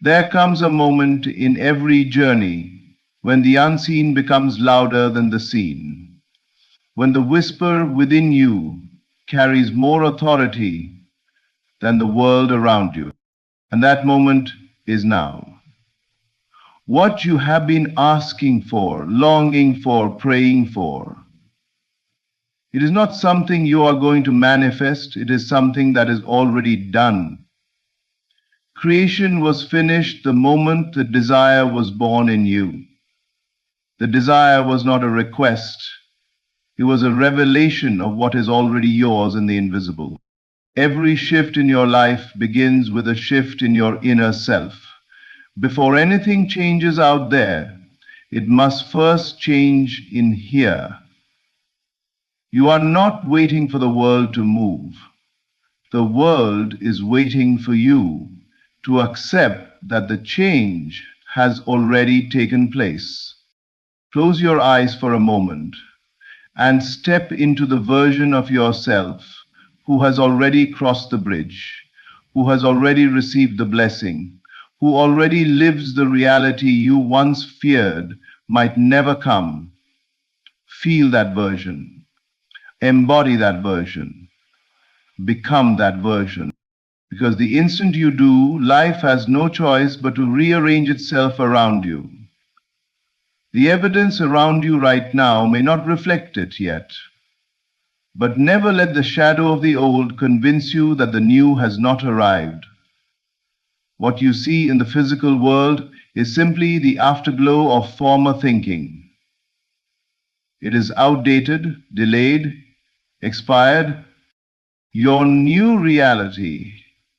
There comes a moment in every journey when the unseen becomes louder than the seen, when the whisper within you carries more authority than the world around you. And that moment is now. What you have been asking for, longing for, praying for. It is not something you are going to manifest, it is something that is already done. Creation was finished the moment the desire was born in you. The desire was not a request, it was a revelation of what is already yours in the invisible. Every shift in your life begins with a shift in your inner self. Before anything changes out there, it must first change in here. You are not waiting for the world to move. The world is waiting for you to accept that the change has already taken place. Close your eyes for a moment and step into the version of yourself who has already crossed the bridge, who has already received the blessing, who already lives the reality you once feared might never come. Feel that version, embody that version, become that version. Because the instant you do, life has no choice but to rearrange itself around you. The evidence around you right now may not reflect it yet, but never let the shadow of the old convince you that the new has not arrived. What you see in the physical world is simply the afterglow of former thinking. It is outdated, delayed, expired. Your new reality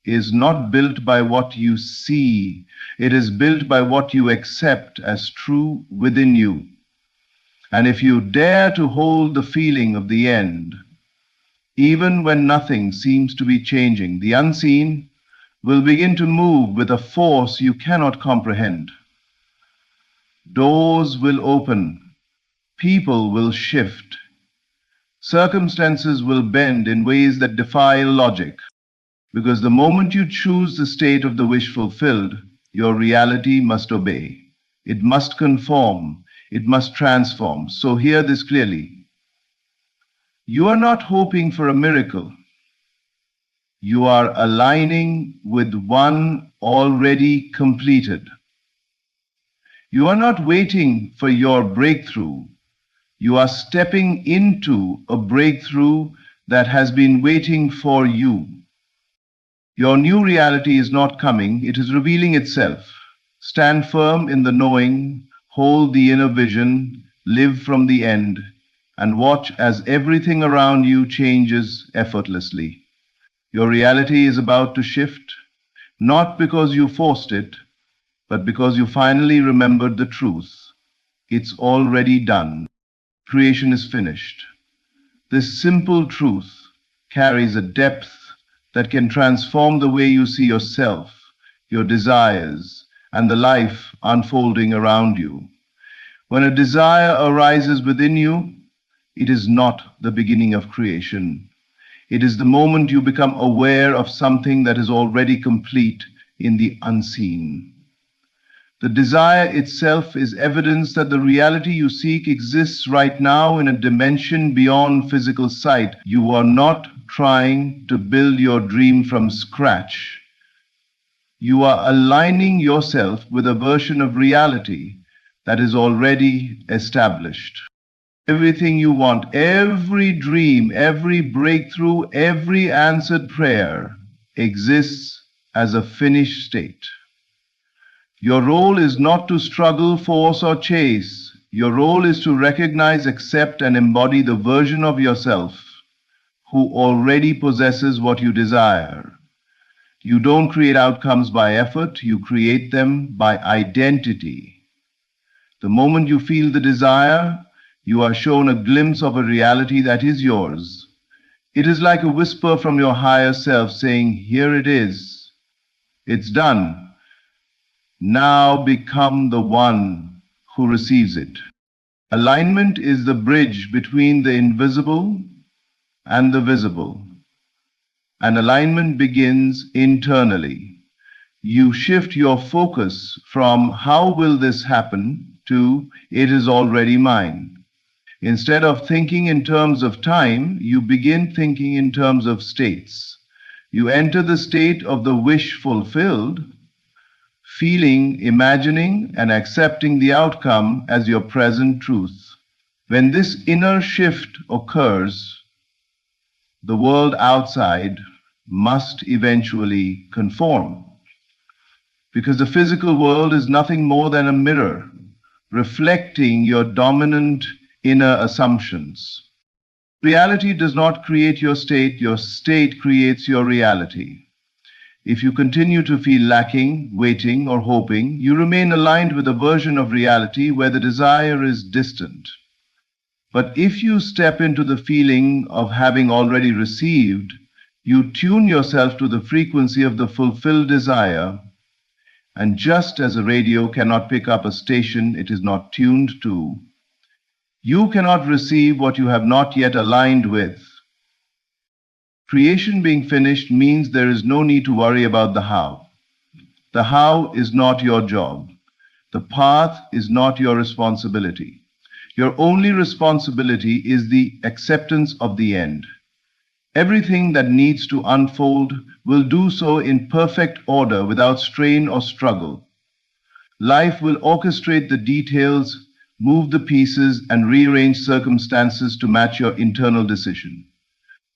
is not built by what you see. It is built by what you accept as true within you. And if you dare to hold the feeling of the end, even when nothing seems to be changing, the unseen will begin to move with a force you cannot comprehend. Doors will open, people will shift, circumstances will bend in ways that defy logic, because the moment you choose the state of the wish fulfilled, your reality must obey. It must conform, it must transform. So hear this clearly. You are not hoping for a miracle. You are aligning with one already completed. You are not waiting for your breakthrough. You are stepping into a breakthrough that has been waiting for you. Your new reality is not coming, it is revealing itself. Stand firm in the knowing, hold the inner vision, live from the end, and watch as everything around you changes effortlessly. Your reality is about to shift, not because you forced it, but because you finally remembered the truth. It's already done. Creation is finished. This simple truth carries a depth that can transform the way you see yourself, your desires, and the life unfolding around you. When a desire arises within you, it is not the beginning of creation. It is the moment you become aware of something that is already complete in the unseen. The desire itself is evidence that the reality you seek exists right now in a dimension beyond physical sight. You are not trying to build your dream from scratch. You are aligning yourself with a version of reality that is already established. Everything you want, every dream, every breakthrough, every answered prayer exists as a finished state. Your role is not to struggle, force, or chase. Your role is to recognize, accept, and embody the version of yourself who already possesses what you desire. You don't create outcomes by effort, you create them by identity. The moment you feel the desire, you are shown a glimpse of a reality that is yours. It is like a whisper from your higher self saying, "Here it is. It's done. Now become the one who receives it." Alignment is the bridge between the invisible and the visible. And alignment begins internally. you shift your focus from how will this happen to it is already mine. Instead of thinking in terms of time, you begin thinking in terms of states. You enter the state of the wish fulfilled, feeling, imagining, and accepting the outcome as your present truth. When this inner shift occurs, the world outside must eventually conform. Because the physical world is nothing more than a mirror, reflecting your dominant inner assumptions. Reality does not create your state creates your reality. If you continue to feel lacking, waiting, or hoping, you remain aligned with a version of reality where the desire is distant. But if you step into the feeling of having already received, you tune yourself to the frequency of the fulfilled desire, and just as a radio cannot pick up a station it is not tuned to, you cannot receive what you have not yet aligned with. Creation being finished means there is no need to worry about the how. The how is not your job. The path is not your responsibility. Your only responsibility is the acceptance of the end. Everything that needs to unfold will do so in perfect order without strain or struggle. Life will orchestrate the details, move the pieces, and rearrange circumstances to match your internal decision.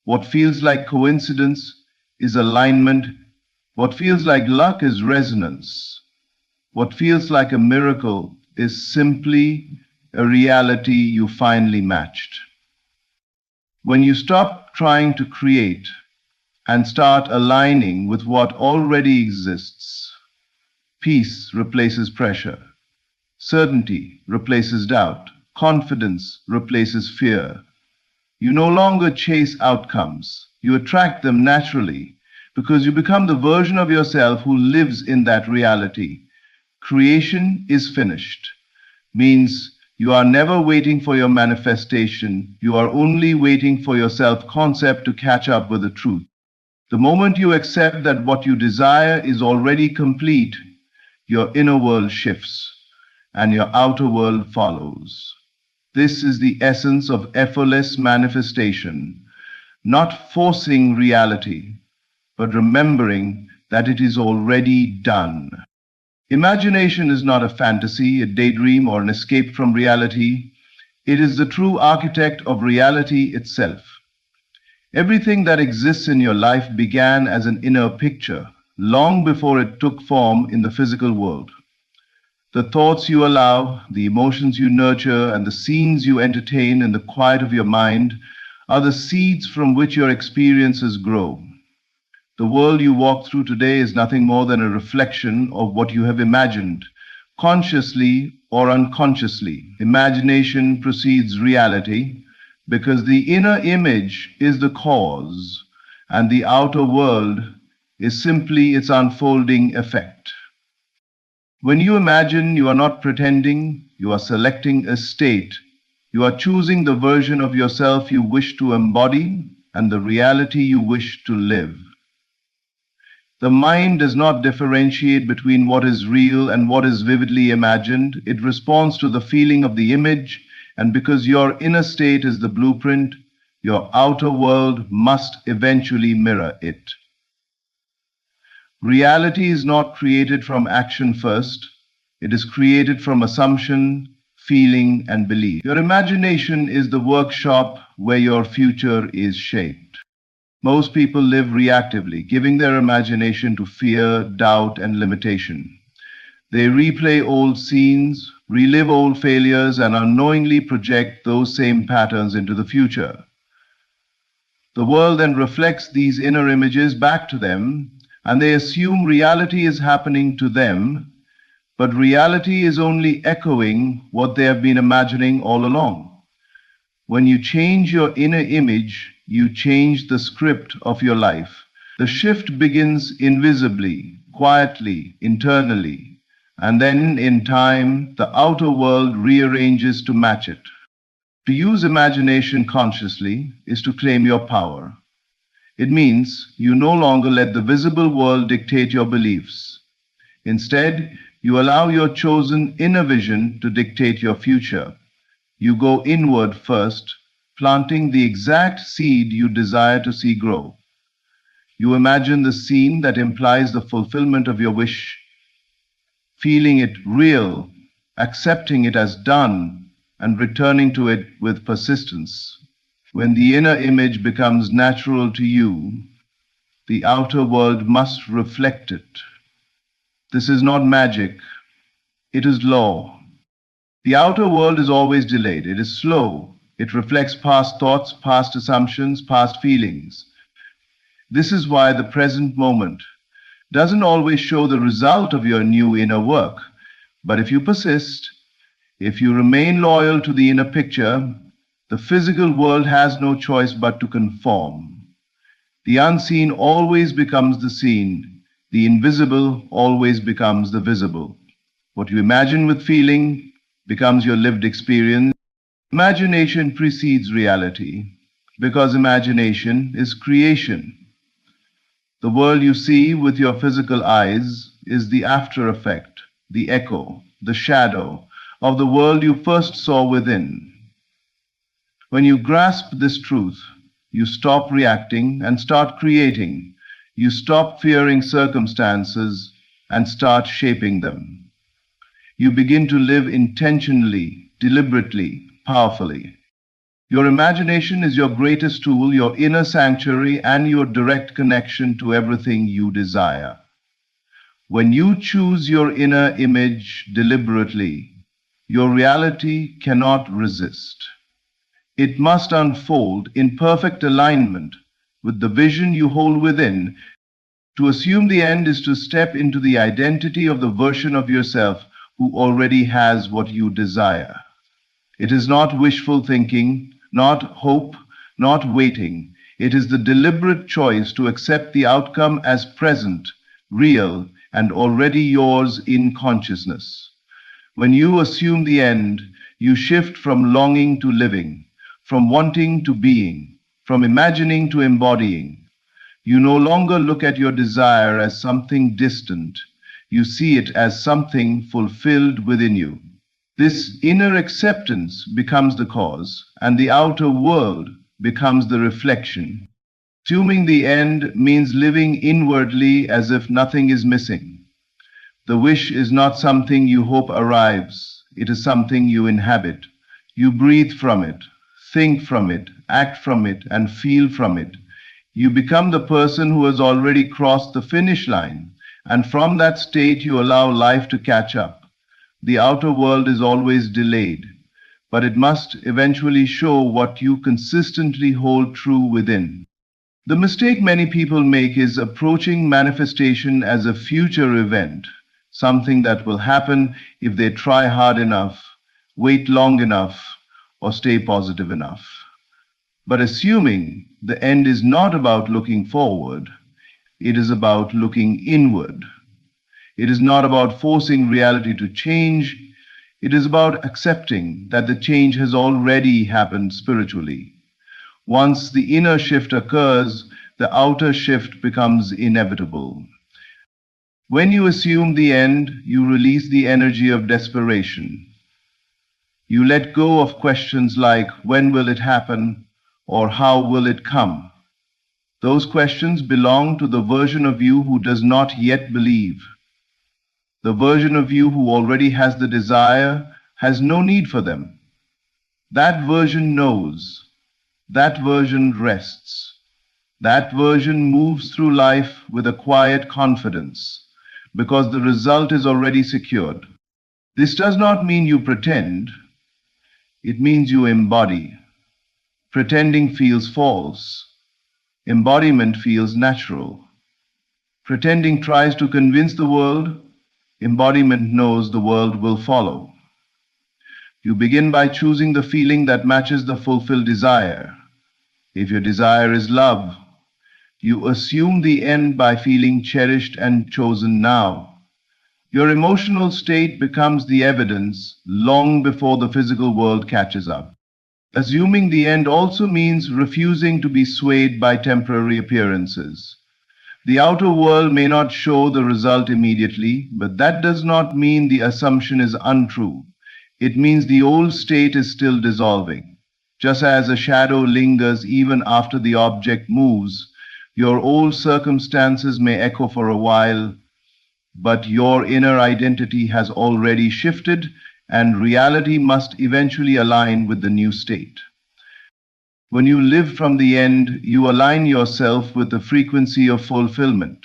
What feels like coincidence is alignment. What feels like luck is resonance. What feels like a miracle is simply a reality you finally matched. When you stop trying to create and start aligning with what already exists, peace replaces pressure, certainty replaces doubt, confidence replaces fear. You no longer chase outcomes. You attract them naturally because you become the version of yourself who lives in that reality. Creation is finished means you are never waiting for your manifestation. You are only waiting for your self-concept to catch up with the truth. The moment you accept that what you desire is already complete, your inner world shifts and your outer world follows. This is the essence of effortless manifestation, not forcing reality, but remembering that it is already done. Imagination is not a fantasy, a daydream, or an escape from reality. It is the true architect of reality itself. Everything that exists in your life began as an inner picture, long before it took form in the physical world. The thoughts you allow, the emotions you nurture, and the scenes you entertain in the quiet of your mind are the seeds from which your experiences grow. The world you walk through today is nothing more than a reflection of what you have imagined, consciously or unconsciously. Imagination precedes reality because the inner image is the cause, and the outer world is simply its unfolding effect. When you imagine, you are not pretending, you are selecting a state. You are choosing the version of yourself you wish to embody and the reality you wish to live. The mind does not differentiate between what is real and what is vividly imagined. It responds to the feeling of the image, and because your inner state is the blueprint, your outer world must eventually mirror it. Reality is not created from action first. It is created from assumption, feeling, and belief. Your imagination is the workshop where your future is shaped. Most people live reactively, giving their imagination to fear, doubt, and limitation. They replay old scenes, relive old failures, and unknowingly project those same patterns into the future. The world then reflects these inner images back to them, and they assume reality is happening to them, but reality is only echoing what they have been imagining all along. When you change your inner image, you change the script of your life. The shift begins invisibly, quietly, internally, and then in time, the outer world rearranges to match it. To use imagination consciously is to claim your power. It means you no longer let the visible world dictate your beliefs. Instead, you allow your chosen inner vision to dictate your future. You go inward first, planting the exact seed you desire to see grow. You imagine the scene that implies the fulfillment of your wish, feeling it real, accepting it as done, and returning to it with persistence. When the inner image becomes natural to you, the outer world must reflect it. This is not magic, it is law. The outer world is always delayed, it is slow. It reflects past thoughts, past assumptions, past feelings. This is why the present moment doesn't always show the result of your new inner work. But if you persist, if you remain loyal to the inner picture, the physical world has no choice but to conform. The unseen always becomes the seen. The invisible always becomes the visible. What you imagine with feeling becomes your lived experience. Imagination precedes reality, because imagination is creation. The world you see with your physical eyes is the after effect, the echo, the shadow of the world you first saw within. When you grasp this truth, you stop reacting and start creating. You stop fearing circumstances and start shaping them. You begin to live intentionally, deliberately, powerfully. Your imagination is your greatest tool, your inner sanctuary, and your direct connection to everything you desire. When you choose your inner image deliberately, your reality cannot resist. It must unfold in perfect alignment with the vision you hold within. To assume the end is to step into the identity of the version of yourself who already has what you desire. It is not wishful thinking, not hope, not waiting. It is the deliberate choice to accept the outcome as present, real, and already yours in consciousness. When you assume the end, you shift from longing to living, from wanting to being, from imagining to embodying. You no longer look at your desire as something distant. You see it as something fulfilled within you. This inner acceptance becomes the cause, and the outer world becomes the reflection. Assuming the end means living inwardly as if nothing is missing. The wish is not something you hope arrives, it is something you inhabit. You breathe from it, think from it, act from it, and feel from it. You become the person who has already crossed the finish line, and from that state you allow life to catch up. The outer world is always delayed, but it must eventually show what you consistently hold true within. The mistake many people make is approaching manifestation as a future event, something that will happen if they try hard enough, wait long enough, or stay positive enough. But assuming the end is not about looking forward, it is about looking inward. It is not about forcing reality to change. It is about accepting that the change has already happened spiritually. Once the inner shift occurs, the outer shift becomes inevitable. When you assume the end, you release the energy of desperation. You let go of questions like, when will it happen, or how will it come? Those questions belong to the version of you who does not yet believe. The version of you who already has the desire has no need for them. That version knows. That version rests. That version moves through life with a quiet confidence, because the result is already secured. This does not mean you pretend. It means you embody. Pretending feels false. Embodiment feels natural. Pretending tries to convince the world. Embodiment knows the world will follow. You begin by choosing the feeling that matches the fulfilled desire. If your desire is love, you assume the end by feeling cherished and chosen now. Your emotional state becomes the evidence long before the physical world catches up. Assuming the end also means refusing to be swayed by temporary appearances. The outer world may not show the result immediately, but that does not mean the assumption is untrue. It means the old state is still dissolving. Just as a shadow lingers even after the object moves, your old circumstances may echo for a while, but your inner identity has already shifted, and reality must eventually align with the new state. When you live from the end, you align yourself with the frequency of fulfillment.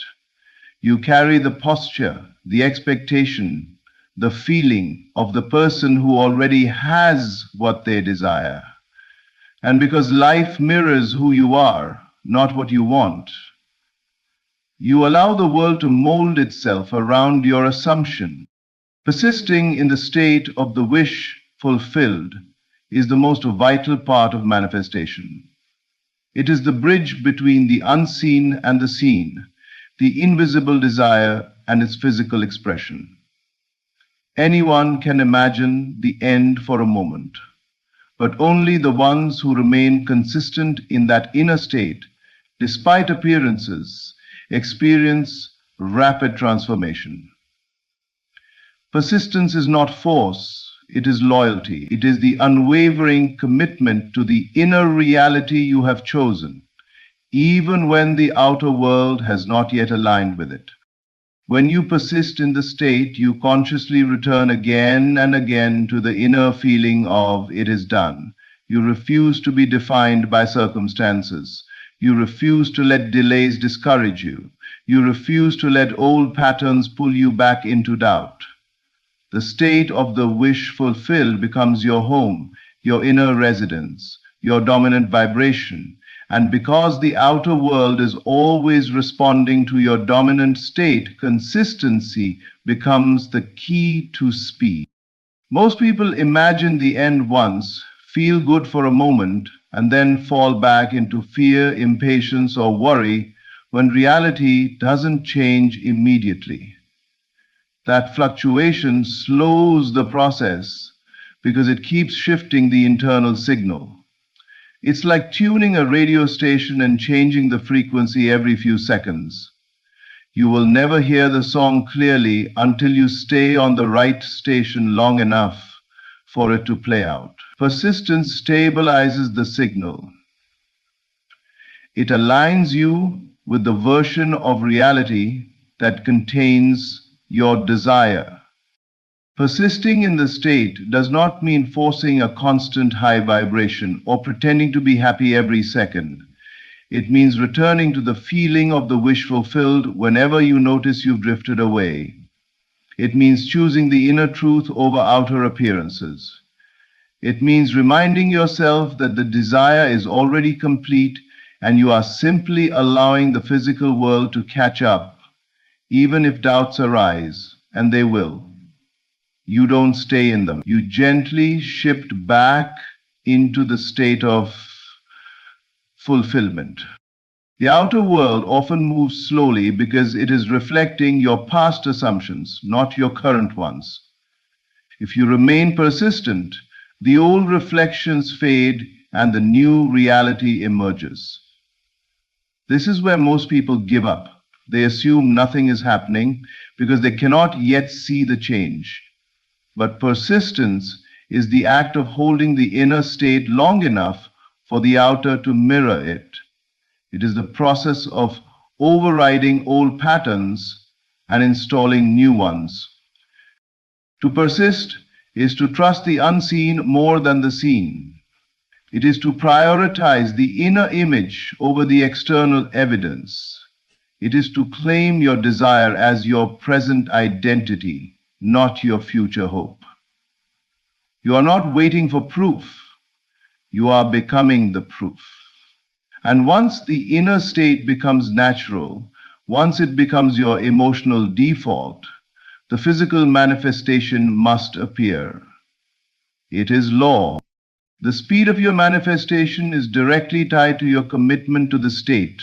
You carry the posture, the expectation, the feeling of the person who already has what they desire. And because life mirrors who you are, not what you want, you allow the world to mold itself around your assumption. Persisting in the state of the wish fulfilled is the most vital part of manifestation. It is the bridge between the unseen and the seen, the invisible desire and its physical expression. Anyone can imagine the end for a moment, but only the ones who remain consistent in that inner state, despite appearances, experience rapid transformation. Persistence is not force, it is loyalty. It is the unwavering commitment to the inner reality you have chosen, even when the outer world has not yet aligned with it. When you persist in the state, you consciously return again and again to the inner feeling of it is done. You refuse to be defined by circumstances. You refuse to let delays discourage you. You refuse to let old patterns pull you back into doubt. The state of the wish fulfilled becomes your home, your inner residence, your dominant vibration. And because the outer world is always responding to your dominant state, consistency becomes the key to speed. Most people imagine the end once, feel good for a moment, and then fall back into fear, impatience, or worry when reality doesn't change immediately. That fluctuation slows the process because it keeps shifting the internal signal. It's like tuning a radio station and changing the frequency every few seconds. You will never hear the song clearly until you stay on the right station long enough for it to play out. Persistence stabilizes the signal. It aligns you with the version of reality that contains your desire. Persisting in the state does not mean forcing a constant high vibration or pretending to be happy every second. It means returning to the feeling of the wish fulfilled whenever you notice you've drifted away. It means choosing the inner truth over outer appearances. It means reminding yourself that the desire is already complete and you are simply allowing the physical world to catch up, even if doubts arise, and they will. You don't stay in them. You gently shift back into the state of fulfillment. The outer world often moves slowly because it is reflecting your past assumptions, not your current ones. If you remain persistent, the old reflections fade and the new reality emerges. This is where most people give up. They assume nothing is happening because they cannot yet see the change. But persistence is the act of holding the inner state long enough for the outer to mirror it. It is the process of overriding old patterns and installing new ones. To persist is to trust the unseen more than the seen. It is to prioritize the inner image over the external evidence. It is to claim your desire as your present identity, not your future hope. You are not waiting for proof. You are becoming the proof. And once the inner state becomes natural, once it becomes your emotional default, the physical manifestation must appear. It is law. The speed of your manifestation is directly tied to your commitment to the state.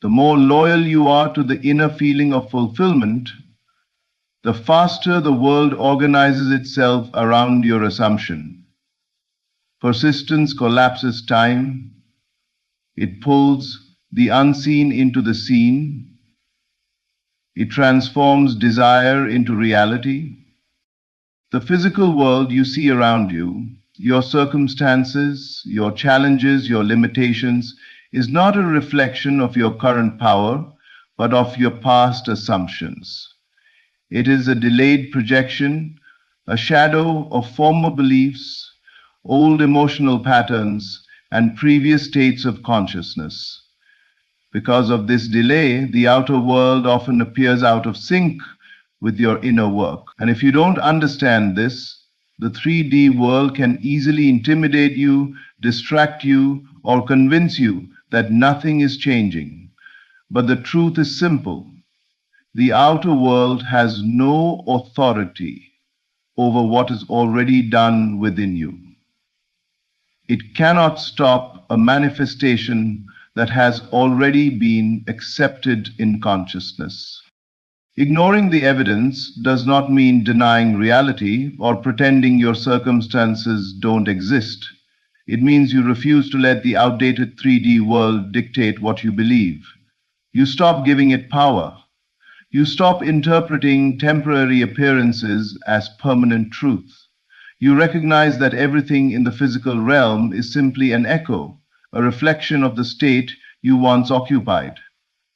The more loyal you are to the inner feeling of fulfillment, the faster the world organizes itself around your assumption. Persistence collapses time. It pulls the unseen into the seen. It transforms desire into reality. The physical world you see around you, your circumstances, your challenges, your limitations, is not a reflection of your current power, but of your past assumptions. It is a delayed projection, a shadow of former beliefs, old emotional patterns, and previous states of consciousness. Because of this delay, the outer world often appears out of sync with your inner work. And if you don't understand this, the 3D world can easily intimidate you, distract you, or convince you that nothing is changing. But the truth is simple. The outer world has no authority over what is already done within you. It cannot stop a manifestation that has already been accepted in consciousness. Ignoring the evidence does not mean denying reality or pretending your circumstances don't exist. It means you refuse to let the outdated 3D world dictate what you believe. You stop giving it power. You stop interpreting temporary appearances as permanent truth. You recognize that everything in the physical realm is simply an echo, a reflection of the state you once occupied.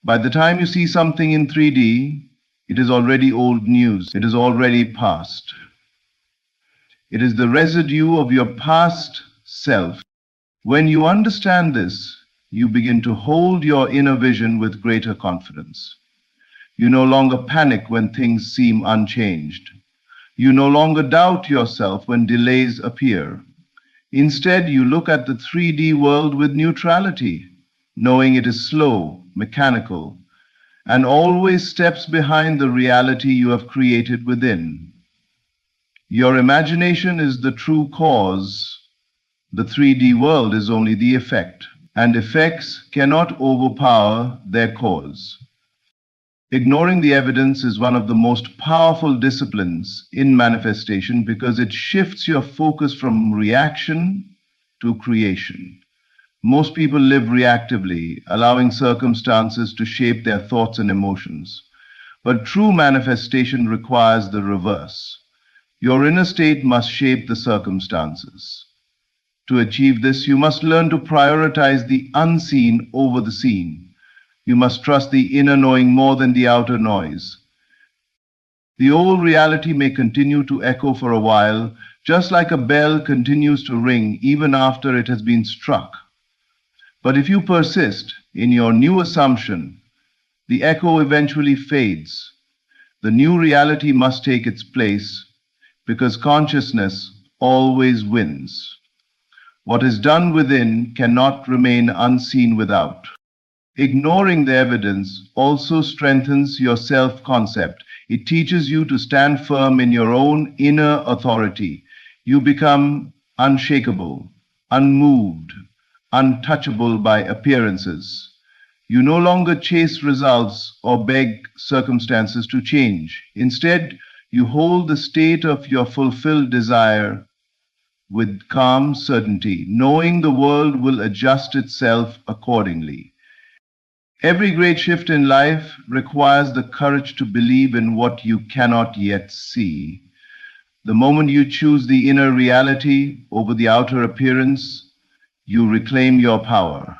By the time you see something in 3D, it is already old news. It is already past. It is the residue of your past self. When you understand this, you begin to hold your inner vision with greater confidence. You no longer panic when things seem unchanged. You no longer doubt yourself when delays appear. Instead, you look at the 3D world with neutrality, knowing it is slow, mechanical, and always steps behind the reality you have created within. Your imagination is the true cause. The 3D world is only the effect, and effects cannot overpower their cause. Ignoring the evidence is one of the most powerful disciplines in manifestation because it shifts your focus from reaction to creation. Most people live reactively, allowing circumstances to shape their thoughts and emotions. But true manifestation requires the reverse. Your inner state must shape the circumstances. To achieve this, you must learn to prioritize the unseen over the seen. You must trust the inner knowing more than the outer noise. The old reality may continue to echo for a while, just like a bell continues to ring even after it has been struck. But if you persist in your new assumption, the echo eventually fades. The new reality must take its place because consciousness always wins. What is done within cannot remain unseen without. Ignoring the evidence also strengthens your self-concept. It teaches you to stand firm in your own inner authority. You become unshakable, unmoved, untouchable by appearances. You no longer chase results or beg circumstances to change. Instead, you hold the state of your fulfilled desire with calm certainty, knowing the world will adjust itself accordingly. Every great shift in life requires the courage to believe in what you cannot yet see. The moment you choose the inner reality over the outer appearance, you reclaim your power.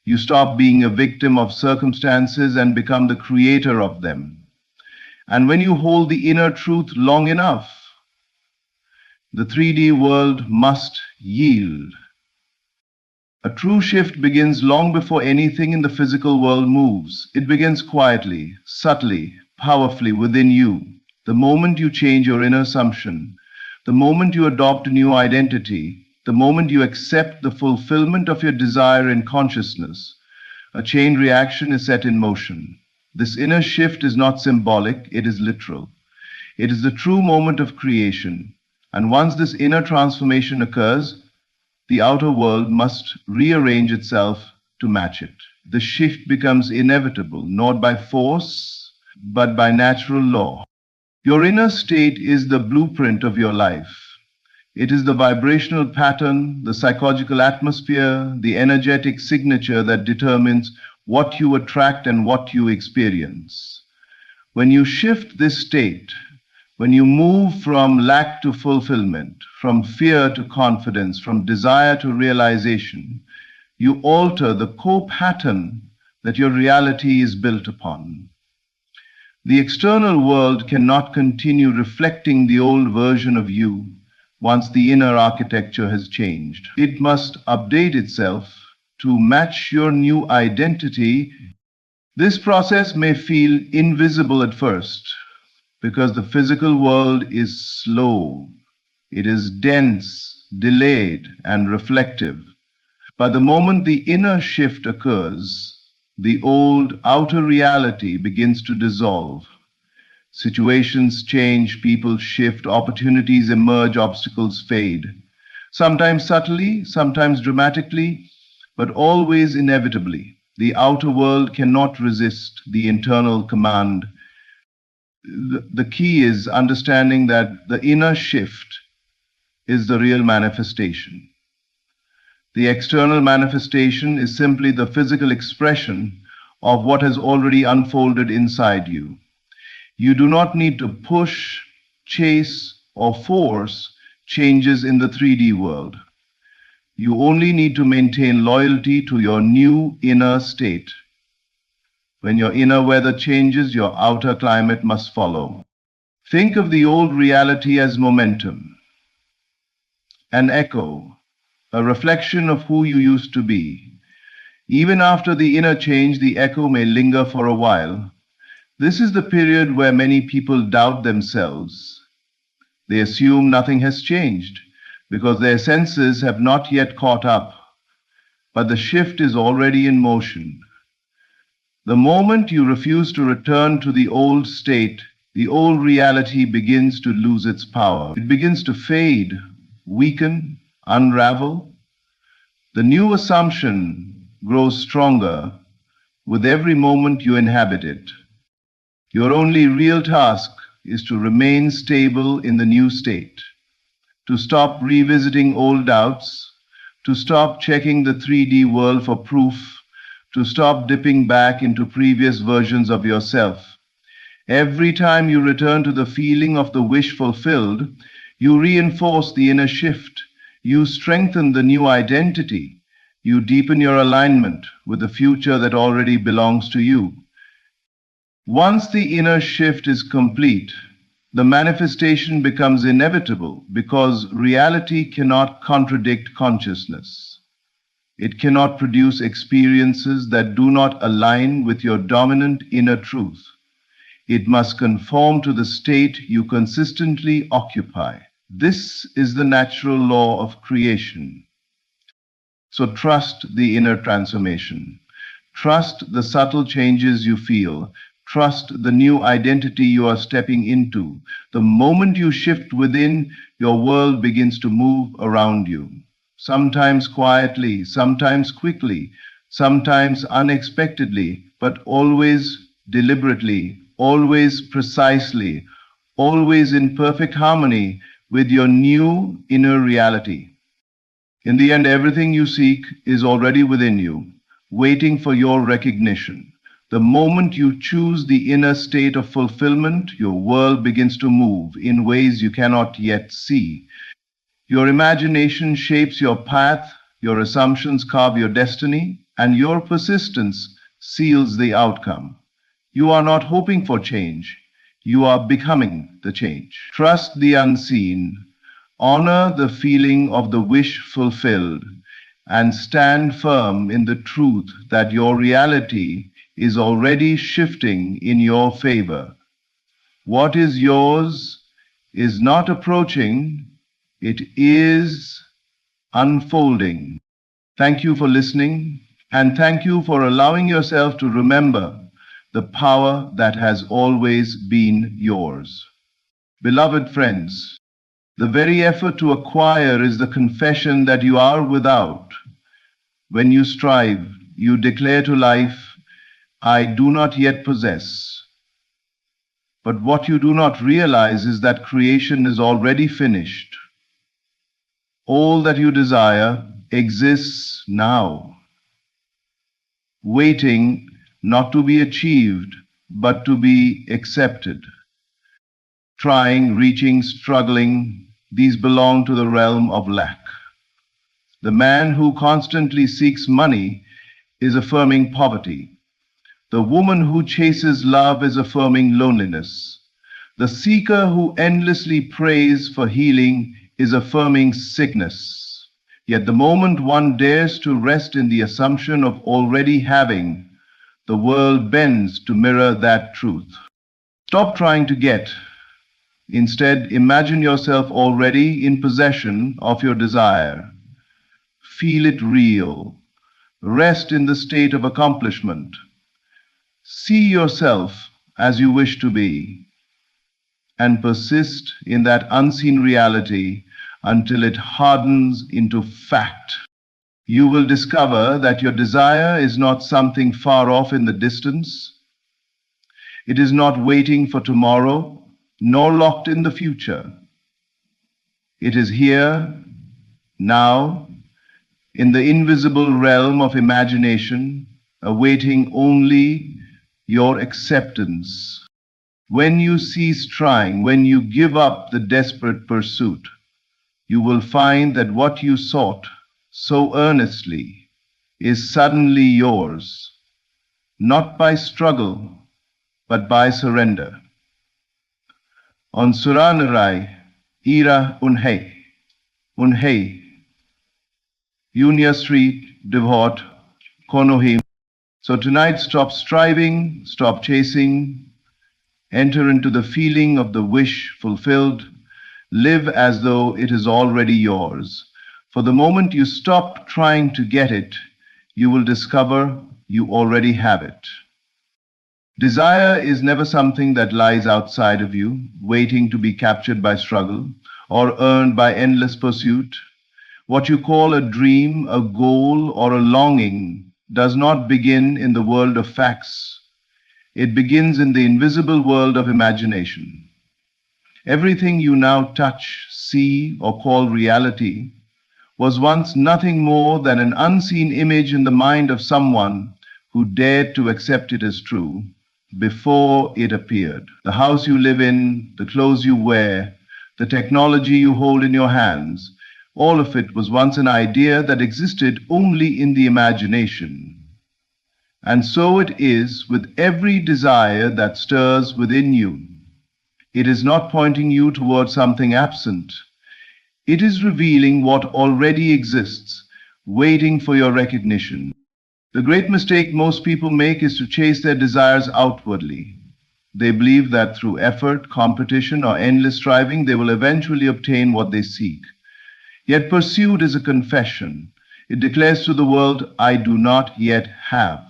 You stop being a victim of circumstances and become the creator of them. And when you hold the inner truth long enough, the 3D world must yield. A true shift begins long before anything in the physical world moves. It begins quietly, subtly, powerfully within you. The moment you change your inner assumption, the moment you adopt a new identity, the moment you accept the fulfillment of your desire in consciousness, a chain reaction is set in motion. This inner shift is not symbolic, it is literal. It is the true moment of creation. And once this inner transformation occurs, the outer world must rearrange itself to match it. The shift becomes inevitable, not by force, but by natural law. Your inner state is the blueprint of your life. It is the vibrational pattern, the psychological atmosphere, the energetic signature that determines what you attract and what you experience. When you shift this state, when you move from lack to fulfillment, from fear to confidence, from desire to realization, you alter the core pattern that your reality is built upon. The external world cannot continue reflecting the old version of you once the inner architecture has changed. It must update itself to match your new identity. This process may feel invisible at first because the physical world is slow, it is dense, delayed, and reflective. But the moment the inner shift occurs, the old outer reality begins to dissolve. Situations change, people shift, opportunities emerge, obstacles fade. Sometimes subtly, sometimes dramatically, but always inevitably. The outer world cannot resist the internal command. The key is understanding that the inner shift is the real manifestation. The external manifestation is simply the physical expression of what has already unfolded inside you. You do not need to push, chase, or force changes in the 3D world. You only need to maintain loyalty to your new inner state. When your inner weather changes, your outer climate must follow. Think of the old reality as momentum, an echo, a reflection of who you used to be. Even after the inner change, the echo may linger for a while. This is the period where many people doubt themselves. They assume nothing has changed because their senses have not yet caught up. But the shift is already in motion. The moment you refuse to return to the old state, the old reality begins to lose its power. It begins to fade, weaken, unravel. The new assumption grows stronger with every moment you inhabit it. Your only real task is to remain stable in the new state, to stop revisiting old doubts, to stop checking the 3D world for proof, to stop dipping back into previous versions of yourself. Every time you return to the feeling of the wish fulfilled, you reinforce the inner shift, you strengthen the new identity, you deepen your alignment with the future that already belongs to you. Once the inner shift is complete, the manifestation becomes inevitable because reality cannot contradict consciousness. It cannot produce experiences that do not align with your dominant inner truth. It must conform to the state you consistently occupy. This is the natural law of creation. So trust the inner transformation. Trust the subtle changes you feel. Trust the new identity you are stepping into. The moment you shift within, your world begins to move around you. Sometimes quietly, sometimes quickly, sometimes unexpectedly, but always deliberately, always precisely, always in perfect harmony with your new inner reality. In the end, everything you seek is already within you, waiting for your recognition. The moment you choose the inner state of fulfillment, your world begins to move in ways you cannot yet see. Your imagination shapes your path, your assumptions carve your destiny, and your persistence seals the outcome. You are not hoping for change. You are becoming the change. Trust the unseen. Honor the feeling of the wish fulfilled, and stand firm in the truth that your reality is already shifting in your favor. What is yours is not approaching, it is unfolding. Thank you for listening, and thank you for allowing yourself to remember the power that has always been yours. Beloved friends, the very effort to acquire is the confession that you are without. When you strive, you declare to life, I do not yet possess. But what you do not realize is that creation is already finished. All that you desire exists now, waiting not to be achieved, but to be accepted. Trying, reaching, struggling, these belong to the realm of lack. The man who constantly seeks money is affirming poverty. The woman who chases love is affirming loneliness. The seeker who endlessly prays for healing is affirming sickness. Yet the moment one dares to rest in the assumption of already having, the world bends to mirror that truth. Stop trying to get. Instead, imagine yourself already in possession of your desire. Feel it real. Rest in the state of accomplishment. See yourself as you wish to be, and persist in that unseen reality until it hardens into fact. You will discover that your desire is not something far off in the distance. It is not waiting for tomorrow, nor locked in the future. It is here, now, in the invisible realm of imagination, awaiting only your acceptance. When you cease trying, when you give up the desperate pursuit, you will find that what you sought so earnestly is suddenly yours, not by struggle, but by surrender. On Suranarai, Ira Unhei, Unia Street, Devote, Konohim. So tonight, stop striving, stop chasing, enter into the feeling of the wish fulfilled, live as though it is already yours. For the moment you stop trying to get it, you will discover you already have it. Desire is never something that lies outside of you, waiting to be captured by struggle or earned by endless pursuit. What you call a dream, a goal, or a longing does not begin in the world of facts. It begins in the invisible world of imagination. Everything you now touch, see, or call reality was once nothing more than an unseen image in the mind of someone who dared to accept it as true before it appeared. The house you live in, the clothes you wear, the technology you hold in your hands, all of it was once an idea that existed only in the imagination. And so it is with every desire that stirs within you. It is not pointing you towards something absent. It is revealing what already exists, waiting for your recognition. The great mistake most people make is to chase their desires outwardly. They believe that through effort, competition, or endless striving, they will eventually obtain what they seek. Yet pursuit is a confession. It declares to the world, I do not yet have.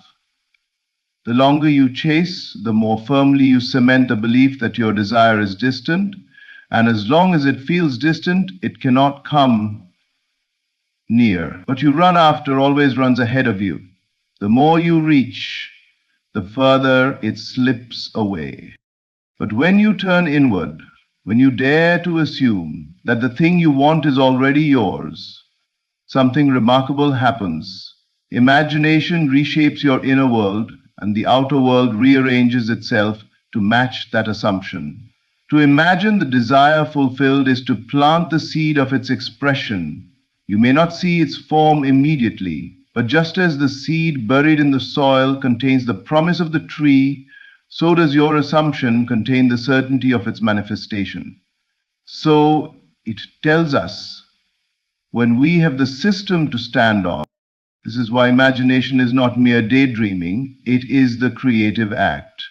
The longer you chase, the more firmly you cement the belief that your desire is distant, and as long as it feels distant, it cannot come near. What you run after always runs ahead of you. The more you reach, the further it slips away. But when you turn inward, when you dare to assume that the thing you want is already yours, something remarkable happens. Imagination reshapes your inner world, and the outer world rearranges itself to match that assumption. To imagine the desire fulfilled is to plant the seed of its expression. You may not see its form immediately, but just as the seed buried in the soil contains the promise of the tree, so does your assumption contain the certainty of its manifestation. So it tells us when we have the system to stand on. This is why imagination is not mere daydreaming, it is the creative act.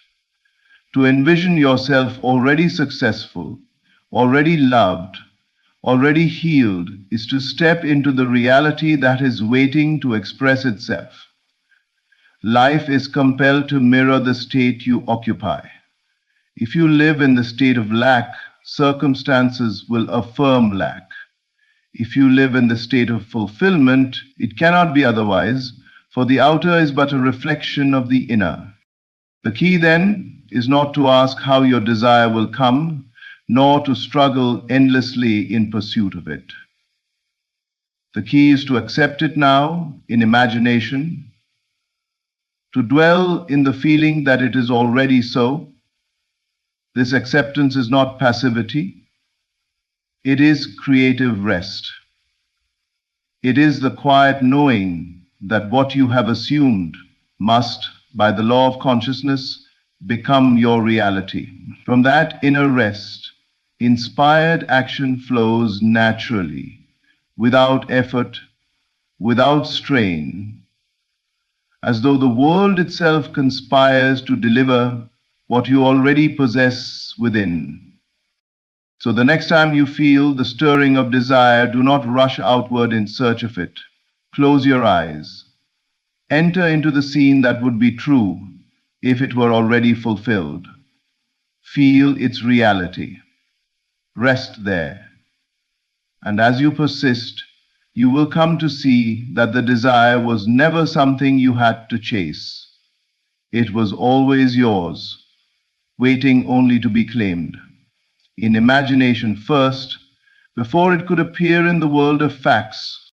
To envision yourself already successful, already loved, already healed, is to step into the reality that is waiting to express itself. Life is compelled to mirror the state you occupy. If you live in the state of lack, circumstances will affirm lack. If you live in the state of fulfillment, it cannot be otherwise, for the outer is but a reflection of the inner. The key then is not to ask how your desire will come, nor to struggle endlessly in pursuit of it. The key is to accept it now in imagination, to dwell in the feeling that it is already so. This acceptance is not passivity, it is creative rest. It is the quiet knowing that what you have assumed must, by the law of consciousness, become your reality. From that inner rest, inspired action flows naturally, without effort, without strain, as though the world itself conspires to deliver what you already possess within. So the next time you feel the stirring of desire, do not rush outward in search of it. Close your eyes. Enter into the scene that would be true if it were already fulfilled. Feel its reality. Rest there. And as you persist, you will come to see that the desire was never something you had to chase. It was always yours, waiting only to be claimed. In imagination first, before it could appear in the world of facts.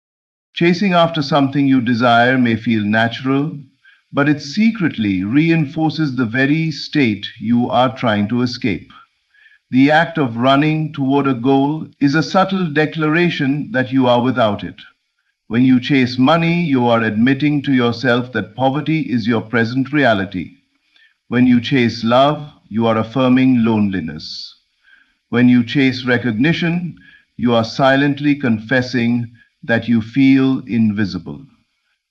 Chasing after something you desire may feel natural, but it secretly reinforces the very state you are trying to escape. The act of running toward a goal is a subtle declaration that you are without it. When you chase money, you are admitting to yourself that poverty is your present reality. When you chase love, you are affirming loneliness. When you chase recognition, you are silently confessing that you feel invisible.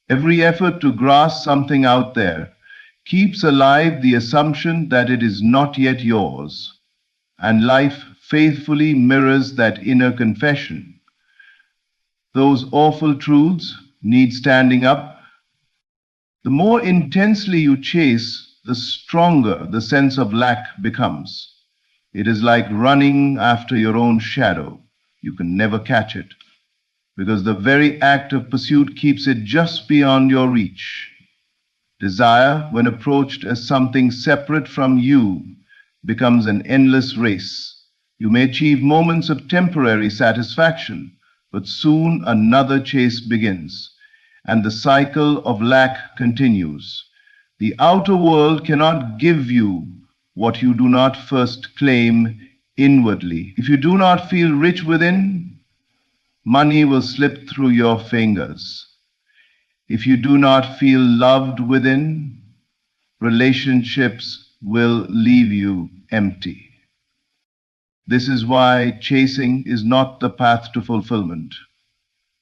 Every effort to grasp something out there keeps alive the assumption that it is not yet yours, and life faithfully mirrors that inner confession. Those awful truths need standing up. The more intensely you chase, the stronger the sense of lack becomes. It is like running after your own shadow. You can never catch it, because the very act of pursuit keeps it just beyond your reach. Desire, when approached as something separate from you, becomes an endless race. You may achieve moments of temporary satisfaction, but soon another chase begins, and the cycle of lack continues. The outer world cannot give you what you do not first claim inwardly. If you do not feel rich within, money will slip through your fingers. If you do not feel loved within, relationships will leave you empty. This is why chasing is not the path to fulfillment.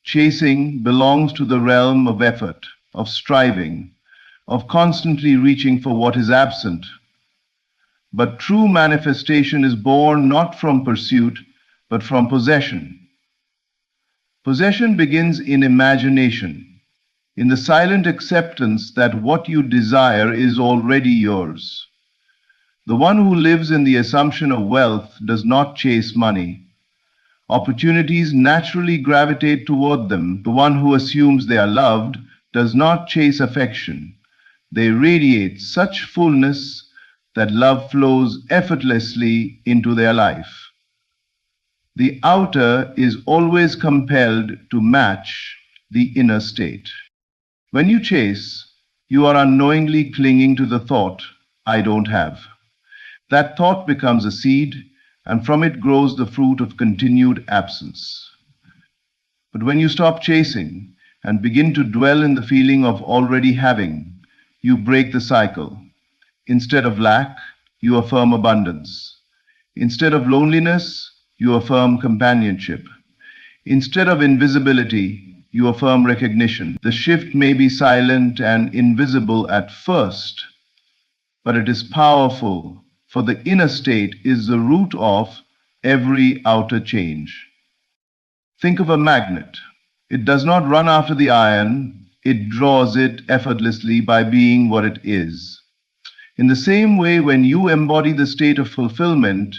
Chasing belongs to the realm of effort, of striving, of constantly reaching for what is absent. But true manifestation is born not from pursuit, but from possession. Possession begins in imagination, in the silent acceptance that what you desire is already yours. The one who lives in the assumption of wealth does not chase money. Opportunities naturally gravitate toward them. The one who assumes they are loved does not chase affection. They radiate such fullness that love flows effortlessly into their life. The outer is always compelled to match the inner state. When you chase, you are unknowingly clinging to the thought, I don't have. That thought becomes a seed, and from it grows the fruit of continued absence. But when you stop chasing and begin to dwell in the feeling of already having, you break the cycle. Instead of lack, you affirm abundance. Instead of loneliness, you affirm companionship. Instead of invisibility, you affirm recognition. The shift may be silent and invisible at first, but it is powerful, for the inner state is the root of every outer change. Think of a magnet. It does not run after the iron, it draws it effortlessly by being what it is. In the same way, when you embody the state of fulfillment,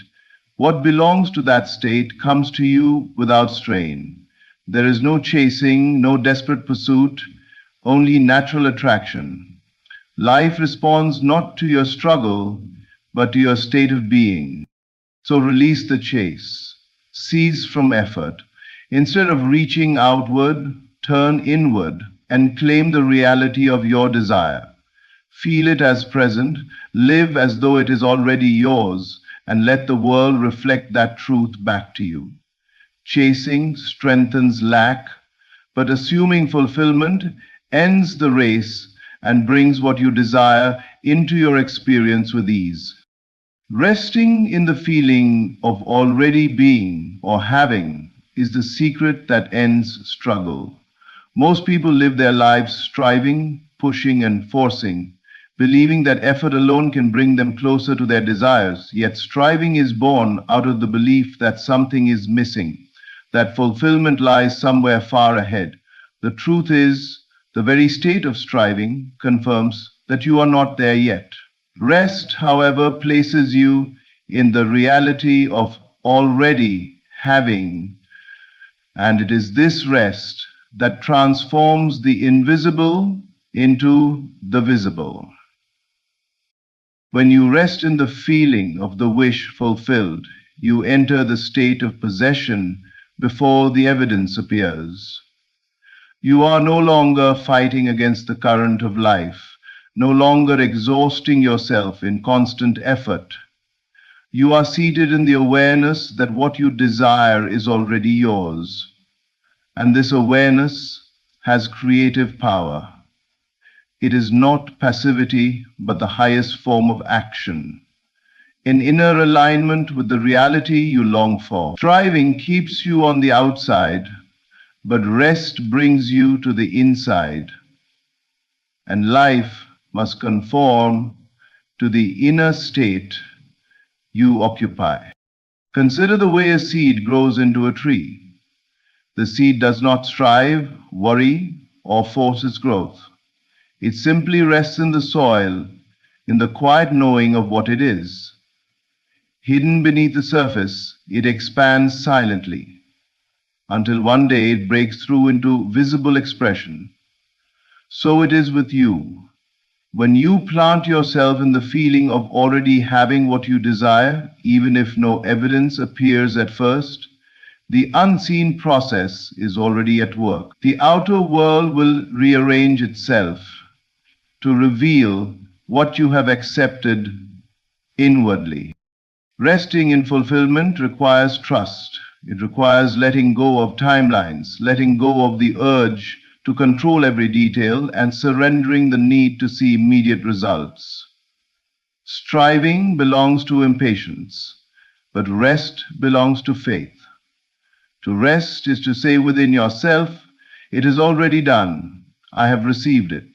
what belongs to that state comes to you without strain. There is no chasing, no desperate pursuit, only natural attraction. Life responds not to your struggle, but to your state of being. So release the chase. Cease from effort. Instead of reaching outward, turn inward and claim the reality of your desire. Feel it as present, live as though it is already yours, and let the world reflect that truth back to you. Chasing strengthens lack, but assuming fulfillment ends the race and brings what you desire into your experience with ease. Resting in the feeling of already being or having is the secret that ends struggle. Most people live their lives striving, pushing, and forcing, believing that effort alone can bring them closer to their desires. Yet striving is born out of the belief that something is missing, that fulfillment lies somewhere far ahead. The truth is, the very state of striving confirms that you are not there yet. Rest, however, places you in the reality of already having, and it is this rest that transforms the invisible into the visible. When you rest in the feeling of the wish fulfilled, you enter the state of possession before the evidence appears. You are no longer fighting against the current of life, no longer exhausting yourself in constant effort. You are seated in the awareness that what you desire is already yours, and this awareness has creative power. It is not passivity, but the highest form of action, in inner alignment with the reality you long for. Striving keeps you on the outside, but rest brings you to the inside, and life must conform to the inner state you occupy. Consider the way a seed grows into a tree. The seed does not strive, worry, or force its growth. It simply rests in the soil, in the quiet knowing of what it is. Hidden beneath the surface, it expands silently, until one day it breaks through into visible expression. So it is with you. When you plant yourself in the feeling of already having what you desire, even if no evidence appears at first, the unseen process is already at work. The outer world will rearrange itself to reveal what you have accepted inwardly. Resting in fulfillment requires trust. It requires letting go of timelines, letting go of the urge to control every detail, and surrendering the need to see immediate results. Striving belongs to impatience, but rest belongs to faith. To rest is to say within yourself, "It is already done. I have received it."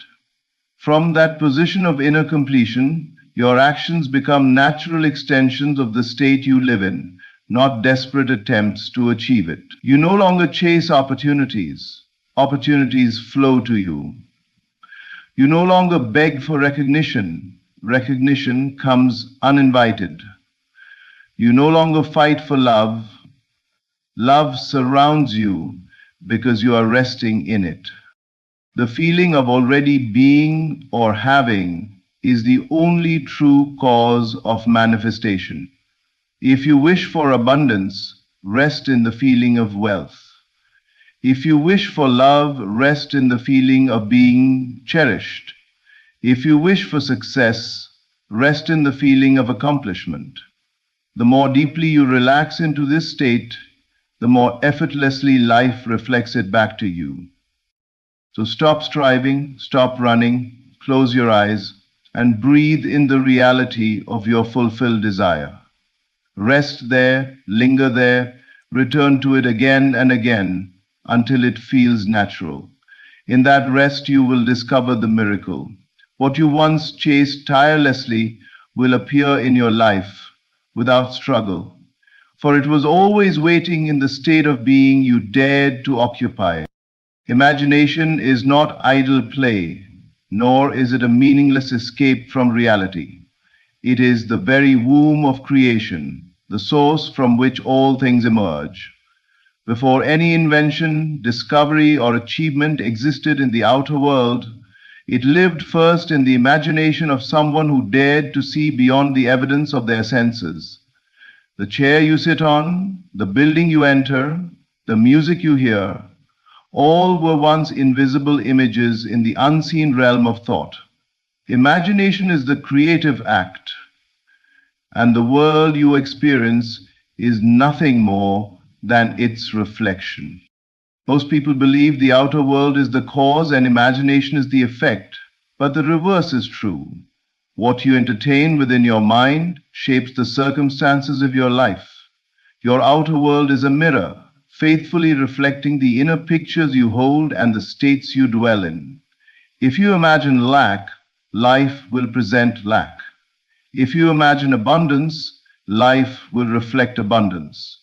From that position of inner completion, your actions become natural extensions of the state you live in, not desperate attempts to achieve it. You no longer chase opportunities. Opportunities flow to you. You no longer beg for recognition. Recognition comes uninvited. You no longer fight for love. Love surrounds you because you are resting in it. The feeling of already being or having is the only true cause of manifestation. If you wish for abundance, rest in the feeling of wealth. If you wish for love, rest in the feeling of being cherished. If you wish for success, rest in the feeling of accomplishment. The more deeply you relax into this state, the more effortlessly life reflects it back to you. So stop striving, stop running, close your eyes, and breathe in the reality of your fulfilled desire. Rest there, linger there, return to it again and again until it feels natural. In that rest, you will discover the miracle. What you once chased tirelessly will appear in your life without struggle, for it was always waiting in the state of being you dared to occupy. Imagination is not idle play, nor is it a meaningless escape from reality. It is the very womb of creation, the source from which all things emerge. Before any invention, discovery, or achievement existed in the outer world, it lived first in the imagination of someone who dared to see beyond the evidence of their senses. The chair you sit on, the building you enter, the music you hear, all were once invisible images in the unseen realm of thought. Imagination is the creative act, and the world you experience is nothing more than its reflection. Most people believe the outer world is the cause and imagination is the effect, but the reverse is true. What you entertain within your mind shapes the circumstances of your life. Your outer world is a mirror, faithfully reflecting the inner pictures you hold and the states you dwell in. If you imagine lack, life will present lack. If you imagine abundance, life will reflect abundance.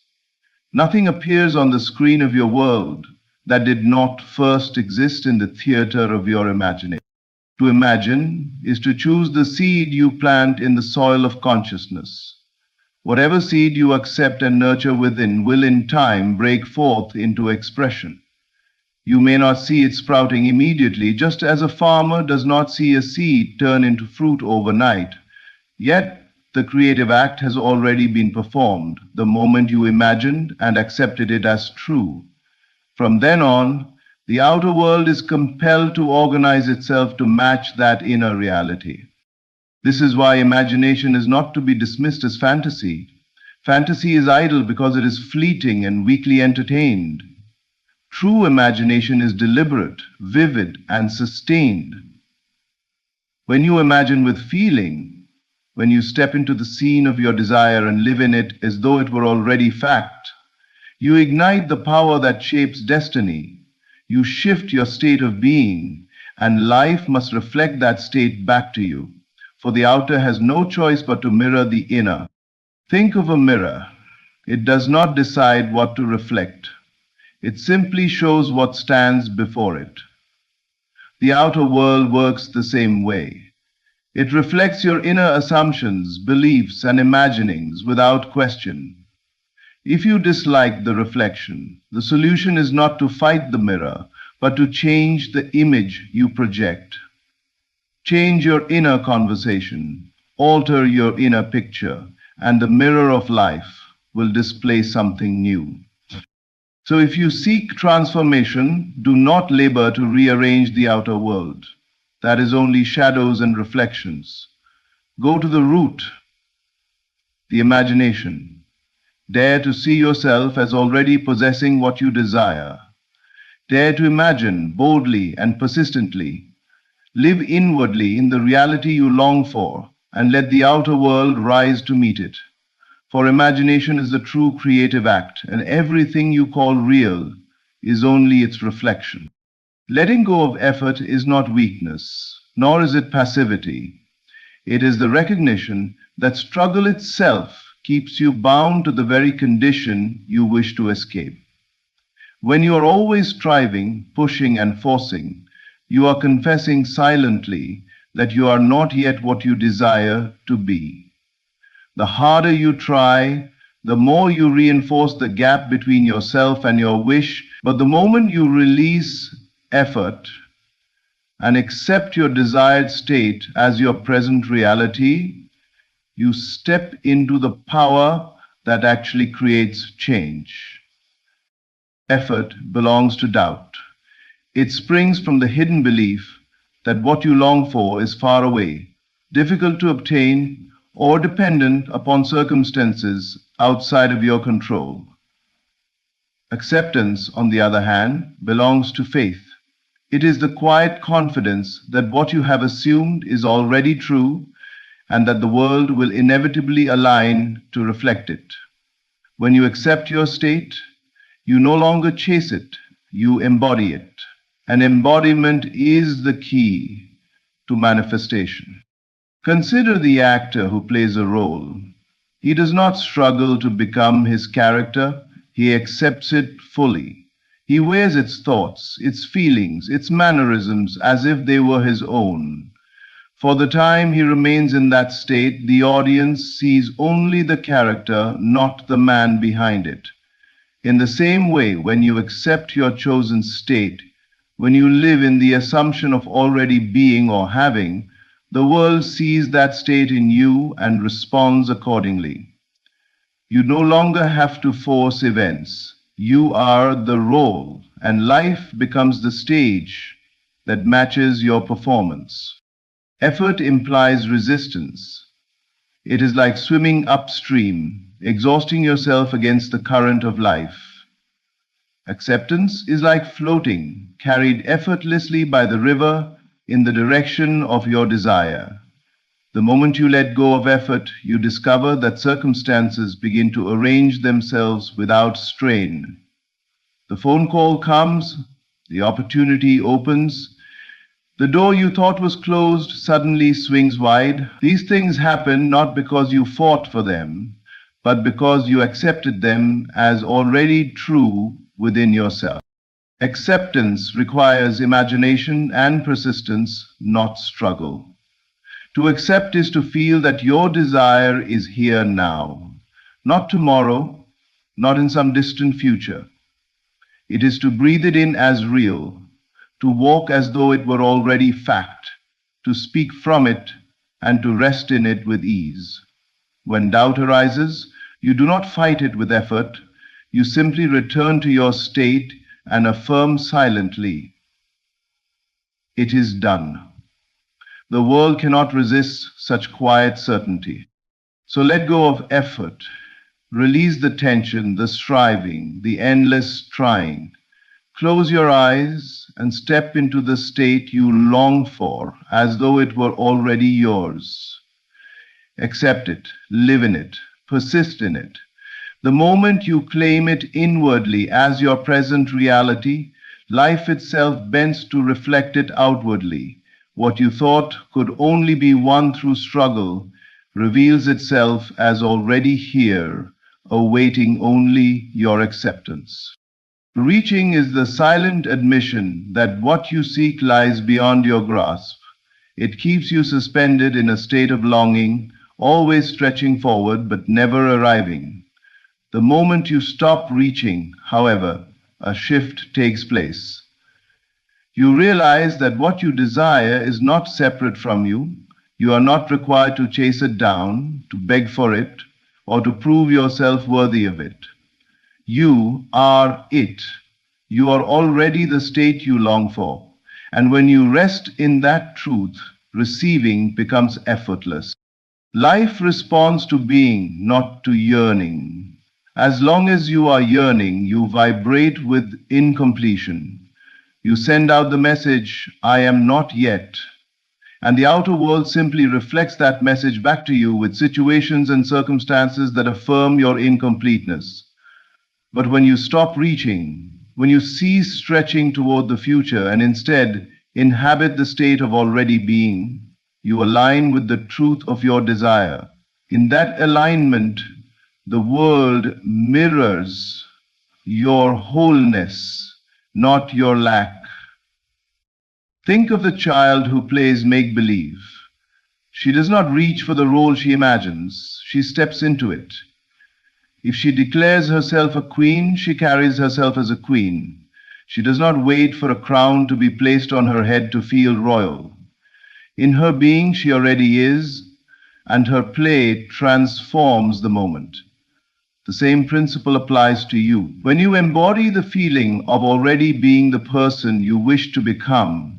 Nothing appears on the screen of your world that did not first exist in the theater of your imagination. To imagine is to choose the seed you plant in the soil of consciousness. Whatever seed you accept and nurture within will in time break forth into expression. You may not see it sprouting immediately, just as a farmer does not see a seed turn into fruit overnight. Yet, the creative act has already been performed the moment you imagined and accepted it as true. From then on, the outer world is compelled to organize itself to match that inner reality. This is why imagination is not to be dismissed as fantasy. Fantasy is idle because it is fleeting and weakly entertained. True imagination is deliberate, vivid, and sustained. When you imagine with feeling, when you step into the scene of your desire and live in it as though it were already fact, you ignite the power that shapes destiny. You shift your state of being, and life must reflect that state back to you, for the outer has no choice but to mirror the inner. Think of a mirror. It does not decide what to reflect. It simply shows what stands before it. The outer world works the same way. It reflects your inner assumptions, beliefs, and imaginings without question. If you dislike the reflection, the solution is not to fight the mirror, but to change the image you project. Change your inner conversation, alter your inner picture, and the mirror of life will display something new. So if you seek transformation, do not labor to rearrange the outer world. That is only shadows and reflections. Go to the root, the imagination. Dare to see yourself as already possessing what you desire. Dare to imagine boldly and persistently. Live inwardly in the reality you long for, and let the outer world rise to meet it. For imagination is the true creative act, and everything you call real is only its reflection. Letting go of effort is not weakness, nor is it passivity. It is the recognition that struggle itself keeps you bound to the very condition you wish to escape. When you are always striving, pushing, and forcing, you are confessing silently that you are not yet what you desire to be. The harder you try, the more you reinforce the gap between yourself and your wish. But the moment you release effort and accept your desired state as your present reality, you step into the power that actually creates change. Effort belongs to doubt. It springs from the hidden belief that what you long for is far away, difficult to obtain, or dependent upon circumstances outside of your control. Acceptance, on the other hand, belongs to faith. It is the quiet confidence that what you have assumed is already true and that the world will inevitably align to reflect it. When you accept your state, you no longer chase it, you embody it. And embodiment is the key to manifestation. Consider the actor who plays a role. He does not struggle to become his character, he accepts it fully. He wears its thoughts, its feelings, its mannerisms as if they were his own. For the time he remains in that state, the audience sees only the character, not the man behind it. In the same way, when you accept your chosen state, when you live in the assumption of already being or having, the world sees that state in you and responds accordingly. You no longer have to force events. You are the role, and life becomes the stage that matches your performance. Effort implies resistance. It is like swimming upstream, exhausting yourself against the current of life. Acceptance is like floating, carried effortlessly by the river in the direction of your desire. The moment you let go of effort, you discover that circumstances begin to arrange themselves without strain. The phone call comes, the opportunity opens, the door you thought was closed suddenly swings wide. These things happen not because you fought for them, but because you accepted them as already true within yourself. Acceptance requires imagination and persistence, not struggle. To accept is to feel that your desire is here now, not tomorrow, not in some distant future. It is to breathe it in as real, to walk as though it were already fact, to speak from it, and to rest in it with ease. When doubt arises, you do not fight it with effort, you simply return to your state and affirm silently, "It is done." The world cannot resist such quiet certainty. So let go of effort. Release the tension, the striving, the endless trying. Close your eyes and step into the state you long for, as though it were already yours. Accept it, live in it, persist in it. The moment you claim it inwardly as your present reality, life itself bends to reflect it outwardly. What you thought could only be won through struggle reveals itself as already here, awaiting only your acceptance. Reaching is the silent admission that what you seek lies beyond your grasp. It keeps you suspended in a state of longing, always stretching forward but never arriving. The moment you stop reaching, however, a shift takes place. You realize that what you desire is not separate from you. You are not required to chase it down, to beg for it, or to prove yourself worthy of it. You are it. You are already the state you long for. And when you rest in that truth, receiving becomes effortless. Life responds to being, not to yearning. As long as you are yearning, you vibrate with incompletion. You send out the message, "I am not yet." And the outer world simply reflects that message back to you with situations and circumstances that affirm your incompleteness. But when you stop reaching, when you cease stretching toward the future and instead inhabit the state of already being, you align with the truth of your desire. In that alignment, the world mirrors your wholeness, not your lack. Think of the child who plays make-believe. She does not reach for the role she imagines, she steps into it. If she declares herself a queen, she carries herself as a queen. She does not wait for a crown to be placed on her head to feel royal. In her being, she already is, and her play transforms the moment. The same principle applies to you. When you embody the feeling of already being the person you wish to become,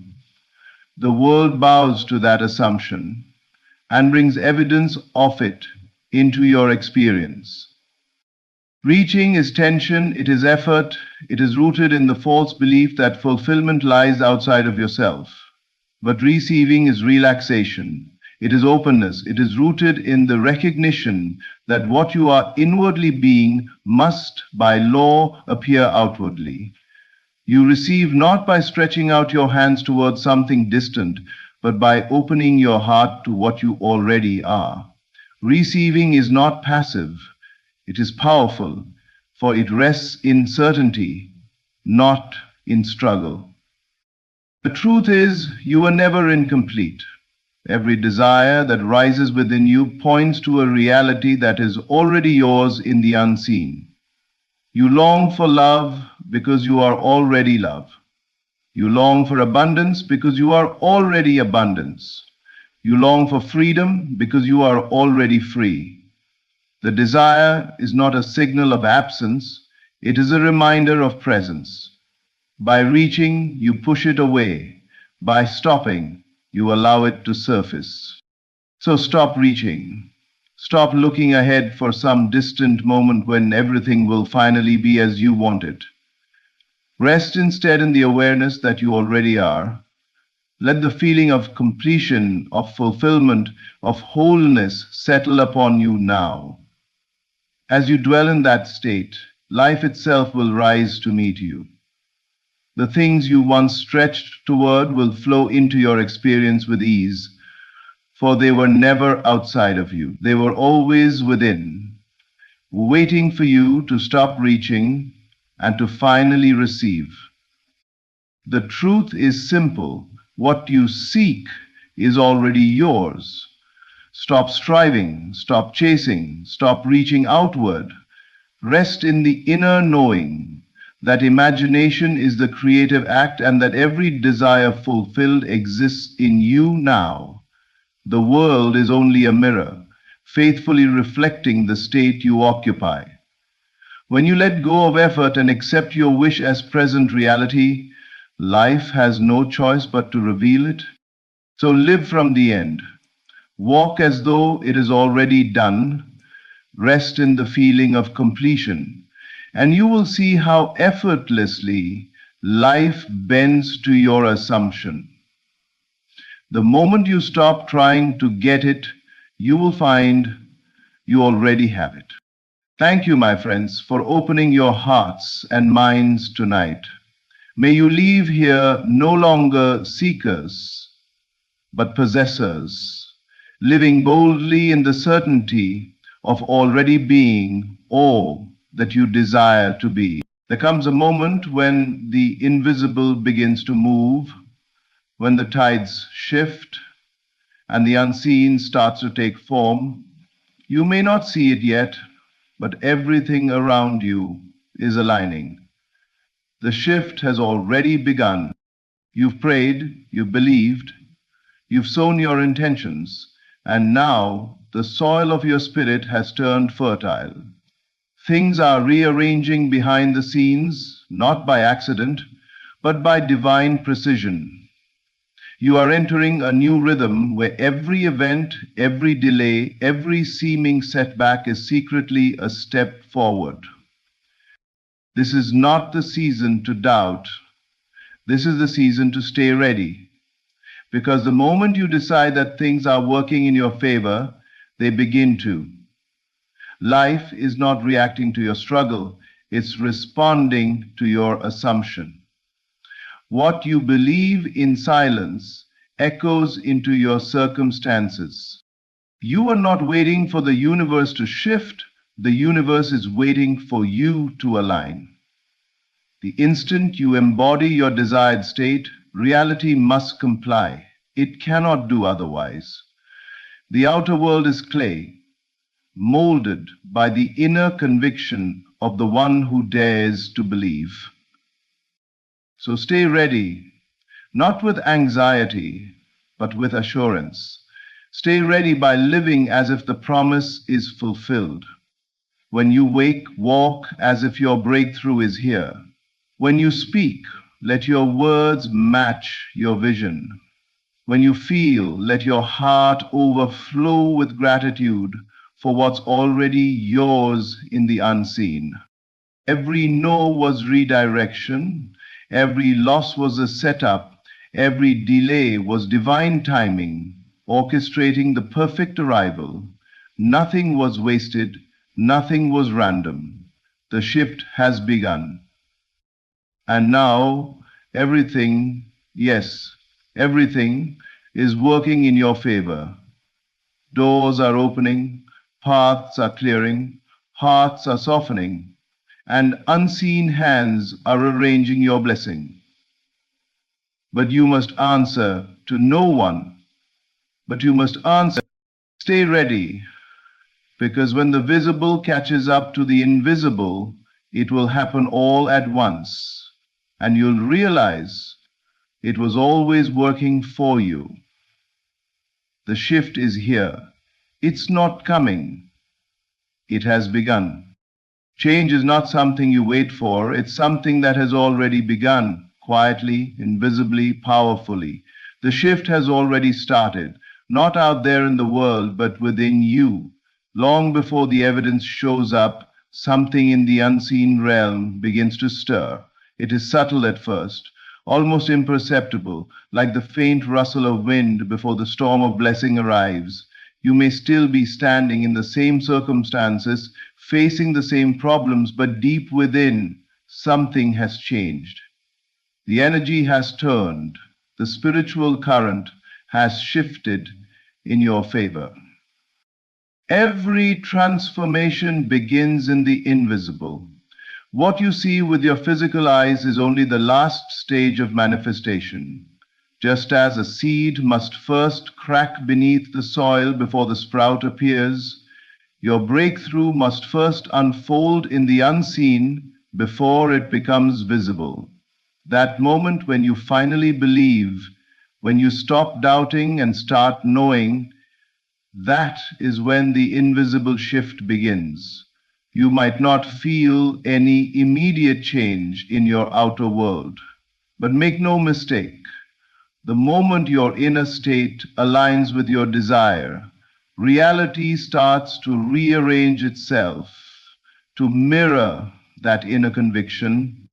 the world bows to that assumption and brings evidence of it into your experience. Reaching is tension, it is effort, it is rooted in the false belief that fulfillment lies outside of yourself. But receiving is relaxation. It is openness. It is rooted in the recognition that what you are inwardly being must, by law, appear outwardly. You receive not by stretching out your hands towards something distant, but by opening your heart to what you already are. Receiving is not passive. It is powerful, for it rests in certainty, not in struggle. The truth is, you are never incomplete. Every desire that rises within you points to a reality that is already yours in the unseen. You long for love because you are already love. You long for abundance because you are already abundance. You long for freedom because you are already free. The desire is not a signal of absence, it is a reminder of presence. By reaching, you push it away. By stopping, You allow it to surface. So stop reaching. Stop looking ahead for some distant moment when everything will finally be as you want it. Rest instead in the awareness that you already are. Let the feeling of completion, of fulfillment, of wholeness settle upon you now. As you dwell in that state, life itself will rise to meet you. The things you once stretched toward will flow into your experience with ease, for they were never outside of you. They were always within, waiting for you to stop reaching and to finally receive. The truth is simple. What you seek is already yours. Stop striving, stop chasing, stop reaching outward. Rest in the inner knowing that imagination is the creative act and that every desire fulfilled exists in you now. The world is only a mirror, faithfully reflecting the state you occupy. When you let go of effort and accept your wish as present reality, life has no choice but to reveal it. So live from the end. Walk as though it is already done. Rest in the feeling of completion, and you will see how effortlessly life bends to your assumption. The moment you stop trying to get it, you will find you already have it. Thank you, my friends, for opening your hearts and minds tonight. May you leave here no longer seekers, but possessors, living boldly in the certainty of already being all that you desire to be. There comes a moment when the invisible begins to move, when the tides shift and the unseen starts to take form. You may not see it yet, but everything around you is aligning. The shift has already begun. You've prayed, you've believed, you've sown your intentions, and now the soil of your spirit has turned fertile. Things are rearranging behind the scenes, not by accident, but by divine precision. You are entering a new rhythm where every event, every delay, every seeming setback is secretly a step forward. This is not the season to doubt. This is the season to stay ready. Because the moment you decide that things are working in your favor, they begin to. Life is not reacting to your struggle, it's responding to your assumption. What you believe in silence echoes into your circumstances. You are not waiting for the universe to shift, the universe is waiting for you to align. The instant you embody your desired state, reality must comply. It cannot do otherwise. The outer world is clay, molded by the inner conviction of the one who dares to believe. So stay ready, not with anxiety, but with assurance. Stay ready by living as if the promise is fulfilled. When you wake, walk as if your breakthrough is here. When you speak, let your words match your vision. When you feel, let your heart overflow with gratitude for what's already yours in the unseen. Every no was redirection. Every loss was a setup. Every delay was divine timing, orchestrating the perfect arrival. Nothing was wasted. Nothing was random. The shift has begun. And now everything, yes, everything is working in your favor. Doors are opening, paths are clearing, hearts are softening, and unseen hands are arranging your blessing. But you must answer to no one. But you must answer. Stay ready, because when the visible catches up to the invisible, it will happen all at once, and you'll realize it was always working for you. The shift is here. It's not coming. It has begun. Change is not something you wait for. It's something that has already begun, quietly, invisibly, powerfully. The shift has already started, not out there in the world, but within you. Long before the evidence shows up, something in the unseen realm begins to stir. It is subtle at first, almost imperceptible, like the faint rustle of wind before the storm of blessing arrives. You may still be standing in the same circumstances, facing the same problems, but deep within, something has changed. The energy has turned, the spiritual current has shifted in your favor. Every transformation begins in the invisible. What you see with your physical eyes is only the last stage of manifestation. Just as a seed must first crack beneath the soil before the sprout appears, your breakthrough must first unfold in the unseen before it becomes visible. That moment when you finally believe, when you stop doubting and start knowing, that is when the invisible shift begins. You might not feel any immediate change in your outer world, but make no mistake, the moment your inner state aligns with your desire, reality starts to rearrange itself to mirror that inner conviction.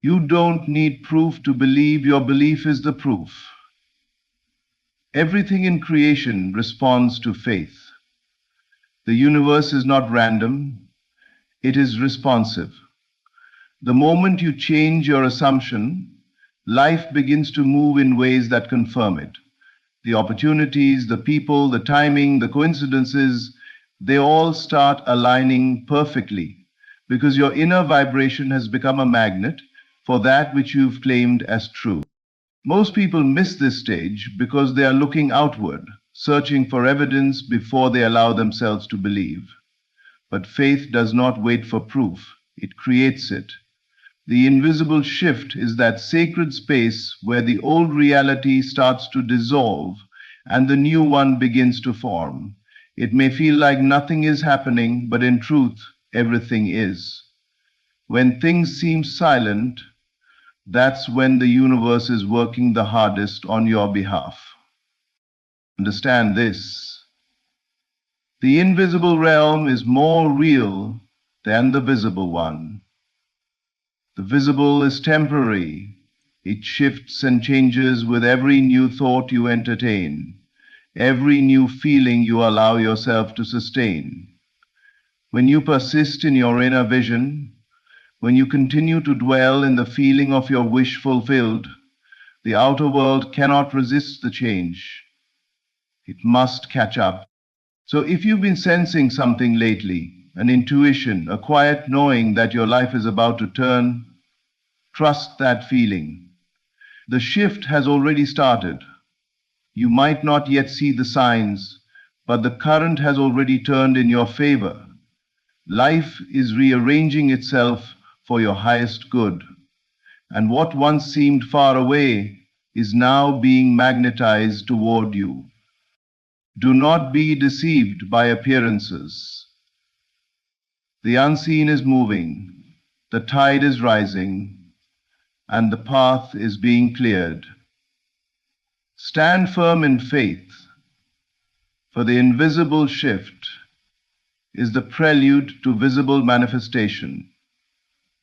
You don't need proof to believe, your belief is the proof. Everything in creation responds to faith. The universe is not random, it is responsive. The moment you change your assumption, life begins to move in ways that confirm it. The opportunities, the people, the timing, the coincidences, they all start aligning perfectly because your inner vibration has become a magnet for that which you've claimed as true. Most people miss this stage because they are looking outward, searching for evidence before they allow themselves to believe. But faith does not wait for proof, it creates it. The invisible shift is that sacred space where the old reality starts to dissolve and the new one begins to form. It may feel like nothing is happening, but in truth, everything is. When things seem silent, that's when the universe is working the hardest on your behalf. Understand this. The invisible realm is more real than the visible one. The visible is temporary. It shifts and changes with every new thought you entertain, every new feeling you allow yourself to sustain. When you persist in your inner vision, when you continue to dwell in the feeling of your wish fulfilled, the outer world cannot resist the change. It must catch up. So if you've been sensing something lately, an intuition, a quiet knowing that your life is about to turn, trust that feeling. The shift has already started. You might not yet see the signs, but the current has already turned in your favor. Life is rearranging itself for your highest good. And what once seemed far away is now being magnetized toward you. Do not be deceived by appearances. The unseen is moving, the tide is rising, and the path is being cleared. Stand firm in faith, for the invisible shift is the prelude to visible manifestation.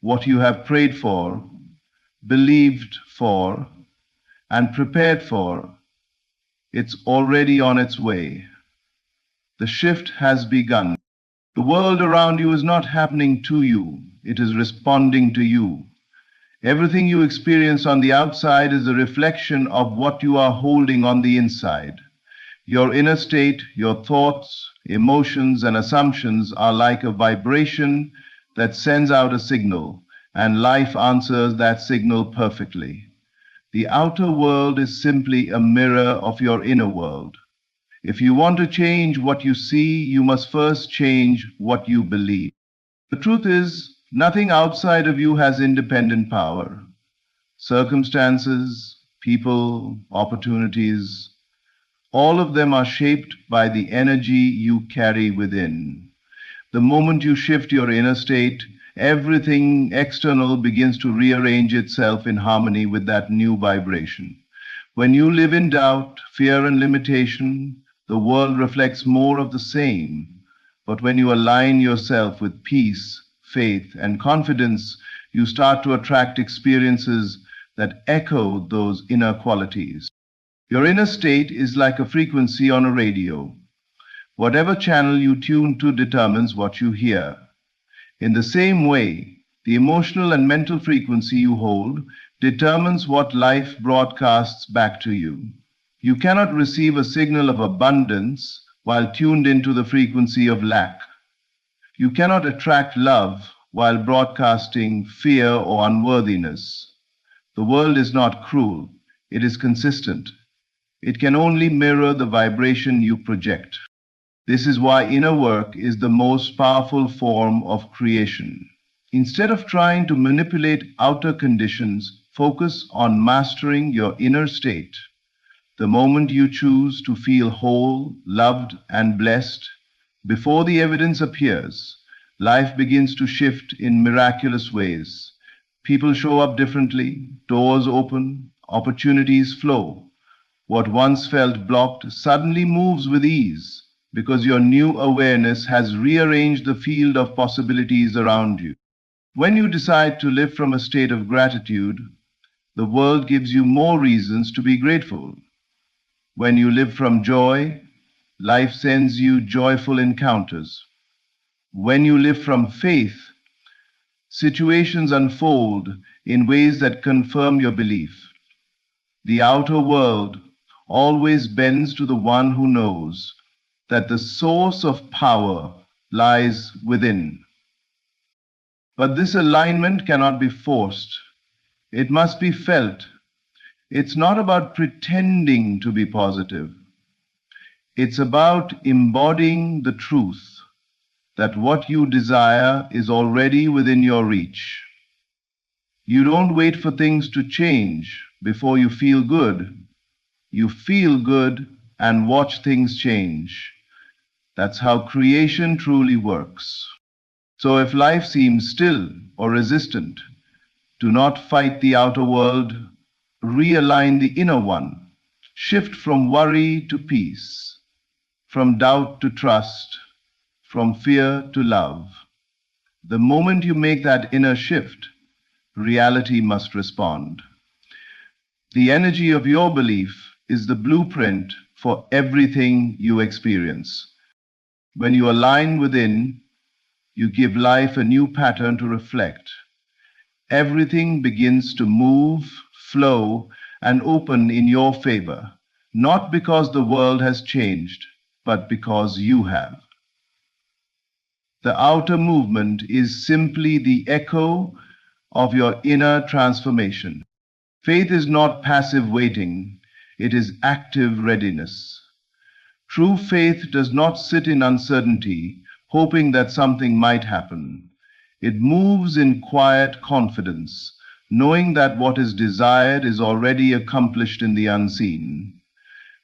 What you have prayed for, believed for, and prepared for, it's already on its way. The shift has begun. The world around you is not happening to you, it is responding to you. Everything you experience on the outside is a reflection of what you are holding on the inside. Your inner state, your thoughts, emotions, and assumptions are like a vibration that sends out a signal, and life answers that signal perfectly. The outer world is simply a mirror of your inner world. If you want to change what you see, you must first change what you believe. The truth is, nothing outside of you has independent power. Circumstances, people, opportunities, all of them are shaped by the energy you carry within. The moment you shift your inner state, everything external begins to rearrange itself in harmony with that new vibration. When you live in doubt, fear, and limitation, the world reflects more of the same. But when you align yourself with peace, faith, and confidence, you start to attract experiences that echo those inner qualities. Your inner state is like a frequency on a radio. Whatever channel you tune to determines what you hear. In the same way, the emotional and mental frequency you hold determines what life broadcasts back to you. You cannot receive a signal of abundance while tuned into the frequency of lack. You cannot attract love while broadcasting fear or unworthiness. The world is not cruel, it is consistent. It can only mirror the vibration you project. This is why inner work is the most powerful form of creation. Instead of trying to manipulate outer conditions, focus on mastering your inner state. The moment you choose to feel whole, loved, and blessed, before the evidence appears, life begins to shift in miraculous ways. People show up differently, doors open, opportunities flow. What once felt blocked suddenly moves with ease, because your new awareness has rearranged the field of possibilities around you. When you decide to live from a state of gratitude, the world gives you more reasons to be grateful. When you live from joy, life sends you joyful encounters. When you live from faith, situations unfold in ways that confirm your belief. The outer world always bends to the one who knows that the source of power lies within. But this alignment cannot be forced. It must be felt. It's not about pretending to be positive. It's about embodying the truth that what you desire is already within your reach. You don't wait for things to change before you feel good. You feel good and watch things change. That's how creation truly works. So if life seems still or resistant, do not fight the outer world. Realign the inner one. Shift from worry to peace, from doubt to trust, from fear to love. The moment you make that inner shift, reality must respond. The energy of your belief is the blueprint for everything you experience. When you align within, you give life a new pattern to reflect. Everything begins to move, flow, and open in your favor, not because the world has changed, but because you have. The outer movement is simply the echo of your inner transformation. Faith is not passive waiting, it is active readiness. True faith does not sit in uncertainty, hoping that something might happen. It moves in quiet confidence, knowing that what is desired is already accomplished in the unseen.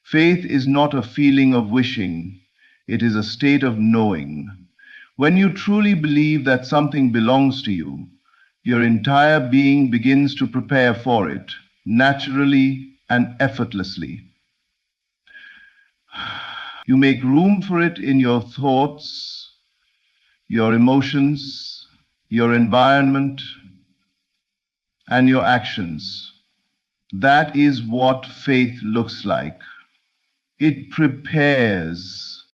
Faith is not a feeling of wishing, it is a state of knowing. When you truly believe that something belongs to you, your entire being begins to prepare for it, naturally and effortlessly. You make room for it in your thoughts, your emotions, your environment, and your actions. That is what faith looks like. It prepares.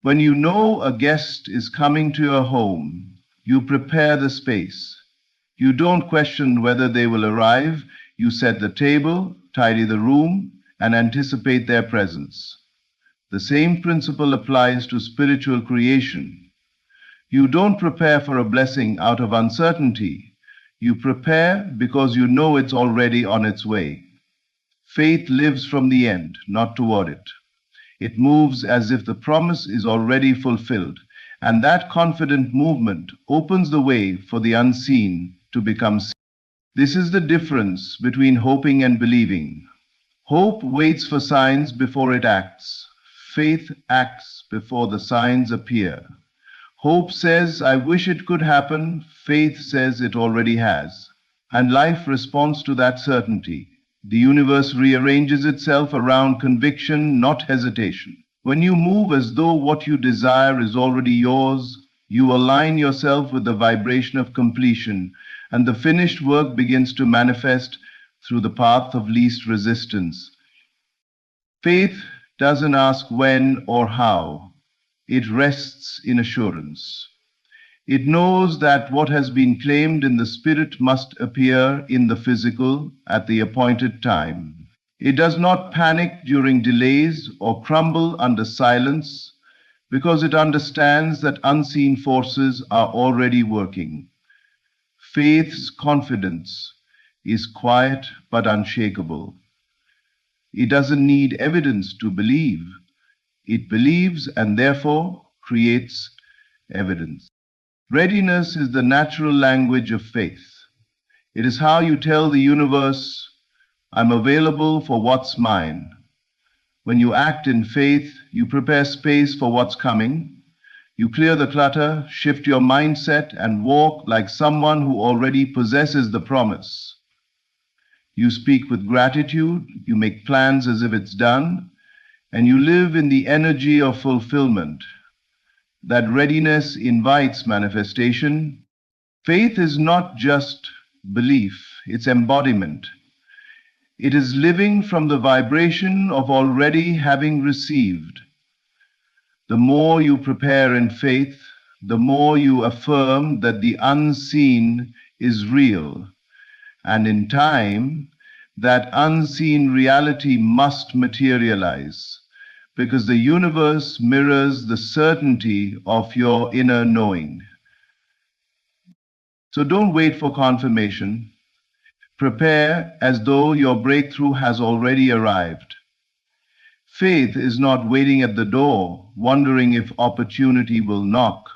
When you know a guest is coming to your home, you prepare the space. You don't question whether they will arrive. You set the table, tidy the room, and anticipate their presence. The same principle applies to spiritual creation. You don't prepare for a blessing out of uncertainty. You prepare because you know it's already on its way. Faith lives from the end, not toward it. It moves as if the promise is already fulfilled, and that confident movement opens the way for the unseen to become seen. This is the difference between hoping and believing. Hope waits for signs before it acts. Faith acts before the signs appear. Hope says, I wish it could happen. Faith says it already has. And life responds to that certainty. The universe rearranges itself around conviction, not hesitation. When you move as though what you desire is already yours, you align yourself with the vibration of completion, and the finished work begins to manifest through the path of least resistance. Faith doesn't ask when or how. It rests in assurance. It knows that what has been claimed in the spirit must appear in the physical at the appointed time. It does not panic during delays or crumble under silence because it understands that unseen forces are already working. Faith's confidence is quiet but unshakable. It doesn't need evidence to believe. It believes and therefore creates evidence. Readiness is the natural language of faith. It is how you tell the universe, I'm available for what's mine. When you act in faith, you prepare space for what's coming. You clear the clutter, shift your mindset, and walk like someone who already possesses the promise. You speak with gratitude, you make plans as if it's done, and you live in the energy of fulfillment. That readiness invites manifestation. Faith is not just belief, it's embodiment. It is living from the vibration of already having received. The more you prepare in faith, the more you affirm that the unseen is real. And in time, that unseen reality must materialize, because the universe mirrors the certainty of your inner knowing. So don't wait for confirmation. Prepare as though your breakthrough has already arrived. Faith is not waiting at the door, wondering if opportunity will knock.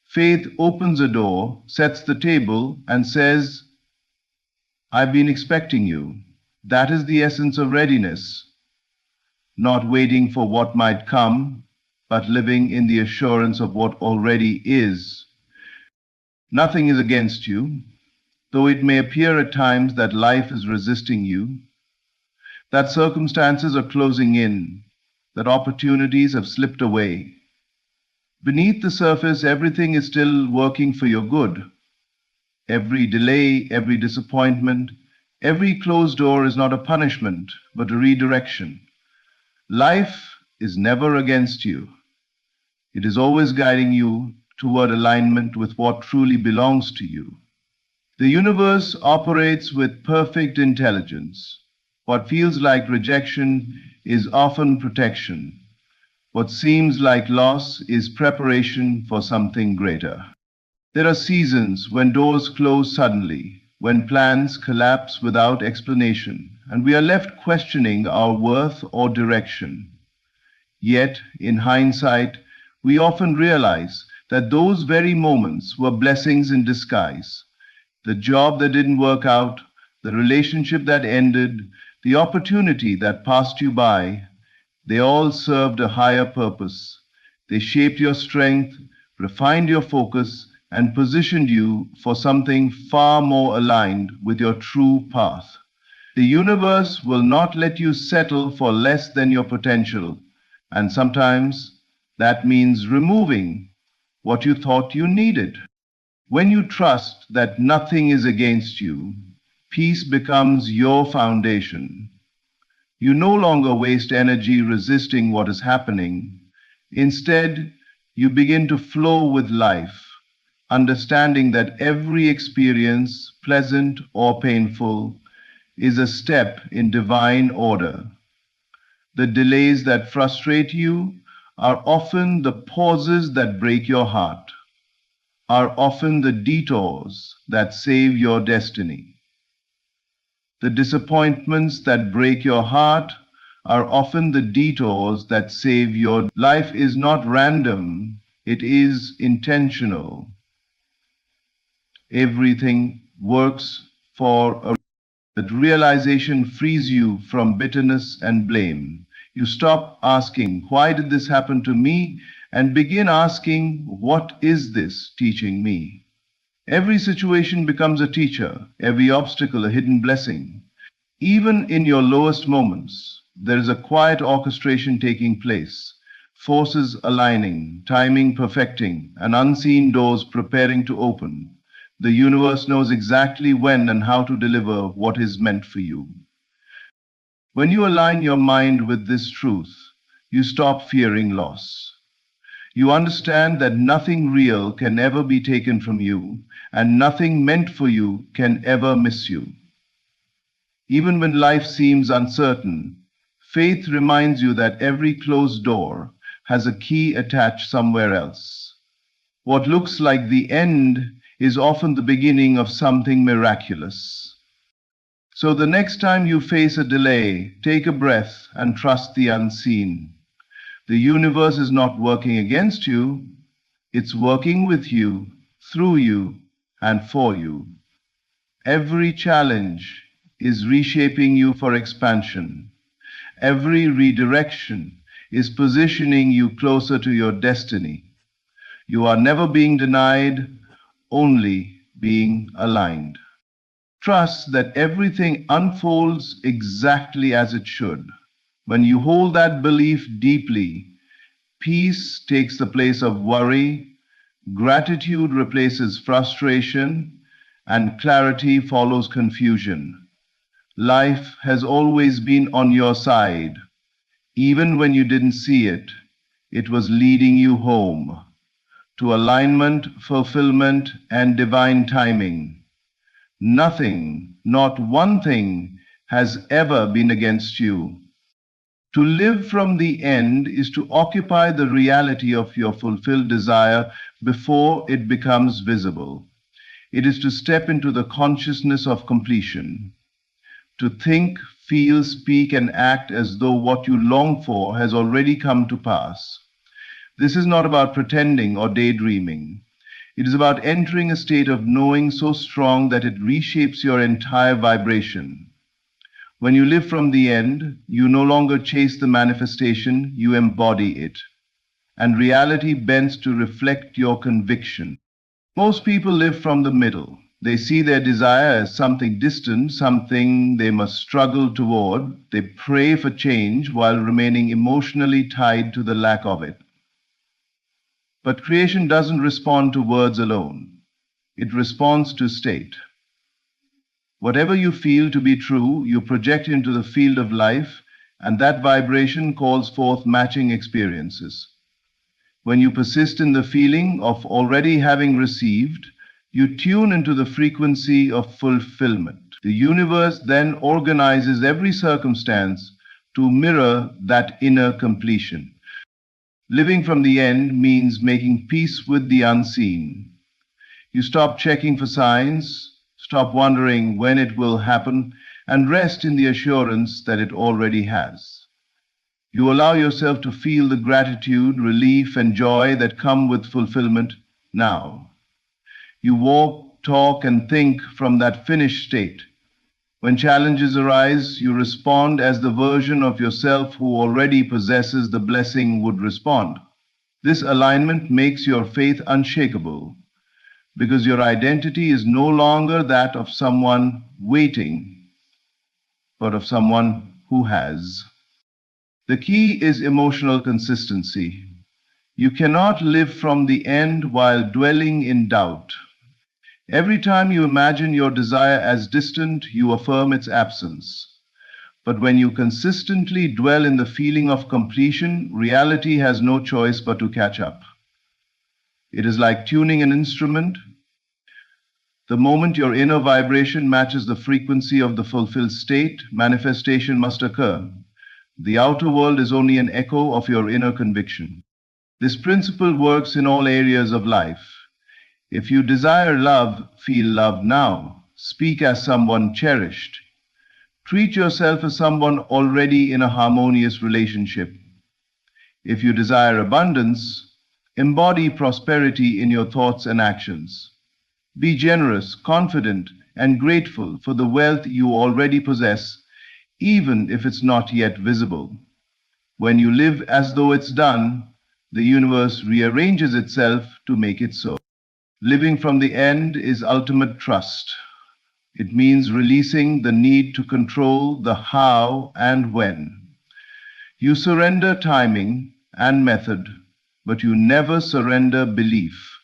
Faith opens a door, sets the table, and says, I've been expecting you. That is the essence of readiness. Not waiting for what might come, but living in the assurance of what already is. Nothing is against you, though it may appear at times that life is resisting you, that circumstances are closing in, that opportunities have slipped away. Beneath the surface, everything is still working for your good. Every delay, every disappointment, every closed door is not a punishment, but a redirection. Life is never against you. It is always guiding you toward alignment with what truly belongs to you. The universe operates with perfect intelligence. What feels like rejection is often protection. What seems like loss is preparation for something greater. There are seasons when doors close suddenly, when plans collapse without explanation, and we are left questioning our worth or direction. Yet, in hindsight, we often realize that those very moments were blessings in disguise. The job that didn't work out, the relationship that ended, the opportunity that passed you by, they all served a higher purpose. They shaped your strength, refined your focus, and positioned you for something far more aligned with your true path. The universe will not let you settle for less than your potential, and sometimes that means removing what you thought you needed. When you trust that nothing is against you, peace becomes your foundation. You no longer waste energy resisting what is happening. Instead, you begin to flow with life, understanding that every experience, pleasant or painful, is a step in divine order. The delays that frustrate you are often the pauses that break your heart, are often the detours that save your destiny. The disappointments that break your heart are often the detours that save your life. Is not random, it is intentional. Everything works for a that realization frees you from bitterness and blame. You stop asking, why did this happen to me? And begin asking, what is this teaching me? Every situation becomes a teacher, every obstacle a hidden blessing. Even in your lowest moments, there is a quiet orchestration taking place, forces aligning, timing perfecting, and unseen doors preparing to open. The universe knows exactly when and how to deliver what is meant for you. When you align your mind with this truth, you stop fearing loss. You understand that nothing real can ever be taken from you, and nothing meant for you can ever miss you. Even when life seems uncertain, faith reminds you that every closed door has a key attached somewhere else. What looks like the end is often the beginning of something miraculous. So the next time you face a delay, take a breath and trust the unseen. The universe is not working against you, it's working with you, through you, and for you. Every challenge is reshaping you for expansion. Every redirection is positioning you closer to your destiny. You are never being denied, only being aligned. Trust that everything unfolds exactly as it should. When you hold that belief deeply, peace takes the place of worry, gratitude replaces frustration, and clarity follows confusion. Life has always been on your side. Even when you didn't see it, it was leading you home to alignment, fulfillment, and divine timing. Nothing, not one thing, has ever been against you. To live from the end is to occupy the reality of your fulfilled desire before it becomes visible. It is to step into the consciousness of completion, to think, feel, speak, and act as though what you long for has already come to pass. This is not about pretending or daydreaming. It is about entering a state of knowing so strong that it reshapes your entire vibration. When you live from the end, you no longer chase the manifestation, you embody it. And reality bends to reflect your conviction. Most people live from the middle. They see their desire as something distant, something they must struggle toward. They pray for change while remaining emotionally tied to the lack of it. But creation doesn't respond to words alone. It responds to state. Whatever you feel to be true, you project into the field of life, and that vibration calls forth matching experiences. When you persist in the feeling of already having received, you tune into the frequency of fulfillment. The universe then organizes every circumstance to mirror that inner completion. Living from the end means making peace with the unseen. You stop checking for signs, stop wondering when it will happen, and rest in the assurance that it already has. You allow yourself to feel the gratitude, relief, and joy that come with fulfillment now. You walk, talk, and think from that finished state. When challenges arise, you respond as the version of yourself who already possesses the blessing would respond. This alignment makes your faith unshakable, because your identity is no longer that of someone waiting, but of someone who has. The key is emotional consistency. You cannot live from the end while dwelling in doubt. Every time you imagine your desire as distant, you affirm its absence. But when you consistently dwell in the feeling of completion, reality has no choice but to catch up. It is like tuning an instrument. The moment your inner vibration matches the frequency of the fulfilled state, manifestation must occur. The outer world is only an echo of your inner conviction. This principle works in all areas of life. If you desire love, feel love now. Speak as someone cherished. Treat yourself as someone already in a harmonious relationship. If you desire abundance, embody prosperity in your thoughts and actions. Be generous, confident, and grateful for the wealth you already possess, even if it's not yet visible. When you live as though it's done, the universe rearranges itself to make it so. Living from the end is ultimate trust. It means releasing the need to control the how and when. You surrender timing and method, but you never surrender belief.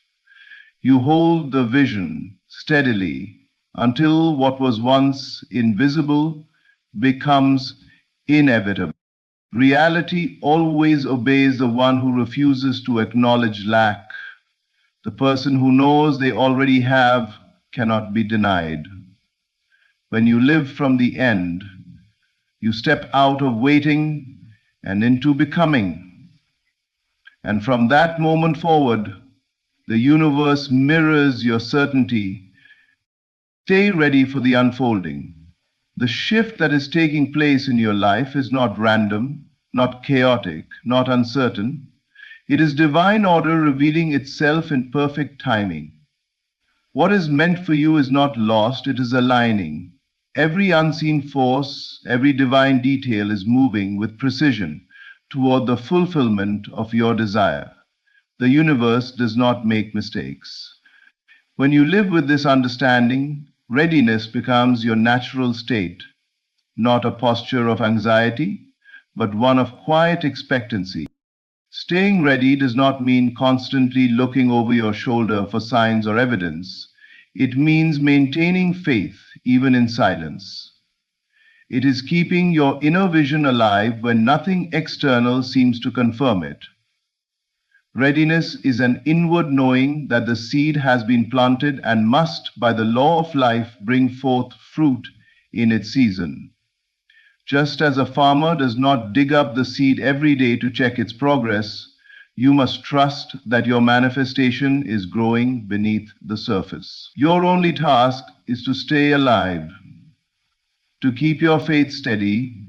You hold the vision steadily until what was once invisible becomes inevitable. Reality always obeys the one who refuses to acknowledge lack. The person who knows they already have cannot be denied. When you live from the end, you step out of waiting and into becoming. And from that moment forward, the universe mirrors your certainty. Stay ready for the unfolding. The shift that is taking place in your life is not random, not chaotic, not uncertain. It is divine order revealing itself in perfect timing. What is meant for you is not lost, it is aligning. Every unseen force, every divine detail is moving with precision toward the fulfillment of your desire. The universe does not make mistakes. When you live with this understanding, readiness becomes your natural state, not a posture of anxiety, but one of quiet expectancy. Staying ready does not mean constantly looking over your shoulder for signs or evidence. It means maintaining faith even in silence. It is keeping your inner vision alive when nothing external seems to confirm it. Readiness is an inward knowing that the seed has been planted and must, by the law of life, bring forth fruit in its season. Just as a farmer does not dig up the seed every day to check its progress, you must trust that your manifestation is growing beneath the surface. Your only task is to stay alive, to keep your faith steady,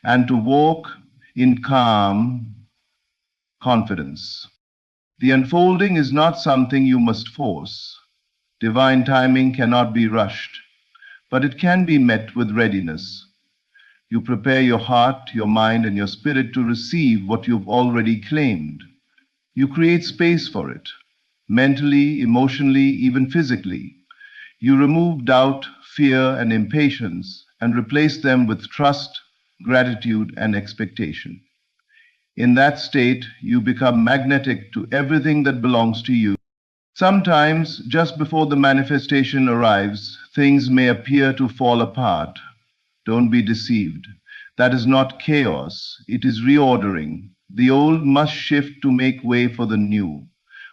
and to walk in calm confidence. The unfolding is not something you must force. Divine timing cannot be rushed, but it can be met with readiness. You prepare your heart, your mind, and your spirit to receive what you've already claimed. You create space for it, mentally, emotionally, even physically. You remove doubt, fear, and impatience and replace them with trust, gratitude, and expectation. In that state, you become magnetic to everything that belongs to you. Sometimes, just before the manifestation arrives, things may appear to fall apart. Don't be deceived. That is not chaos, it is reordering. The old must shift to make way for the new.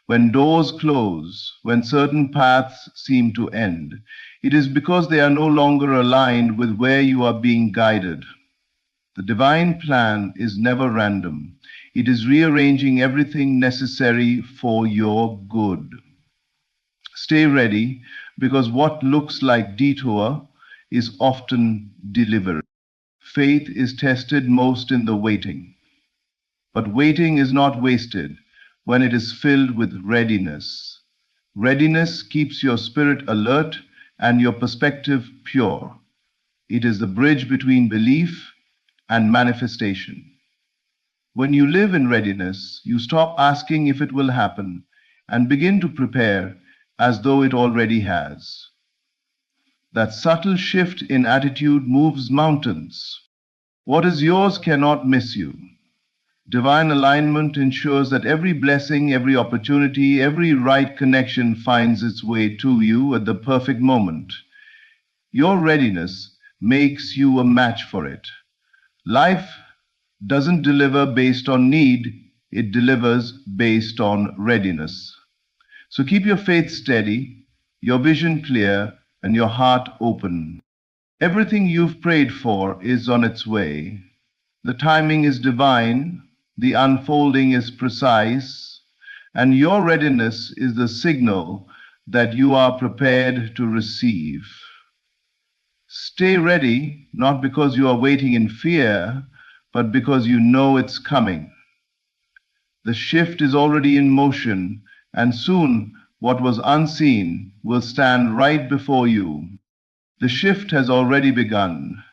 When doors close, when certain paths seem to end, it is because they are no longer aligned with where you are being guided. The divine plan is never random. It is rearranging everything necessary for your good. Stay ready, because what looks like detour is often delivery. Faith is tested most in the waiting. But waiting is not wasted when it is filled with readiness. Readiness keeps your spirit alert and your perspective pure. It is the bridge between belief and manifestation. When you live in readiness, you stop asking if it will happen and begin to prepare as though it already has. That subtle shift in attitude moves mountains. What is yours cannot miss you. Divine alignment ensures that every blessing, every opportunity, every right connection finds its way to you at the perfect moment. Your readiness makes you a match for it. Life doesn't deliver based on need, it delivers based on readiness. So keep your faith steady, your vision clear, and your heart open. Everything you've prayed for is on its way. The timing is divine, the unfolding is precise, and your readiness is the signal that you are prepared to receive. Stay ready, not because you are waiting in fear, but because you know it's coming. The shift is already in motion, and soon what was unseen will stand right before you. The shift has already begun.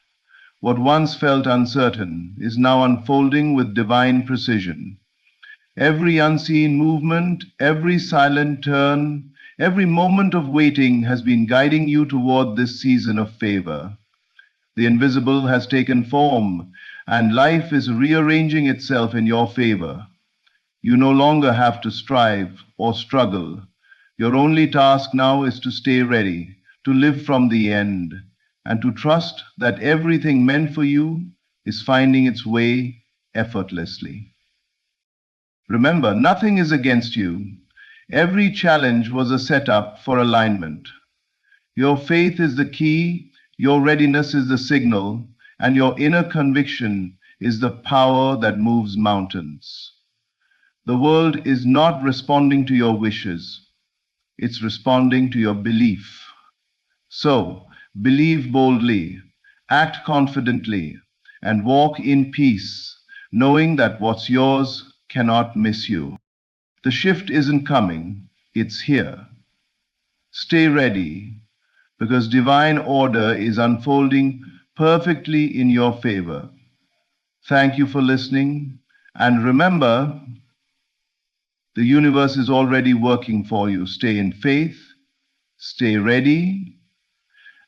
What once felt uncertain is now unfolding with divine precision. Every unseen movement, every silent turn, Every moment of waiting has been guiding you toward this season of favor. The invisible has taken form, and life is rearranging itself in your favor. You no longer have to strive or struggle. Your only task now is to stay ready, to live from the end, and to trust that everything meant for you is finding its way effortlessly. Remember, nothing is against you. Every challenge was a setup for alignment. Your faith is the key, your readiness is the signal, and your inner conviction is the power that moves mountains. The world is not responding to your wishes, it's responding to your belief. So, believe boldly, act confidently, and walk in peace, knowing that what's yours cannot miss you. The shift isn't coming, it's here. Stay ready, because divine order is unfolding perfectly in your favor. Thank you for listening, and remember, the universe is already working for you. Stay in faith, stay ready,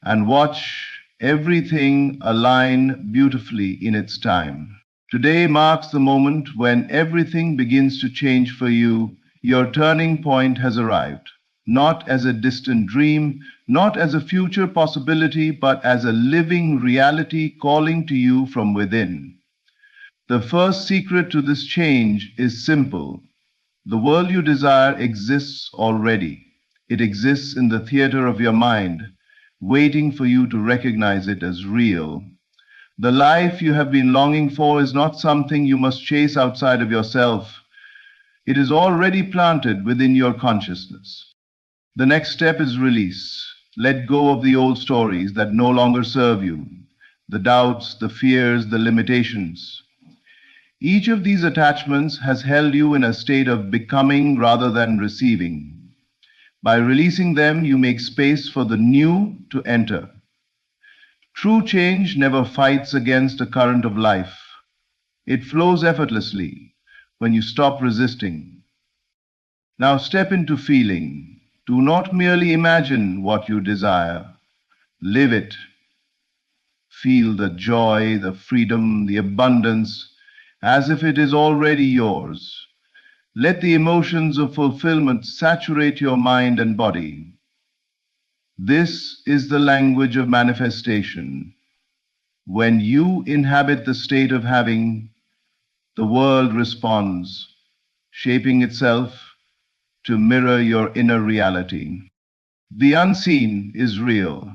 and watch everything align beautifully in its time. Today marks the moment when everything begins to change for you. Your turning point has arrived, not as a distant dream, not as a future possibility, but as a living reality calling to you from within. The first secret to this change is simple. The world you desire exists already. It exists in the theater of your mind, waiting for you to recognize it as real. The life you have been longing for is not something you must chase outside of yourself. It is already planted within your consciousness. The next step is release. Let go of the old stories that no longer serve you, the doubts, the fears, the limitations. Each of these attachments has held you in a state of becoming rather than receiving. By releasing them, you make space for the new to enter. True change never fights against a current of life. It flows effortlessly when you stop resisting. Now step into feeling. Do not merely imagine what you desire. Live it. Feel the joy, the freedom, the abundance, as if it is already yours. Let the emotions of fulfillment saturate your mind and body. This is the language of manifestation. When you inhabit the state of having, the world responds, shaping itself to mirror your inner reality. The unseen is real.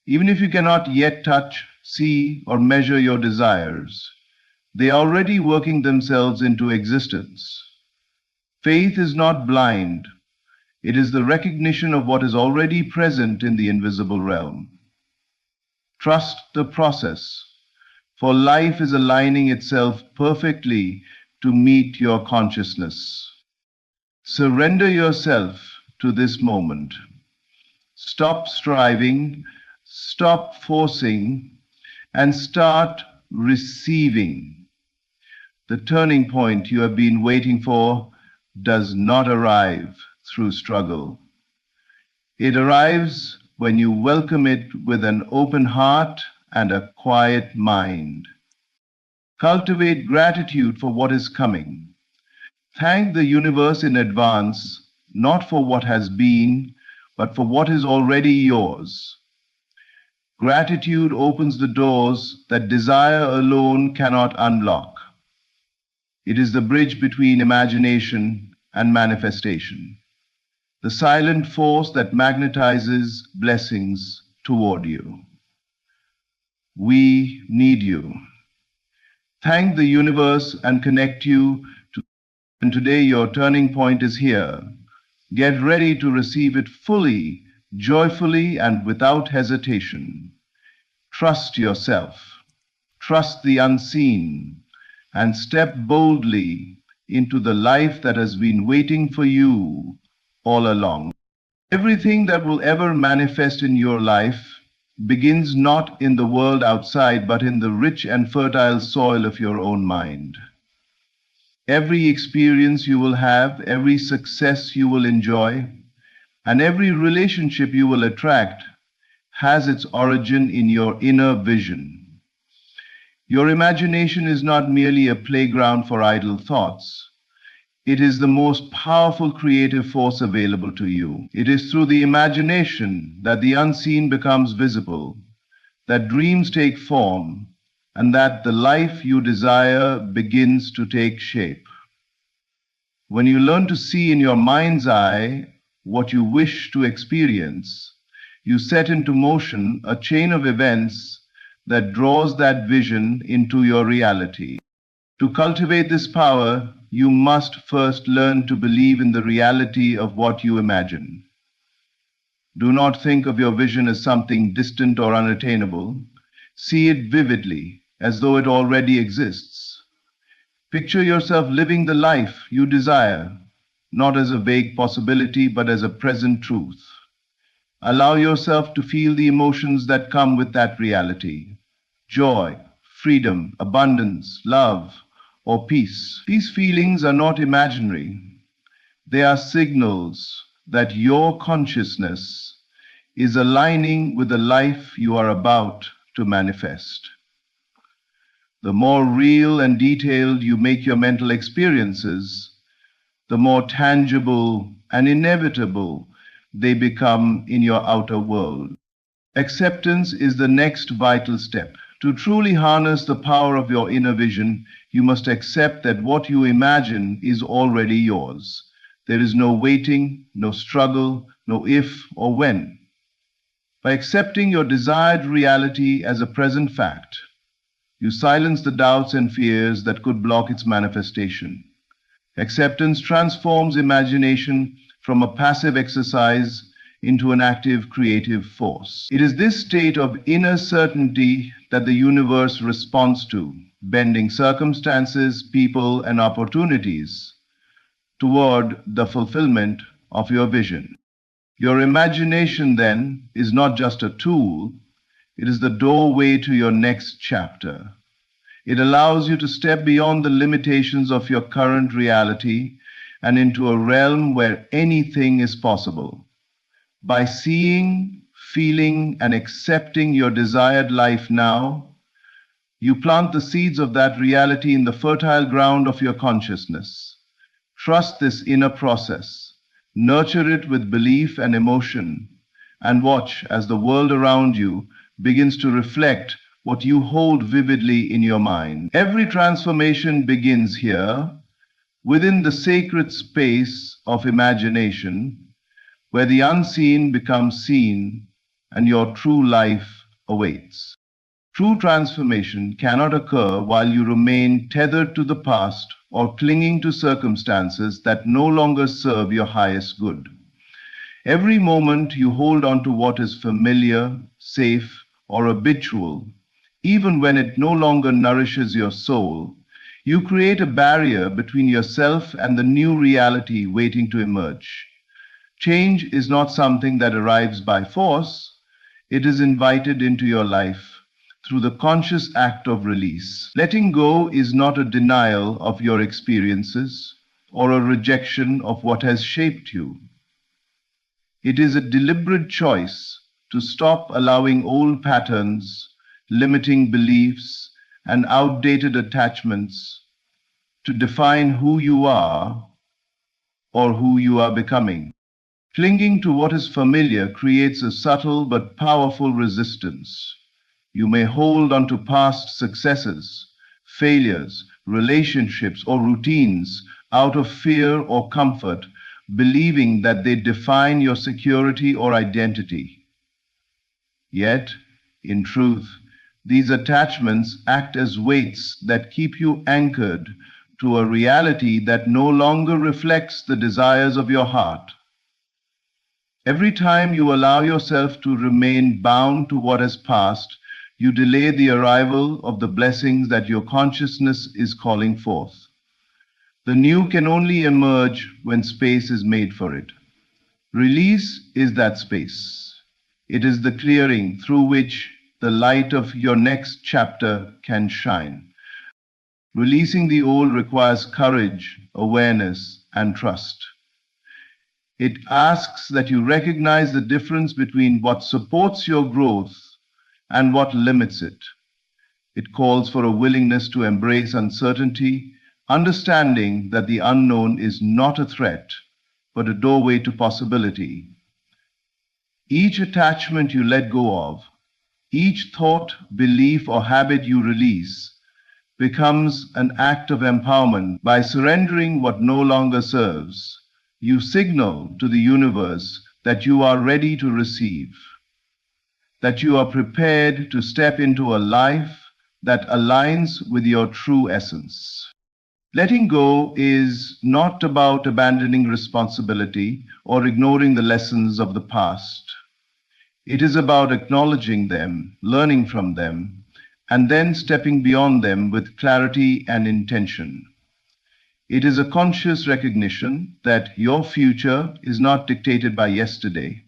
Even if you cannot yet touch, see, or measure your desires, they are already working themselves into existence. Faith is not blind. It is the recognition of what is already present in the invisible realm. Trust the process, for life is aligning itself perfectly to meet your consciousness. Surrender yourself to this moment. Stop striving, stop forcing, and start receiving. The turning point you have been waiting for does not arrive through struggle. It arrives when you welcome it with an open heart and a quiet mind. Cultivate gratitude for what is coming. Thank the universe in advance, not for what has been, but for what is already yours. Gratitude opens the doors that desire alone cannot unlock. It is the bridge between imagination and manifestation, the silent force that magnetizes blessings toward you. We need you. Thank the universe and connect you to, and today your turning point is here. Get ready to receive it fully, joyfully, and without hesitation. Trust yourself. Trust the unseen, and step boldly into the life that has been waiting for you all along. Everything that will ever manifest in your life begins not in the world outside, but in the rich and fertile soil of your own mind. Every experience you will have, every success you will enjoy, And every relationship you will attract has its origin in your inner vision. Your imagination is not merely a playground for idle thoughts. It is the most powerful creative force available to you. It is through the imagination that the unseen becomes visible, that dreams take form, and that the life you desire begins to take shape. When you learn to see in your mind's eye what you wish to experience, you set into motion a chain of events that draws that vision into your reality. To cultivate this power, you must first learn to believe in the reality of what you imagine. Do not think of your vision as something distant or unattainable. See it vividly, as though it already exists. Picture yourself living the life you desire, not as a vague possibility, but as a present truth. Allow yourself to feel the emotions that come with that reality: joy, freedom, abundance, love, or peace. These feelings are not imaginary. They are signals that your consciousness is aligning with the life you are about to manifest. The more real and detailed you make your mental experiences, the more tangible and inevitable they become in your outer world. Acceptance is the next vital step. To truly harness the power of your inner vision, you must accept that what you imagine is already yours. There is no waiting, no struggle, no if or when. By accepting your desired reality as a present fact, you silence the doubts and fears that could block its manifestation. Acceptance transforms imagination from a passive exercise into an active creative force. It is this state of inner certainty that the universe responds to, bending circumstances, people, and opportunities toward the fulfillment of your vision. Your imagination, then, is not just a tool, it is the doorway to your next chapter. It allows you to step beyond the limitations of your current reality and into a realm where anything is possible. By seeing, feeling, and accepting your desired life now, you plant the seeds of that reality in the fertile ground of your consciousness. Trust this inner process, nurture it with belief and emotion, and watch as the world around you begins to reflect what you hold vividly in your mind. Every transformation begins here, within the sacred space of imagination, where the unseen becomes seen and your true life awaits. True transformation cannot occur while you remain tethered to the past or clinging to circumstances that no longer serve your highest good. Every moment you hold on to what is familiar, safe, or habitual, even when it no longer nourishes your soul, you create a barrier between yourself and the new reality waiting to emerge. Change is not something that arrives by force, it is invited into your life through the conscious act of release. Letting go is not a denial of your experiences or a rejection of what has shaped you. It is a deliberate choice to stop allowing old patterns, limiting beliefs, and outdated attachments to define who you are or who you are becoming. Clinging to what is familiar creates a subtle but powerful resistance. You may hold on to past successes, failures, relationships, or routines out of fear or comfort, believing that they define your security or identity. Yet, in truth, these attachments act as weights that keep you anchored to a reality that no longer reflects the desires of your heart. Every time you allow yourself to remain bound to what has passed, you delay the arrival of the blessings that your consciousness is calling forth. The new can only emerge when space is made for it. Release is that space. It is the clearing through which the light of your next chapter can shine. Releasing the old requires courage, awareness, and trust. It asks that you recognize the difference between what supports your growth and what limits it. It calls for a willingness to embrace uncertainty, understanding that the unknown is not a threat, but a doorway to possibility. Each attachment you let go of, each thought, belief, or habit you release becomes an act of empowerment. By surrendering what no longer serves, you signal to the universe that you are ready to receive, that you are prepared to step into a life that aligns with your true essence. Letting go is not about abandoning responsibility or ignoring the lessons of the past. It is about acknowledging them, learning from them, and then stepping beyond them with clarity and intention. It is a conscious recognition that your future is not dictated by yesterday,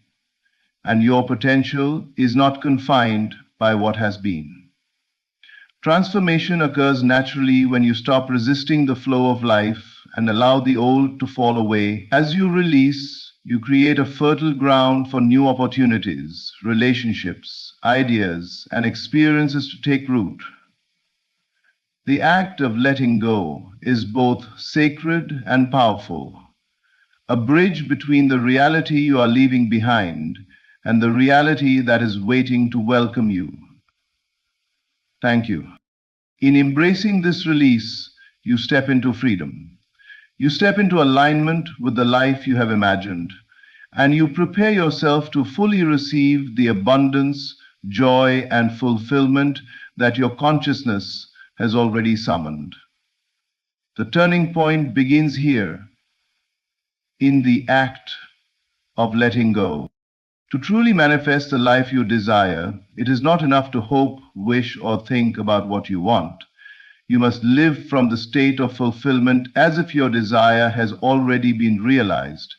and your potential is not confined by what has been. Transformation occurs naturally when you stop resisting the flow of life and allow the old to fall away. As you release, you create a fertile ground for new opportunities, relationships, ideas, and experiences to take root. The act of letting go is both sacred and powerful, a bridge between the reality you are leaving behind and the reality that is waiting to welcome you. Thank you. In embracing this release, you step into freedom. You step into alignment with the life you have imagined, and you prepare yourself to fully receive the abundance, joy, and fulfillment that your consciousness has already summoned. The turning point begins here, in the act of letting go. To truly manifest the life you desire, it is not enough to hope, wish, or think about what you want. You must live from the state of fulfillment as if your desire has already been realized.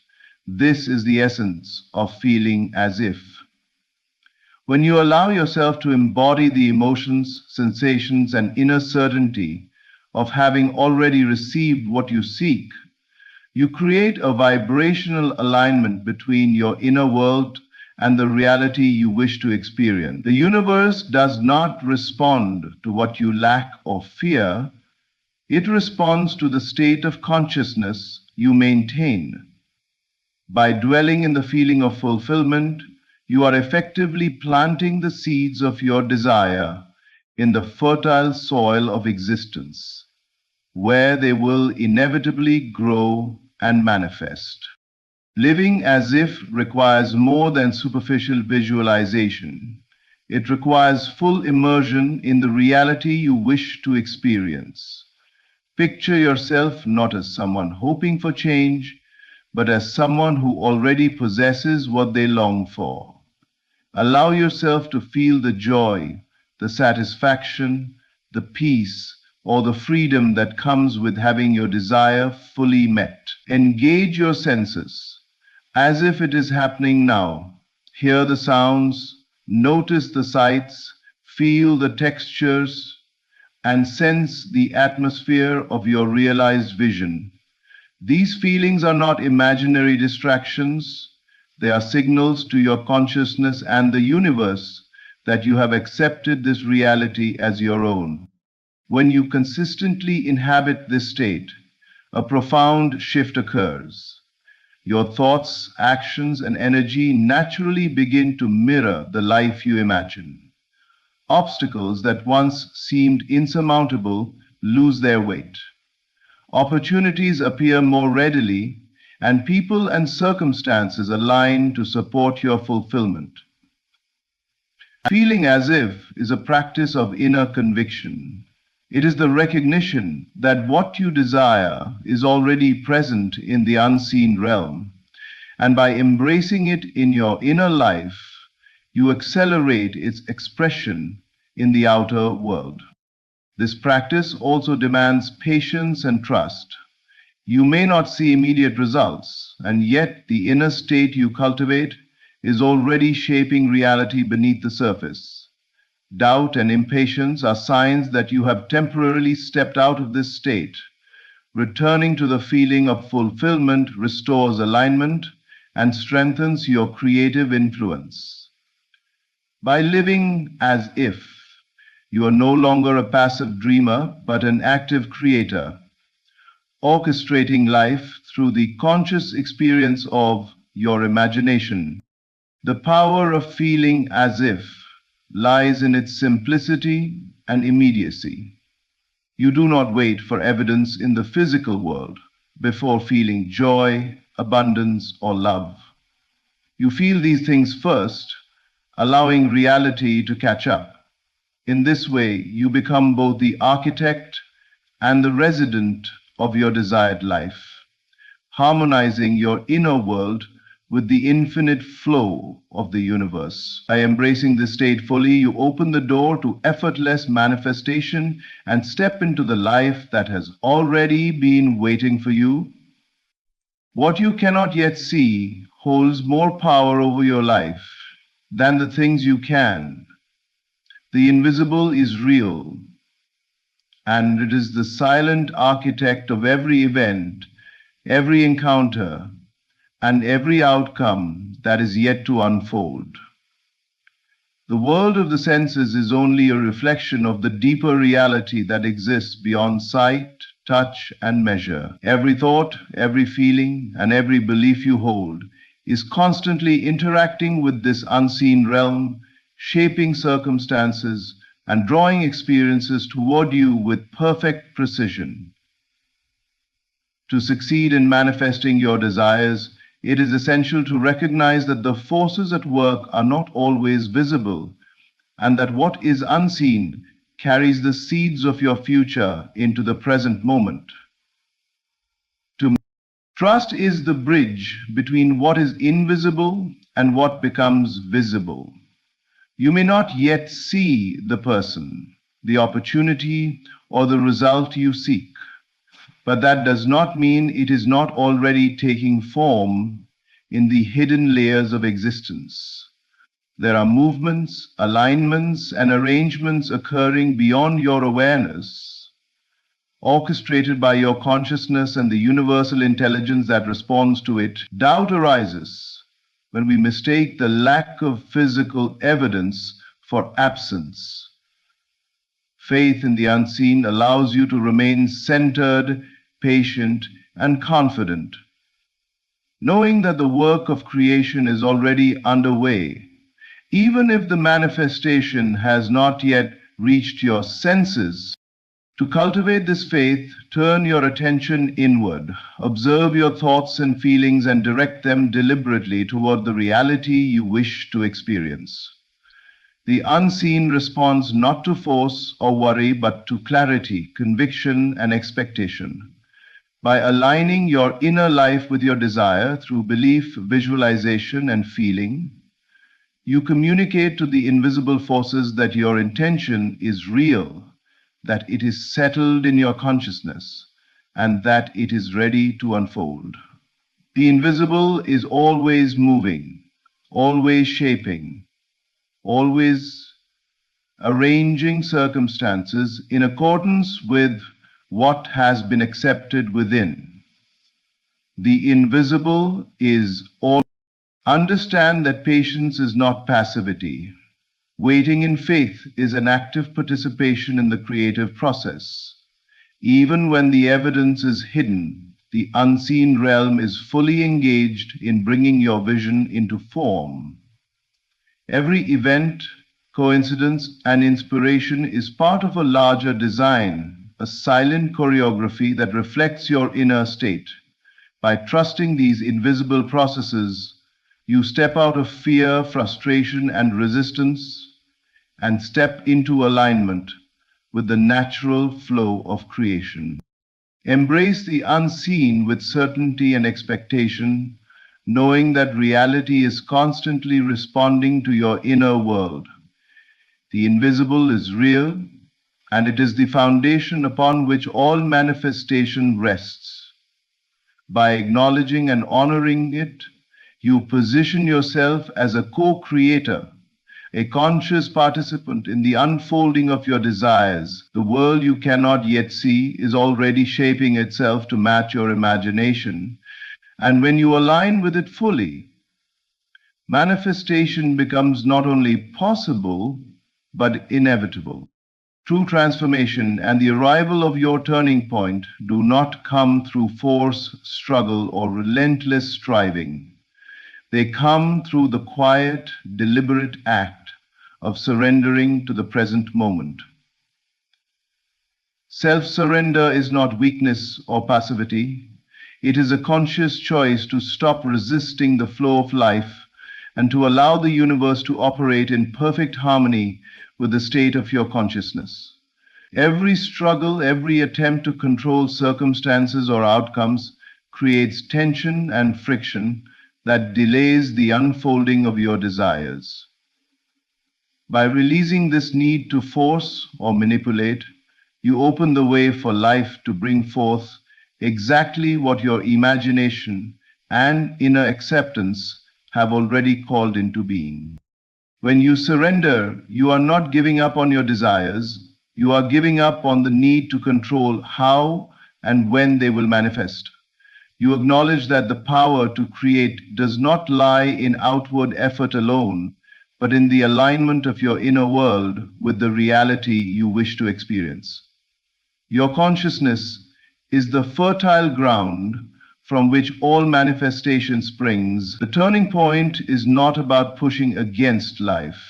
This is the essence of feeling as if. When you allow yourself to embody the emotions, sensations, and inner certainty of having already received what you seek, you create a vibrational alignment between your inner world and the reality you wish to experience. The universe does not respond to what you lack or fear. It responds to the state of consciousness you maintain. By dwelling in the feeling of fulfillment, you are effectively planting the seeds of your desire in the fertile soil of existence, where they will inevitably grow and manifest. Living as if requires more than superficial visualization. It requires full immersion in the reality you wish to experience. Picture yourself not as someone hoping for change, but as someone who already possesses what they long for. Allow yourself to feel the joy, the satisfaction, the peace, or the freedom that comes with having your desire fully met. Engage your senses as if it is happening now. Hear the sounds, notice the sights, feel the textures, and sense the atmosphere of your realized vision. These feelings are not imaginary distractions. They are signals to your consciousness and the universe that you have accepted this reality as your own. When you consistently inhabit this state, a profound shift occurs. Your thoughts, actions, and energy naturally begin to mirror the life you imagine. Obstacles that once seemed insurmountable lose their weight. Opportunities appear more readily, and people and circumstances align to support your fulfillment. Feeling as if is a practice of inner conviction. It is the recognition that what you desire is already present in the unseen realm, and by embracing it in your inner life, you accelerate its expression in the outer world. This practice also demands patience and trust. You may not see immediate results, and yet the inner state you cultivate is already shaping reality beneath the surface. Doubt and impatience are signs that you have temporarily stepped out of this state. Returning to the feeling of fulfillment restores alignment and strengthens your creative influence. By living as if, you are no longer a passive dreamer, but an active creator, orchestrating life through the conscious experience of your imagination. The power of feeling as if lies in its simplicity and immediacy. You do not wait for evidence in the physical world before feeling joy, abundance, or love. You feel these things first, allowing reality to catch up. In this way, you become both the architect and the resident of your desired life, harmonizing your inner world with the infinite flow of the universe. By embracing this state fully, you open the door to effortless manifestation and step into the life that has already been waiting for you. What you cannot yet see holds more power over your life than the things you can. The invisible is real, and it is the silent architect of every event, every encounter, and every outcome that is yet to unfold. The world of the senses is only a reflection of the deeper reality that exists beyond sight, touch, and measure. Every thought, every feeling, and every belief you hold is constantly interacting with this unseen realm, shaping circumstances and drawing experiences toward you with perfect precision. To succeed in manifesting your desires, it is essential to recognize that the forces at work are not always visible, and that what is unseen carries the seeds of your future into the present moment. Trust is the bridge between what is invisible and what becomes visible. You may not yet see the person, the opportunity, or the result you seek, but that does not mean it is not already taking form in the hidden layers of existence. There are movements, alignments, and arrangements occurring beyond your awareness, orchestrated by your consciousness and the universal intelligence that responds to it. Doubt arises when we mistake the lack of physical evidence for absence. Faith in the unseen allows you to remain centered, patient, and confident, knowing that the work of creation is already underway, even if the manifestation has not yet reached your senses. To cultivate this faith, turn your attention inward. Observe your thoughts and feelings and direct them deliberately toward the reality you wish to experience. The unseen responds not to force or worry, but to clarity, conviction, and expectation. By aligning your inner life with your desire through belief, visualization, and feeling, you communicate to the invisible forces that your intention is real, that it is settled in your consciousness, and that it is ready to unfold. The invisible is always moving, always shaping, always arranging circumstances in accordance with what has been accepted within. The invisible is all. Understand that patience is not passivity. Waiting in faith is an active participation in the creative process. Even when the evidence is hidden, the unseen realm is fully engaged in bringing your vision into form. Every event, coincidence, and inspiration is part of a larger design, a silent choreography that reflects your inner state. By trusting these invisible processes, you step out of fear, frustration, and resistance and step into alignment with the natural flow of creation. Embrace the unseen with certainty and expectation, knowing that reality is constantly responding to your inner world. The invisible is real, and it is the foundation upon which all manifestation rests. By acknowledging and honoring it, you position yourself as a co-creator, a conscious participant in the unfolding of your desires. The world you cannot yet see is already shaping itself to match your imagination, And when you align with it fully, manifestation becomes not only possible, but inevitable. True transformation and the arrival of your turning point do not come through force, struggle, or relentless striving. They come through the quiet, deliberate act of surrendering to the present moment. Self-surrender is not weakness or passivity. It is a conscious choice to stop resisting the flow of life and to allow the universe to operate in perfect harmony with the state of your consciousness. Every struggle, every attempt to control circumstances or outcomes creates tension and friction that delays the unfolding of your desires. By releasing this need to force or manipulate, you open the way for life to bring forth exactly what your imagination and inner acceptance have already called into being. When you surrender, you are not giving up on your desires, you are giving up on the need to control how and when they will manifest. You acknowledge that the power to create does not lie in outward effort alone, but in the alignment of your inner world with the reality you wish to experience. Your consciousness is the fertile ground from which all manifestation springs. The turning point is not about pushing against life.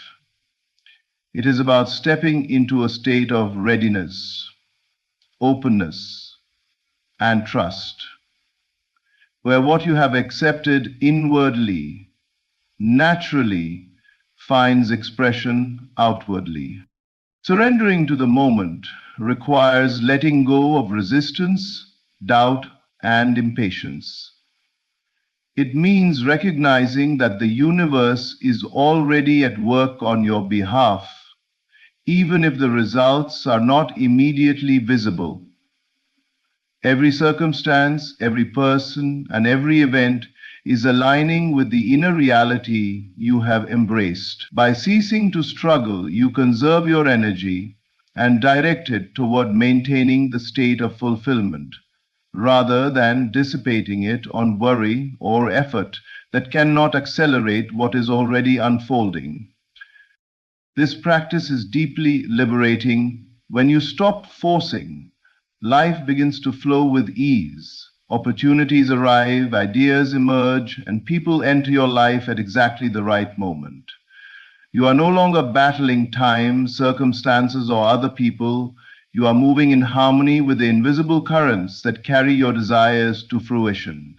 It is about stepping into a state of readiness, openness, and trust, where what you have accepted inwardly, naturally, finds expression outwardly. Surrendering to the moment requires letting go of resistance, doubt, and impatience. It means recognizing that the universe is already at work on your behalf, even if the results are not immediately visible. Every circumstance, every person, and every event is aligning with the inner reality you have embraced. By ceasing to struggle, you conserve your energy and direct it toward maintaining the state of fulfillment, rather than dissipating it on worry or effort that cannot accelerate what is already unfolding. This practice is deeply liberating. When you stop forcing, life begins to flow with ease. Opportunities arrive, ideas emerge, and people enter your life at exactly the right moment. You are no longer battling time, circumstances, or other people. You are moving in harmony with the invisible currents that carry your desires to fruition.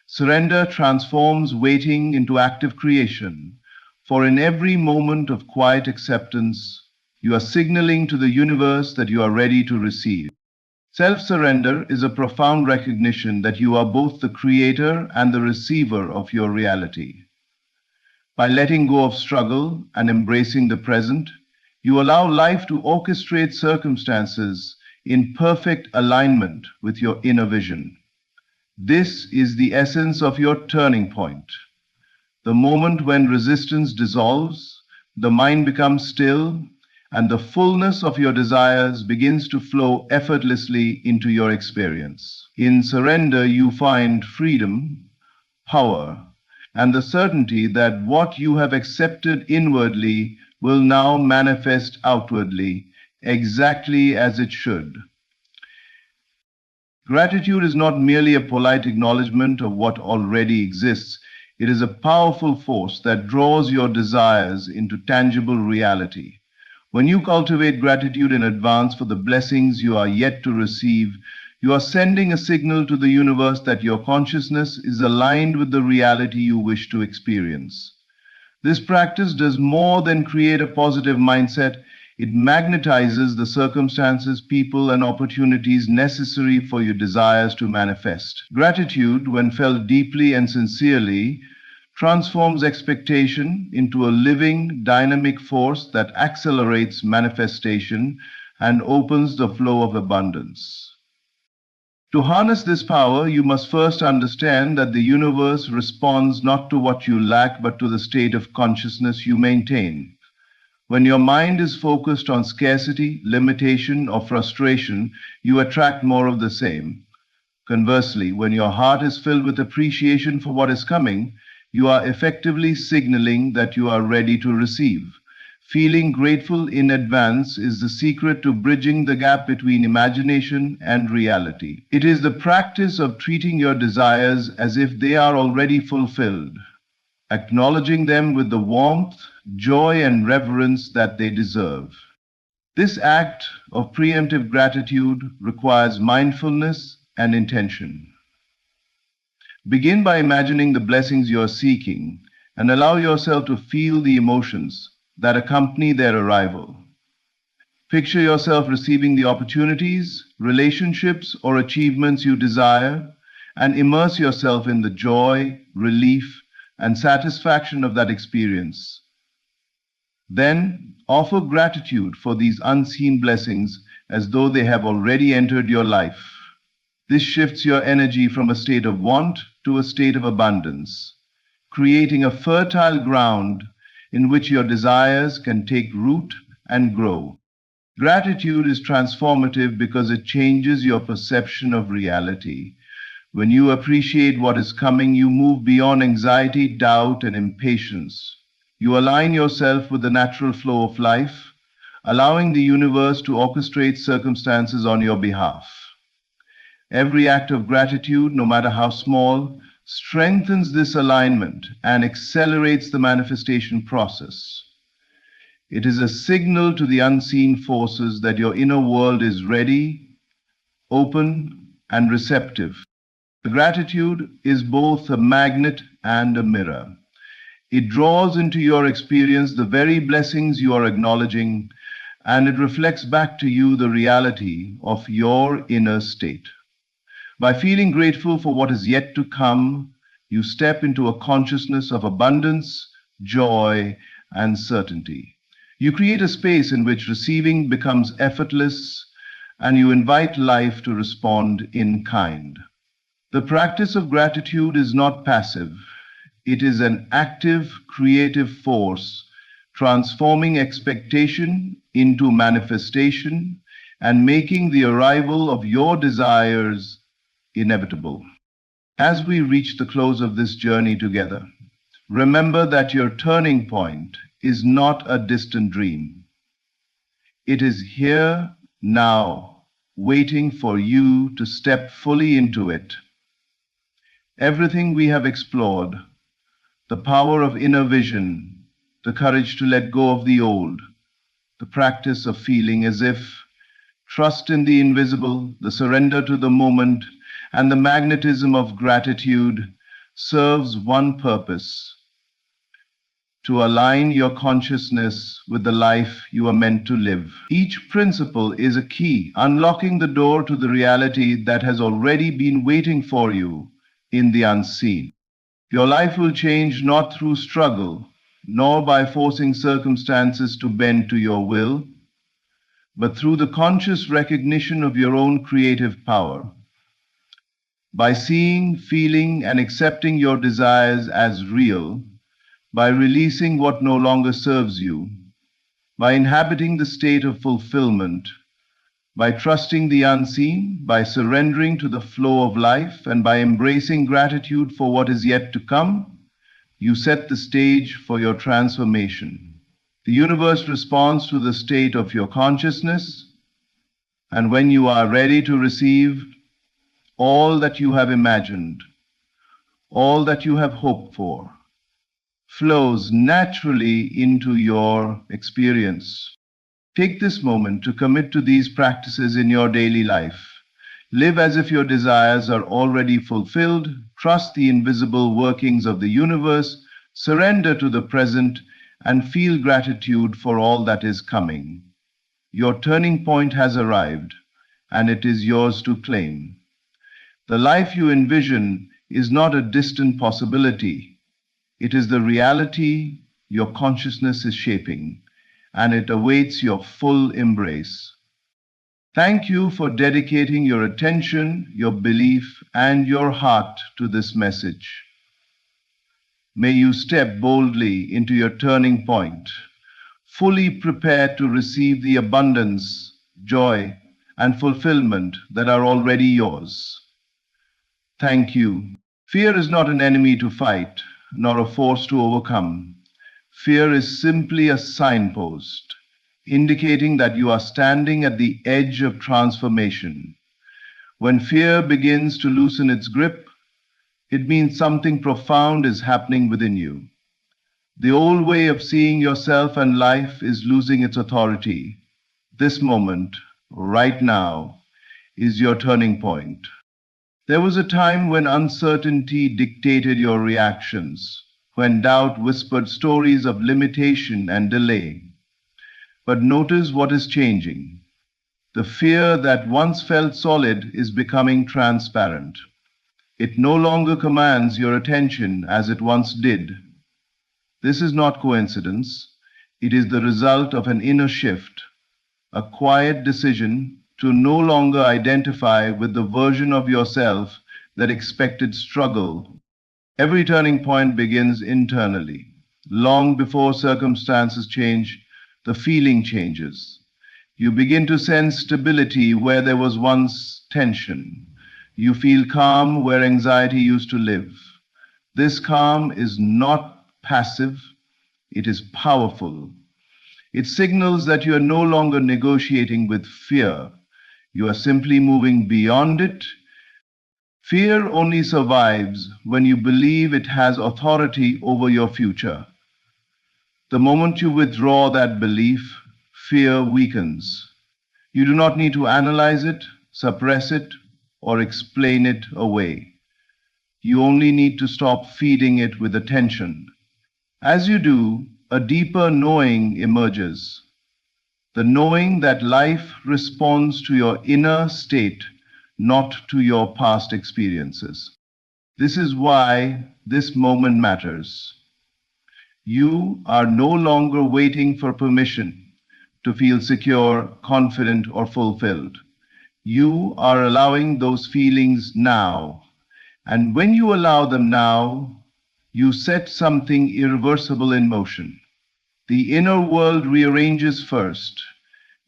Surrender transforms waiting into active creation, for in every moment of quiet acceptance, you are signaling to the universe that you are ready to receive. Self-surrender is a profound recognition that you are both the creator and the receiver of your reality. By letting go of struggle and embracing the present, you allow life to orchestrate circumstances in perfect alignment with your inner vision. This is the essence of your turning point. The moment when resistance dissolves, the mind becomes still, and the fullness of your desires begins to flow effortlessly into your experience. In surrender, you find freedom, power, and the certainty that what you have accepted inwardly will now manifest outwardly, exactly as it should. Gratitude is not merely a polite acknowledgement of what already exists. It is a powerful force that draws your desires into tangible reality. When you cultivate gratitude in advance for the blessings you are yet to receive, you are sending a signal to the universe that your consciousness is aligned with the reality you wish to experience. This practice does more than create a positive mindset. It magnetizes the circumstances, people, and opportunities necessary for your desires to manifest. Gratitude, when felt deeply and sincerely, transforms expectation into a living, dynamic force that accelerates manifestation and opens the flow of abundance. To harness this power, you must first understand that the universe responds not to what you lack, but to the state of consciousness you maintain. When your mind is focused on scarcity, limitation, or frustration, you attract more of the same. Conversely, when your heart is filled with appreciation for what is coming, you are effectively signaling that you are ready to receive. Feeling grateful in advance is the secret to bridging the gap between imagination and reality. It is the practice of treating your desires as if they are already fulfilled, acknowledging them with the warmth, joy, and reverence that they deserve. This act of preemptive gratitude requires mindfulness and intention. Begin by imagining the blessings you are seeking and allow yourself to feel the emotions that accompany their arrival. Picture yourself receiving the opportunities, relationships, or achievements you desire, and immerse yourself in the joy, relief, and satisfaction of that experience. Then offer gratitude for these unseen blessings as though they have already entered your life. This shifts your energy from a state of want to a state of abundance, creating a fertile ground in which your desires can take root and grow. Gratitude is transformative because it changes your perception of reality. When you appreciate what is coming, you move beyond anxiety, doubt, and impatience. You align yourself with the natural flow of life, allowing the universe to orchestrate circumstances on your behalf. Every act of gratitude, no matter how small, strengthens this alignment and accelerates the manifestation process. It is a signal to the unseen forces that your inner world is ready, open, and receptive. Gratitude is both a magnet and a mirror. It draws into your experience the very blessings you are acknowledging, and it reflects back to you the reality of your inner state. By feeling grateful for what is yet to come, you step into a consciousness of abundance, joy, and certainty. You create a space in which receiving becomes effortless, and you invite life to respond in kind. The practice of gratitude is not passive. It is an active, creative force, transforming expectation into manifestation and making the arrival of your desires inevitable. As we reach the close of this journey together, remember that your turning point is not a distant dream. It is here, now, waiting for you to step fully into it. Everything we have explored, the power of inner vision, the courage to let go of the old, the practice of feeling as if, trust in the invisible, the surrender to the moment, and the magnetism of gratitude serves one purpose: to align your consciousness with the life you are meant to live. Each principle is a key, unlocking the door to the reality that has already been waiting for you in the unseen. Your life will change not through struggle, nor by forcing circumstances to bend to your will, but through the conscious recognition of your own creative power. By seeing, feeling, and accepting your desires as real, by releasing what no longer serves you, by inhabiting the state of fulfillment, by trusting the unseen, by surrendering to the flow of life, and by embracing gratitude for what is yet to come, you set the stage for your transformation. The universe responds to the state of your consciousness, and when you are ready to receive, all that you have imagined, all that you have hoped for, flows naturally into your experience. Take this moment to commit to these practices in your daily life. Live as if your desires are already fulfilled, trust the invisible workings of the universe, surrender to the present, and feel gratitude for all that is coming. Your turning point has arrived, and it is yours to claim. The life you envision is not a distant possibility. It is the reality your consciousness is shaping, and it awaits your full embrace. Thank you for dedicating your attention, your belief, and your heart to this message. May you step boldly into your turning point, fully prepared to receive the abundance, joy, and fulfillment that are already yours. Thank you. Fear is not an enemy to fight, nor a force to overcome. Fear is simply a signpost, indicating that you are standing at the edge of transformation. When fear begins to loosen its grip, it means something profound is happening within you. The old way of seeing yourself and life is losing its authority. This moment, right now, is your turning point. There was a time when uncertainty dictated your reactions, when doubt whispered stories of limitation and delay. But notice what is changing. The fear that once felt solid is becoming transparent. It no longer commands your attention as it once did. This is not coincidence. It is the result of an inner shift, a quiet decision to no longer identify with the version of yourself that expected struggle. Every turning point begins internally. Long before circumstances change, the feeling changes. You begin to sense stability where there was once tension. You feel calm where anxiety used to live. This calm is not passive, it is powerful. It signals that you are no longer negotiating with fear. You are simply moving beyond it. Fear only survives when you believe it has authority over your future. The moment you withdraw that belief, fear weakens. You do not need to analyze it, suppress it, or explain it away. You only need to stop feeding it with attention. As you do, a deeper knowing emerges. The knowing that life responds to your inner state, not to your past experiences. This is why this moment matters. You are no longer waiting for permission to feel secure, confident, or fulfilled. You are allowing those feelings now. And when you allow them now, you set something irreversible in motion. The inner world rearranges first,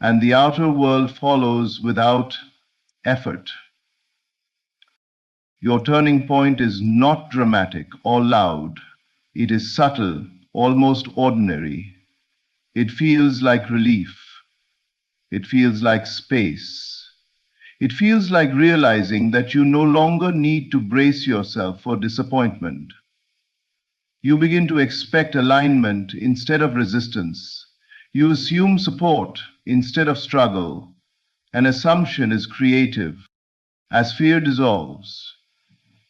and the outer world follows without effort. Your turning point is not dramatic or loud. It is subtle, almost ordinary. It feels like relief. It feels like space. It feels like realizing that you no longer need to brace yourself for disappointment. You begin to expect alignment instead of resistance. You assume support instead of struggle. An assumption is creative. As fear dissolves,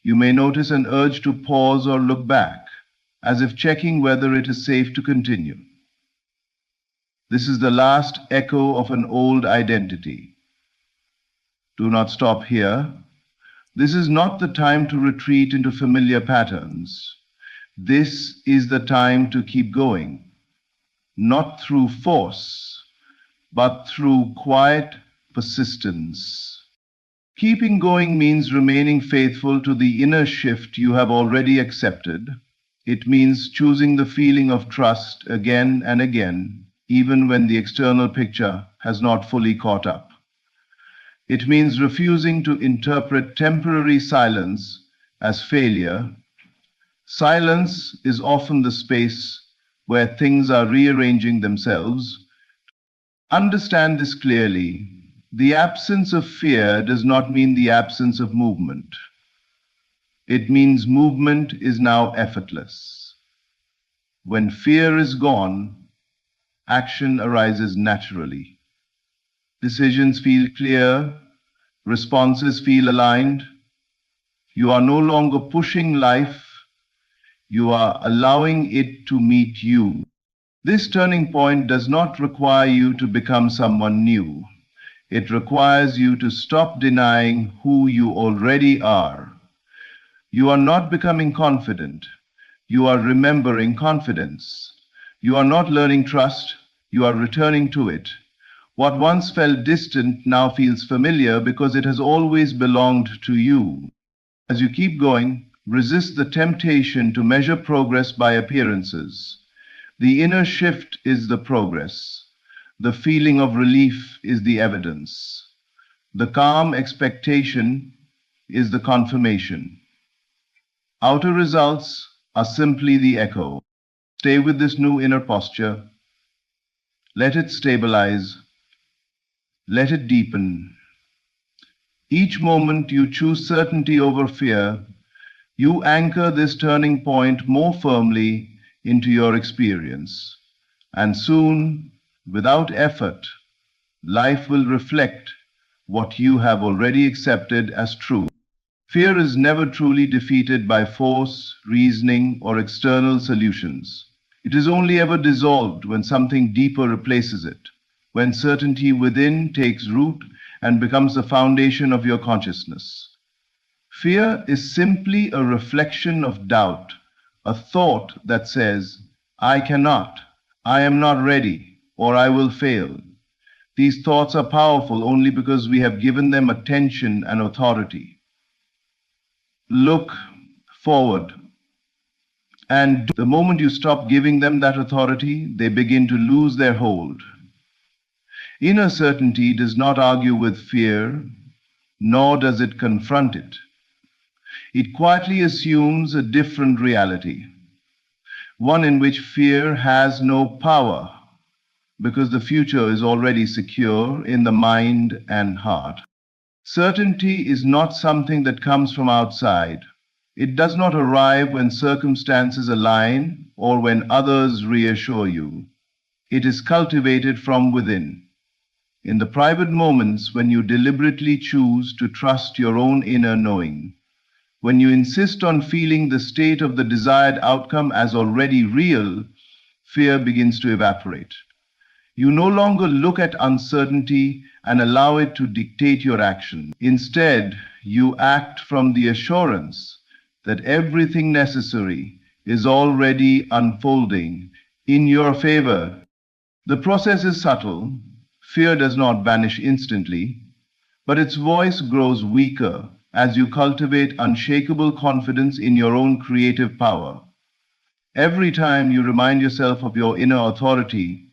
you may notice an urge to pause or look back, as if checking whether it is safe to continue. This is the last echo of an old identity. Do not stop here. This is not the time to retreat into familiar patterns. This is the time to keep going, not through force, but through quiet persistence. Keeping going means remaining faithful to the inner shift you have already accepted. It means choosing the feeling of trust again and again, even when the external picture has not fully caught up. It means refusing to interpret temporary silence as failure. Silence is often the space where things are rearranging themselves. Understand this clearly. The absence of fear does not mean the absence of movement. It means movement is now effortless. When fear is gone, action arises naturally. Decisions feel clear, responses feel aligned. You are no longer pushing life. You are allowing it to meet you. This turning point does not require you to become someone new. It requires you to stop denying who you already are. You are not becoming confident. You are remembering confidence. You are not learning trust. You are returning to it. What once felt distant now feels familiar because it has always belonged to you. As you keep going, resist the temptation to measure progress by appearances. The inner shift is the progress. The feeling of relief is the evidence. The calm expectation is the confirmation. Outer results are simply the echo. Stay with this new inner posture. Let it stabilize. Let it deepen. Each moment you choose certainty over fear, you anchor this turning point more firmly into your experience. And soon, without effort, life will reflect what you have already accepted as true. Fear is never truly defeated by force, reasoning, or external solutions. It is only ever dissolved when something deeper replaces it, when certainty within takes root and becomes the foundation of your consciousness. Fear is simply a reflection of doubt, a thought that says, I cannot, I am not ready, or I will fail. These thoughts are powerful only because we have given them attention and authority. Look forward, and the moment you stop giving them that authority, they begin to lose their hold. Inner certainty does not argue with fear, nor does it confront it. It quietly assumes a different reality, one in which fear has no power, because the future is already secure in the mind and heart. Certainty is not something that comes from outside. It does not arrive when circumstances align or when others reassure you. It is cultivated from within. In the private moments when you deliberately choose to trust your own inner knowing, when you insist on feeling the state of the desired outcome as already real, fear begins to evaporate. You no longer look at uncertainty and allow it to dictate your action. Instead, you act from the assurance that everything necessary is already unfolding in your favor. The process is subtle. Fear does not vanish instantly, but its voice grows weaker as you cultivate unshakable confidence in your own creative power. Every time you remind yourself of your inner authority,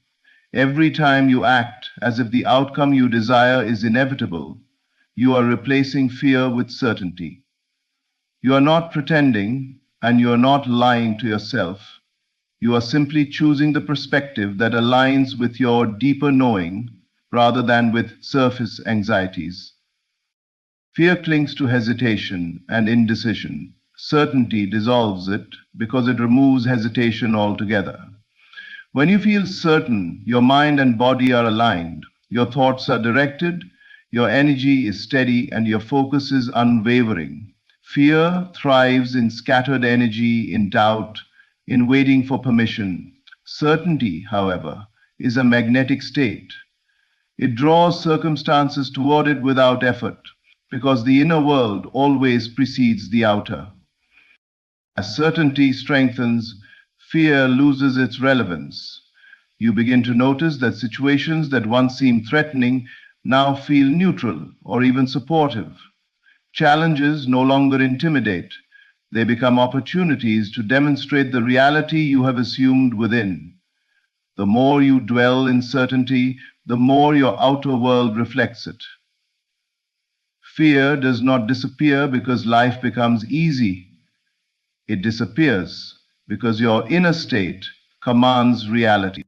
every time you act as if the outcome you desire is inevitable, you are replacing fear with certainty. You are not pretending, and you are not lying to yourself. You are simply choosing the perspective that aligns with your deeper knowing rather than with surface anxieties. Fear clings to hesitation and indecision. Certainty dissolves it because it removes hesitation altogether. When you feel certain, your mind and body are aligned, your thoughts are directed, your energy is steady, and your focus is unwavering. Fear thrives in scattered energy, in doubt, in waiting for permission. Certainty, however, is a magnetic state. It draws circumstances toward it without effort, because the inner world always precedes the outer. As certainty strengthens, fear loses its relevance. You begin to notice that situations that once seemed threatening now feel neutral or even supportive. Challenges no longer intimidate. They become opportunities to demonstrate the reality you have assumed within. The more you dwell in certainty, the more your outer world reflects it. Fear does not disappear because life becomes easy. It disappears because your inner state commands reality.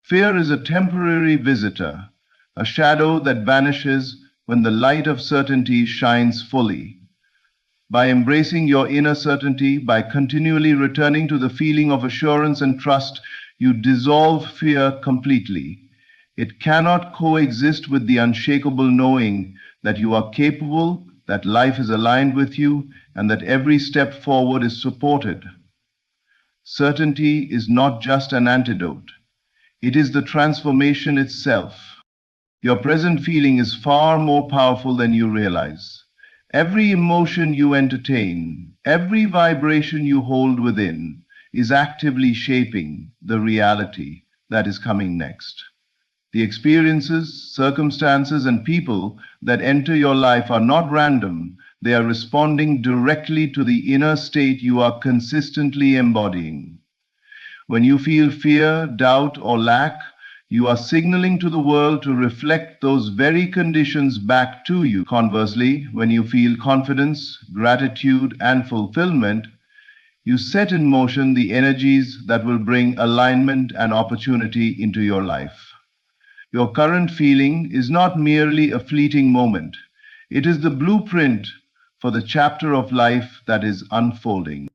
Fear is a temporary visitor, a shadow that vanishes when the light of certainty shines fully. By embracing your inner certainty, by continually returning to the feeling of assurance and trust, you dissolve fear completely. It cannot coexist with the unshakable knowing that you are capable, that life is aligned with you, and that every step forward is supported. Certainty is not just an antidote. It is the transformation itself. Your present feeling is far more powerful than you realize. Every emotion you entertain, every vibration you hold within, is actively shaping the reality that is coming next. The experiences, circumstances, and people that enter your life are not random. They are responding directly to the inner state you are consistently embodying. When you feel fear, doubt, or lack, You are signaling to the world to reflect those very conditions back to you. Conversely, when you feel confidence, gratitude, and fulfillment, you set in motion the energies that will bring alignment and opportunity into your life. Your current feeling is not merely a fleeting moment. It is the blueprint for the chapter of life that is unfolding.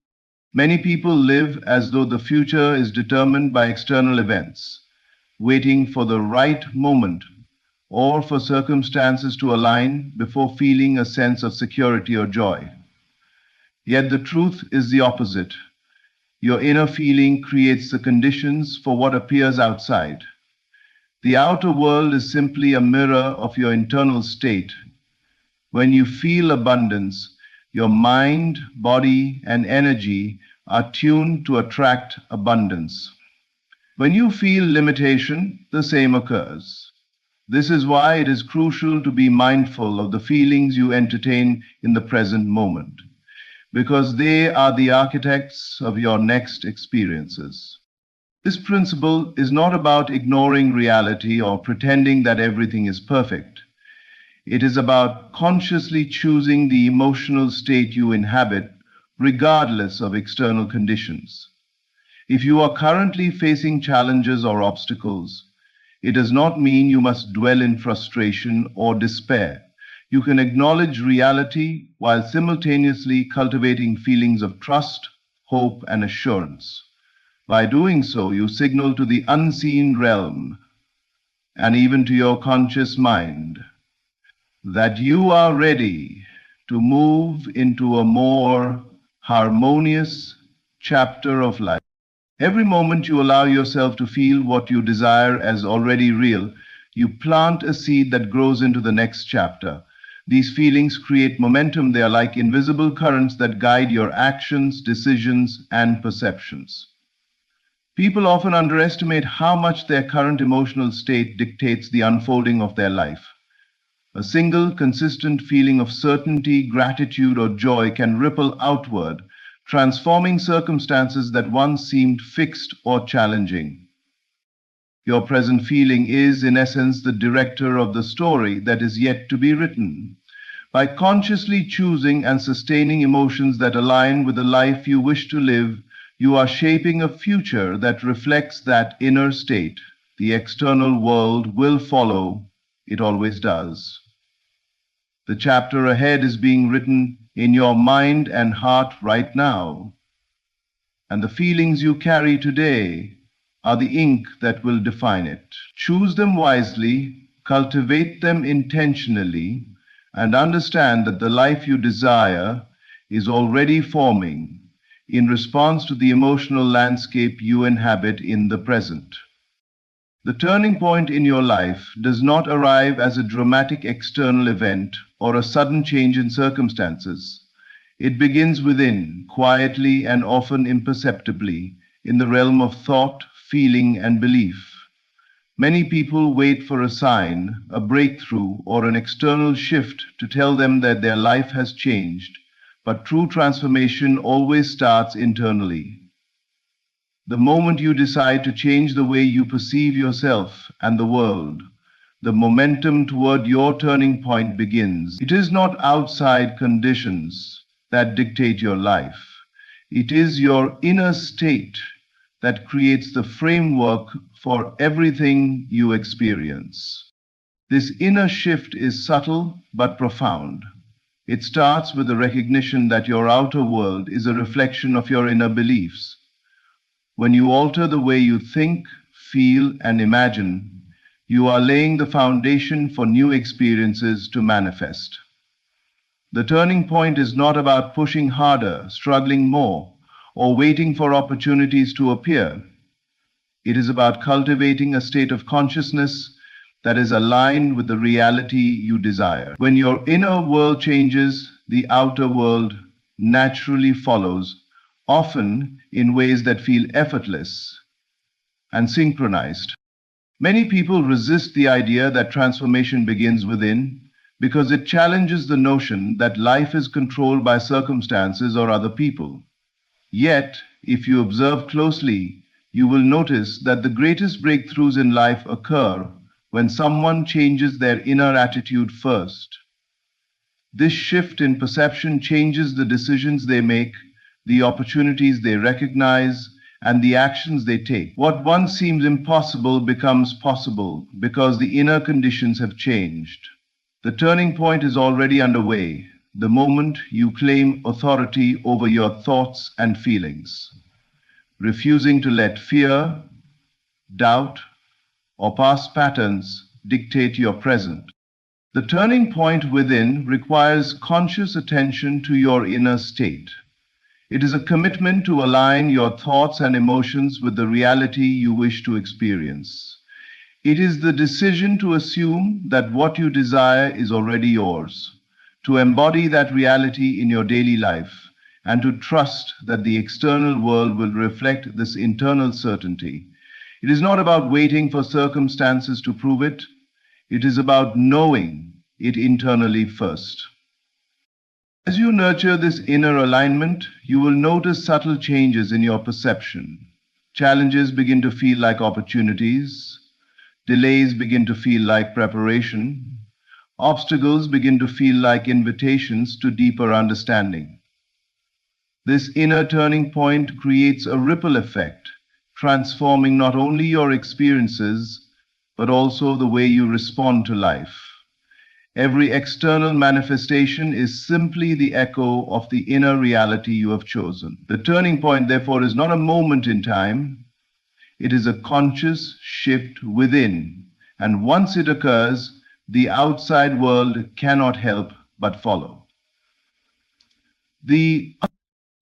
Many people live as though the future is determined by external events, waiting for the right moment or for circumstances to align before feeling a sense of security or joy. Yet the truth is the opposite. Your inner feeling creates the conditions for what appears outside. The outer world is simply a mirror of your internal state. When you feel abundance, your mind, body, and energy are tuned to attract abundance. When you feel limitation, the same occurs. This is why it is crucial to be mindful of the feelings you entertain in the present moment, because they are the architects of your next experiences. This principle is not about ignoring reality or pretending that everything is perfect. It is about consciously choosing the emotional state you inhabit regardless of external conditions. If you are currently facing challenges or obstacles, it does not mean you must dwell in frustration or despair. You can acknowledge reality while simultaneously cultivating feelings of trust, hope, and assurance. By doing so, you signal to the unseen realm and even to your conscious mind that you are ready to move into a more harmonious chapter of life. Every moment you allow yourself to feel what you desire as already real, you plant a seed that grows into the next chapter. These feelings create momentum. They are like invisible currents that guide your actions, decisions, and perceptions. People often underestimate how much their current emotional state dictates the unfolding of their life. A single consistent feeling of certainty, gratitude, or joy can ripple outward, transforming circumstances that once seemed fixed or challenging. Your present feeling is, in essence, the director of the story that is yet to be written. By consciously choosing and sustaining emotions that align with the life you wish to live, you are shaping a future that reflects that inner state. The external world will follow. It always does. The chapter ahead is being written in your mind and heart right now. And the feelings you carry today are the ink that will define it. Choose them wisely, cultivate them intentionally, and understand that the life you desire is already forming in response to the emotional landscape you inhabit in the present. The turning point in your life does not arrive as a dramatic external event or a sudden change in circumstances. It begins within, quietly and often imperceptibly, in the realm of thought, feeling, and belief. Many people wait for a sign, a breakthrough, or an external shift to tell them that their life has changed, but true transformation always starts internally. The moment you decide to change the way you perceive yourself and the world, the momentum toward your turning point begins. It is not outside conditions that dictate your life. It is your inner state that creates the framework for everything you experience. This inner shift is subtle but profound. It starts with the recognition that your outer world is a reflection of your inner beliefs. When you alter the way you think, feel, and imagine, you are laying the foundation for new experiences to manifest. The turning point is not about pushing harder, struggling more, or waiting for opportunities to appear. It is about cultivating a state of consciousness that is aligned with the reality you desire. When your inner world changes, the outer world naturally follows, often in ways that feel effortless and synchronized. Many people resist the idea that transformation begins within because it challenges the notion that life is controlled by circumstances or other people. Yet, if you observe closely, You will notice that the greatest breakthroughs in life occur when someone changes their inner attitude first. This shift in perception changes the decisions they make, the opportunities they recognize, and the actions they take. What once seemed impossible becomes possible because the inner conditions have changed. The turning point is already underway, the moment you claim authority over your thoughts and feelings, refusing to let fear, doubt, or past patterns dictate your present. The turning point within requires conscious attention to your inner state. It is a commitment to align your thoughts and emotions with the reality you wish to experience. It is the decision to assume that what you desire is already yours, to embody that reality in your daily life, and to trust that the external world will reflect this internal certainty. It is not about waiting for circumstances to prove it. It is about knowing it internally first. As you nurture this inner alignment, you will notice subtle changes in your perception. Challenges begin to feel like opportunities. Delays begin to feel like preparation. Obstacles begin to feel like invitations to deeper understanding. This inner turning point creates a ripple effect, transforming not only your experiences, but also the way you respond to life. Every external manifestation is simply the echo of the inner reality you have chosen. The turning point, therefore, is not a moment in time. It is a conscious shift within. And once it occurs, the outside world cannot help but follow. The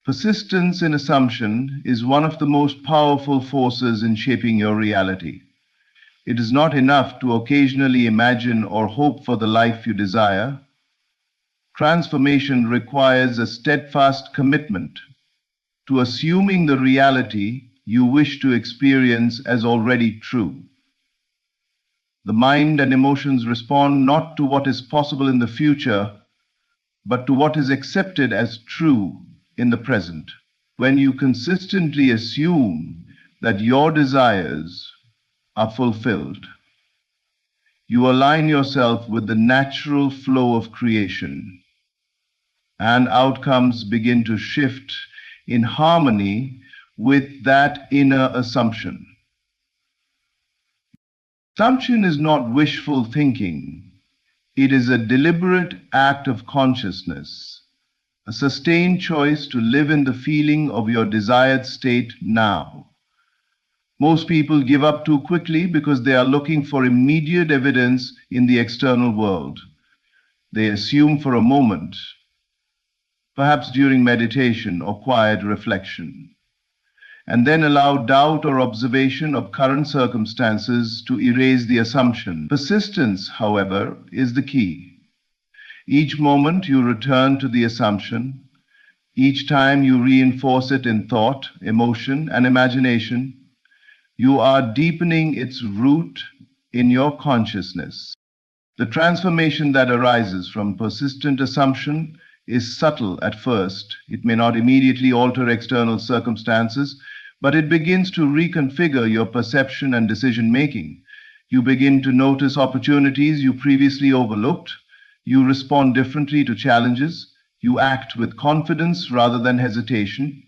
persistence in assumption is one of the most powerful forces in shaping your reality. It is not enough to occasionally imagine or hope for the life you desire. Transformation requires a steadfast commitment to assuming the reality you wish to experience as already true. The mind and emotions respond not to what is possible in the future, but to what is accepted as true in the present. When you consistently assume that your desires are fulfilled, you align yourself with the natural flow of creation, and outcomes begin to shift in harmony with that inner assumption. Assumption is not wishful thinking. It is a deliberate act of consciousness, a sustained choice to live in the feeling of your desired state now. Most people give up too quickly because they are looking for immediate evidence in the external world. They assume for a moment, perhaps during meditation or quiet reflection, and then allow doubt or observation of current circumstances to erase the assumption. Persistence, however, is the key. Each moment you return to the assumption, each time you reinforce it in thought, emotion, and imagination, you are deepening its root in your consciousness. The transformation that arises from persistent assumption is subtle at first. It may not immediately alter external circumstances, but it begins to reconfigure your perception and decision making. You begin to notice opportunities you previously overlooked. You respond differently to challenges. You act with confidence rather than hesitation.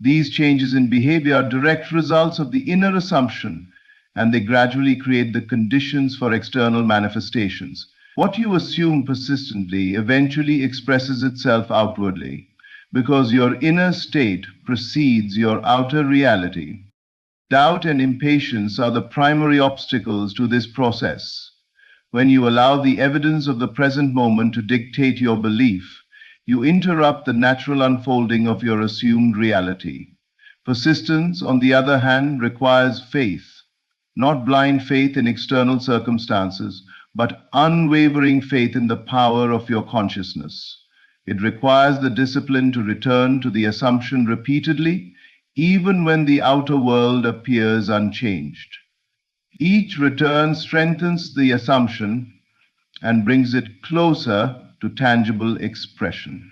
These changes in behavior are direct results of the inner assumption, and they gradually create the conditions for external manifestations. What you assume persistently eventually expresses itself outwardly, because your inner state precedes your outer reality. Doubt and impatience are the primary obstacles to this process. When you allow the evidence of the present moment to dictate your belief, you interrupt the natural unfolding of your assumed reality. Persistence, on the other hand, requires faith, not blind faith in external circumstances, but unwavering faith in the power of your consciousness. It requires the discipline to return to the assumption repeatedly, even when the outer world appears unchanged. Each return strengthens the assumption and brings it closer to tangible expression.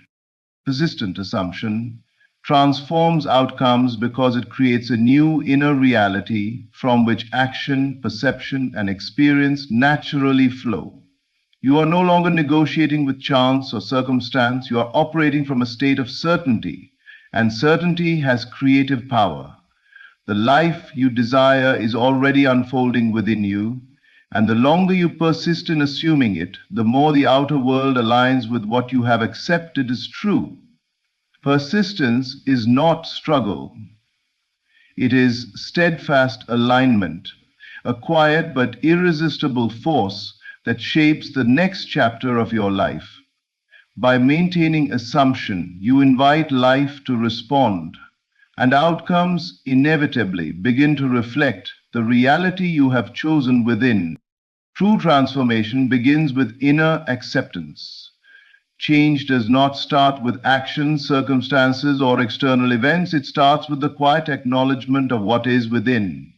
Persistent assumption transforms outcomes because it creates a new inner reality from which action, perception, and experience naturally flow. You are no longer negotiating with chance or circumstance, you are operating from a state of certainty, and certainty has creative power. The life you desire is already unfolding within you, and the longer you persist in assuming it, the more the outer world aligns with what you have accepted as true. Persistence is not struggle. It is steadfast alignment, a quiet but irresistible force that shapes the next chapter of your life. By maintaining assumption, you invite life to respond, and outcomes inevitably begin to reflect the reality you have chosen within. True transformation begins with inner acceptance. Change does not start with actions, circumstances, or external events. It starts with the quiet acknowledgement of what is within.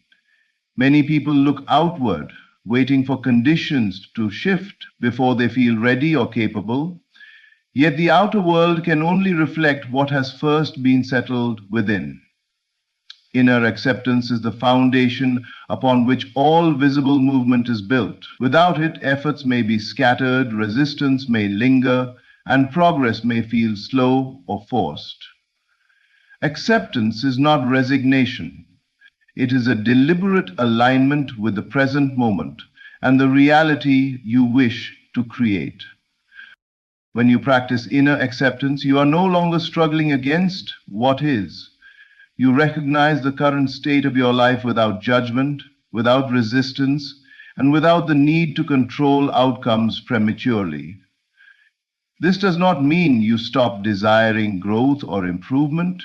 Many people look outward, waiting for conditions to shift before they feel ready or capable. Yet the outer world can only reflect what has first been settled within. Inner acceptance is the foundation upon which all visible movement is built. Without it, efforts may be scattered, resistance may linger, and progress may feel slow or forced. Acceptance is not resignation. It is a deliberate alignment with the present moment and the reality you wish to create. When you practice inner acceptance, you are no longer struggling against what is. You recognize the current state of your life without judgment, without resistance, and without the need to control outcomes prematurely. This does not mean you stop desiring growth or improvement.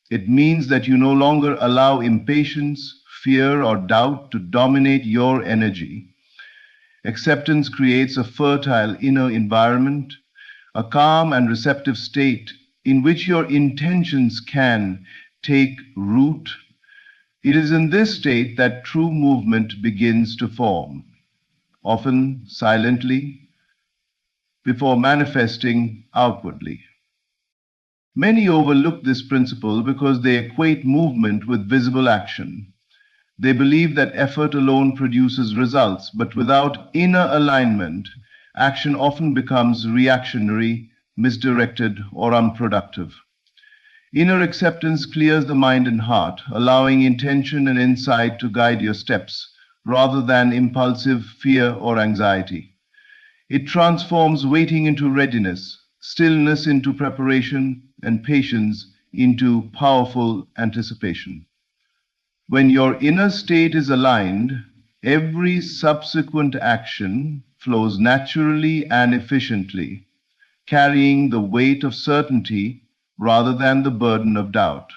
It means that you no longer allow impatience, fear, or doubt to dominate your energy. Acceptance creates a fertile inner environment, a calm and receptive state in which your intentions can take root. It is in this state that true movement begins to form, often silently, before manifesting outwardly. Many overlook this principle because they equate movement with visible action. They believe that effort alone produces results, but without inner alignment, action often becomes reactionary, misdirected, or unproductive. Inner acceptance clears the mind and heart, allowing intention and insight to guide your steps rather than impulsive fear or anxiety. It transforms waiting into readiness, stillness into preparation, and patience into powerful anticipation. When your inner state is aligned, every subsequent action flows naturally and efficiently, carrying the weight of certainty rather than the burden of doubt.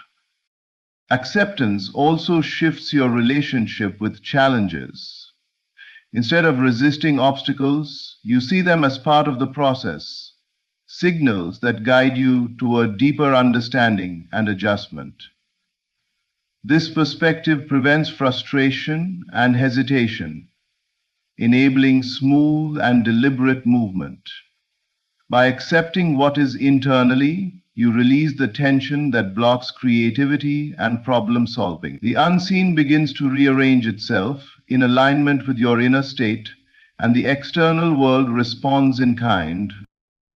Acceptance also shifts your relationship with challenges. Instead of resisting obstacles, you see them as part of the process, signals that guide you toward deeper understanding and adjustment. This perspective prevents frustration and hesitation, enabling smooth and deliberate movement. By accepting what is internally, you release the tension that blocks creativity and problem solving. The unseen begins to rearrange itself in alignment with your inner state, and the external world responds in kind.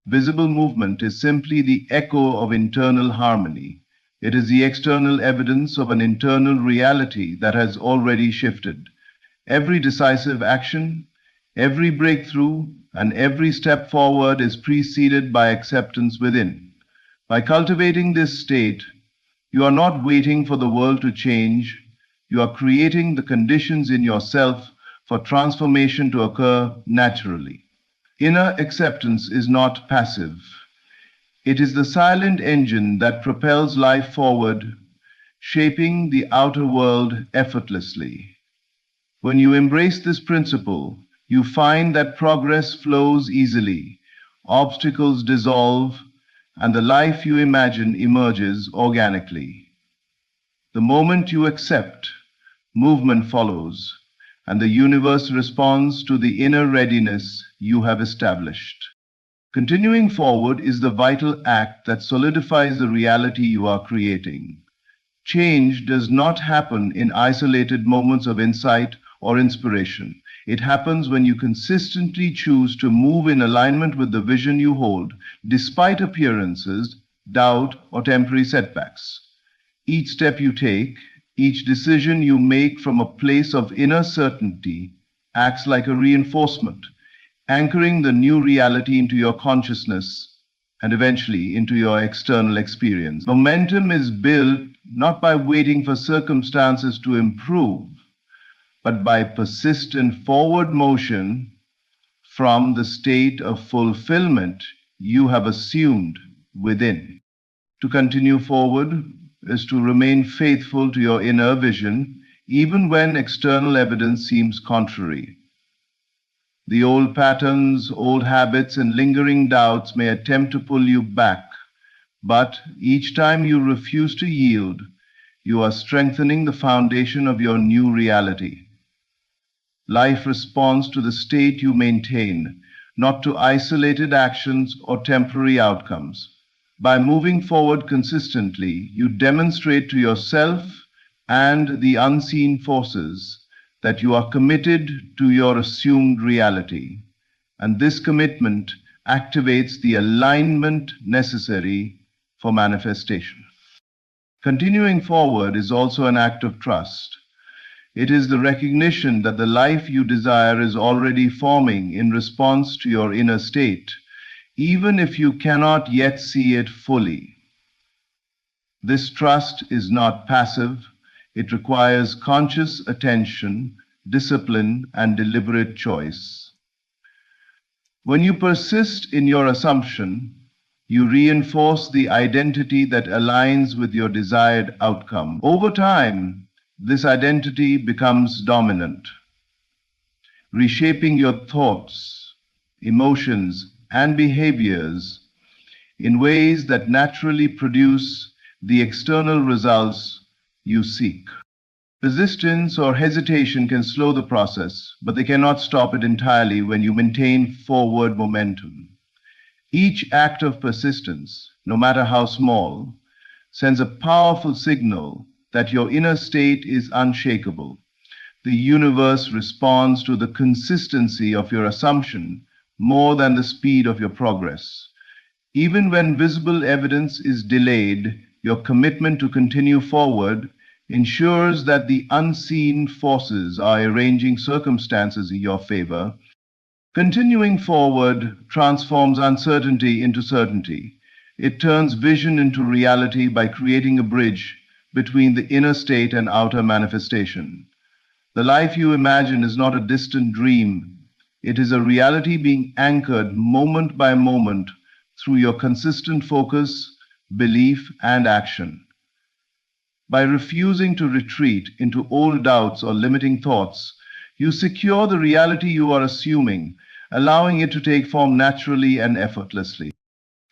Visible movement is simply the echo of internal harmony. It is the external evidence of an internal reality that has already shifted. Every decisive action, every breakthrough, and every step forward is preceded by acceptance within. By cultivating this state, you are not waiting for the world to change. You are creating the conditions in yourself for transformation to occur naturally. Inner acceptance is not passive. It is the silent engine that propels life forward, shaping the outer world effortlessly. When you embrace this principle, you find that progress flows easily, obstacles dissolve, and the life you imagine emerges organically. The moment you accept, movement follows, and the universe responds to the inner readiness you have established. Continuing forward is the vital act that solidifies the reality you are creating. Change does not happen in isolated moments of insight or inspiration. It happens when you consistently choose to move in alignment with the vision you hold, despite appearances, doubt, or temporary setbacks. Each step you take, each decision you make from a place of inner certainty acts like a reinforcement, anchoring the new reality into your consciousness and eventually into your external experience. Momentum is built not by waiting for circumstances to improve, but by persistent forward motion from the state of fulfillment you have assumed within. To continue forward is to remain faithful to your inner vision, even when external evidence seems contrary. The old patterns, old habits, and lingering doubts may attempt to pull you back, but each time you refuse to yield, you are strengthening the foundation of your new reality. Life responds to the state you maintain, not to isolated actions or temporary outcomes. By moving forward consistently, you demonstrate to yourself and the unseen forces that you are committed to your assumed reality. And this commitment activates the alignment necessary for manifestation. Continuing forward is also an act of trust. It is the recognition that the life you desire is already forming in response to your inner state, even if you cannot yet see it fully. This trust is not passive. It requires conscious attention, discipline, and deliberate choice. When you persist in your assumption, you reinforce the identity that aligns with your desired outcome. Over time, this identity becomes dominant, reshaping your thoughts, emotions, and behaviors in ways that naturally produce the external results you seek. Resistance or hesitation can slow the process, but they cannot stop it entirely when you maintain forward momentum. Each act of persistence, no matter how small, sends a powerful signal that your inner state is unshakable. The universe responds to the consistency of your assumption more than the speed of your progress. Even when visible evidence is delayed, your commitment to continue forward ensures that the unseen forces are arranging circumstances in your favor. Continuing forward transforms uncertainty into certainty. It turns vision into reality by creating a bridge between the inner state and outer manifestation. The life you imagine is not a distant dream. It is a reality being anchored moment by moment through your consistent focus, belief, and action. By refusing to retreat into old doubts or limiting thoughts, you secure the reality you are assuming, allowing it to take form naturally and effortlessly.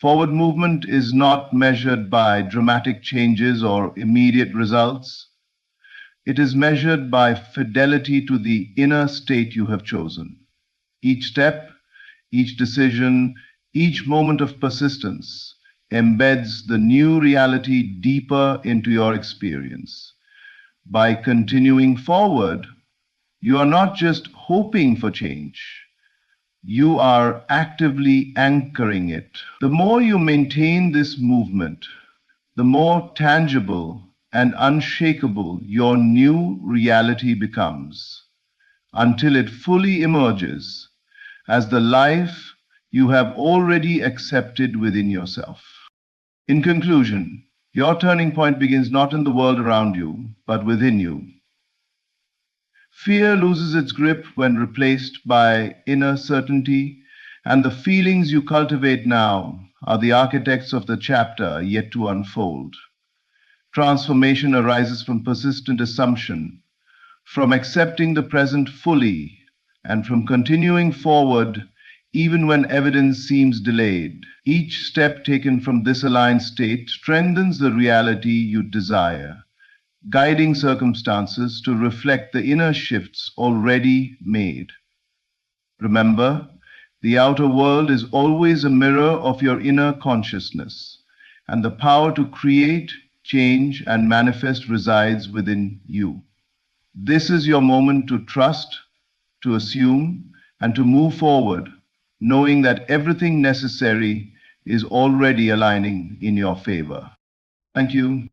Forward movement is not measured by dramatic changes or immediate results. It is measured by fidelity to the inner state you have chosen. Each step, each decision, each moment of persistence embeds the new reality deeper into your experience. By continuing forward, you are not just hoping for change, you are actively anchoring it. The more you maintain this movement, the more tangible and unshakable your new reality becomes, until it fully emerges as the life you have already accepted within yourself. In conclusion, your turning point begins not in the world around you, but within you. Fear loses its grip when replaced by inner certainty, and the feelings you cultivate now are the architects of the chapter yet to unfold. Transformation arises from persistent assumption, from accepting the present fully, and from continuing forward even when evidence seems delayed. Each step taken from this aligned state strengthens the reality you desire, guiding circumstances to reflect the inner shifts already made. Remember, The outer world is always a mirror of your inner consciousness, and the power to create, change, and manifest resides within you. This is your moment to trust, to assume, and to move forward, knowing that everything necessary is already aligning in your favor. Thank you.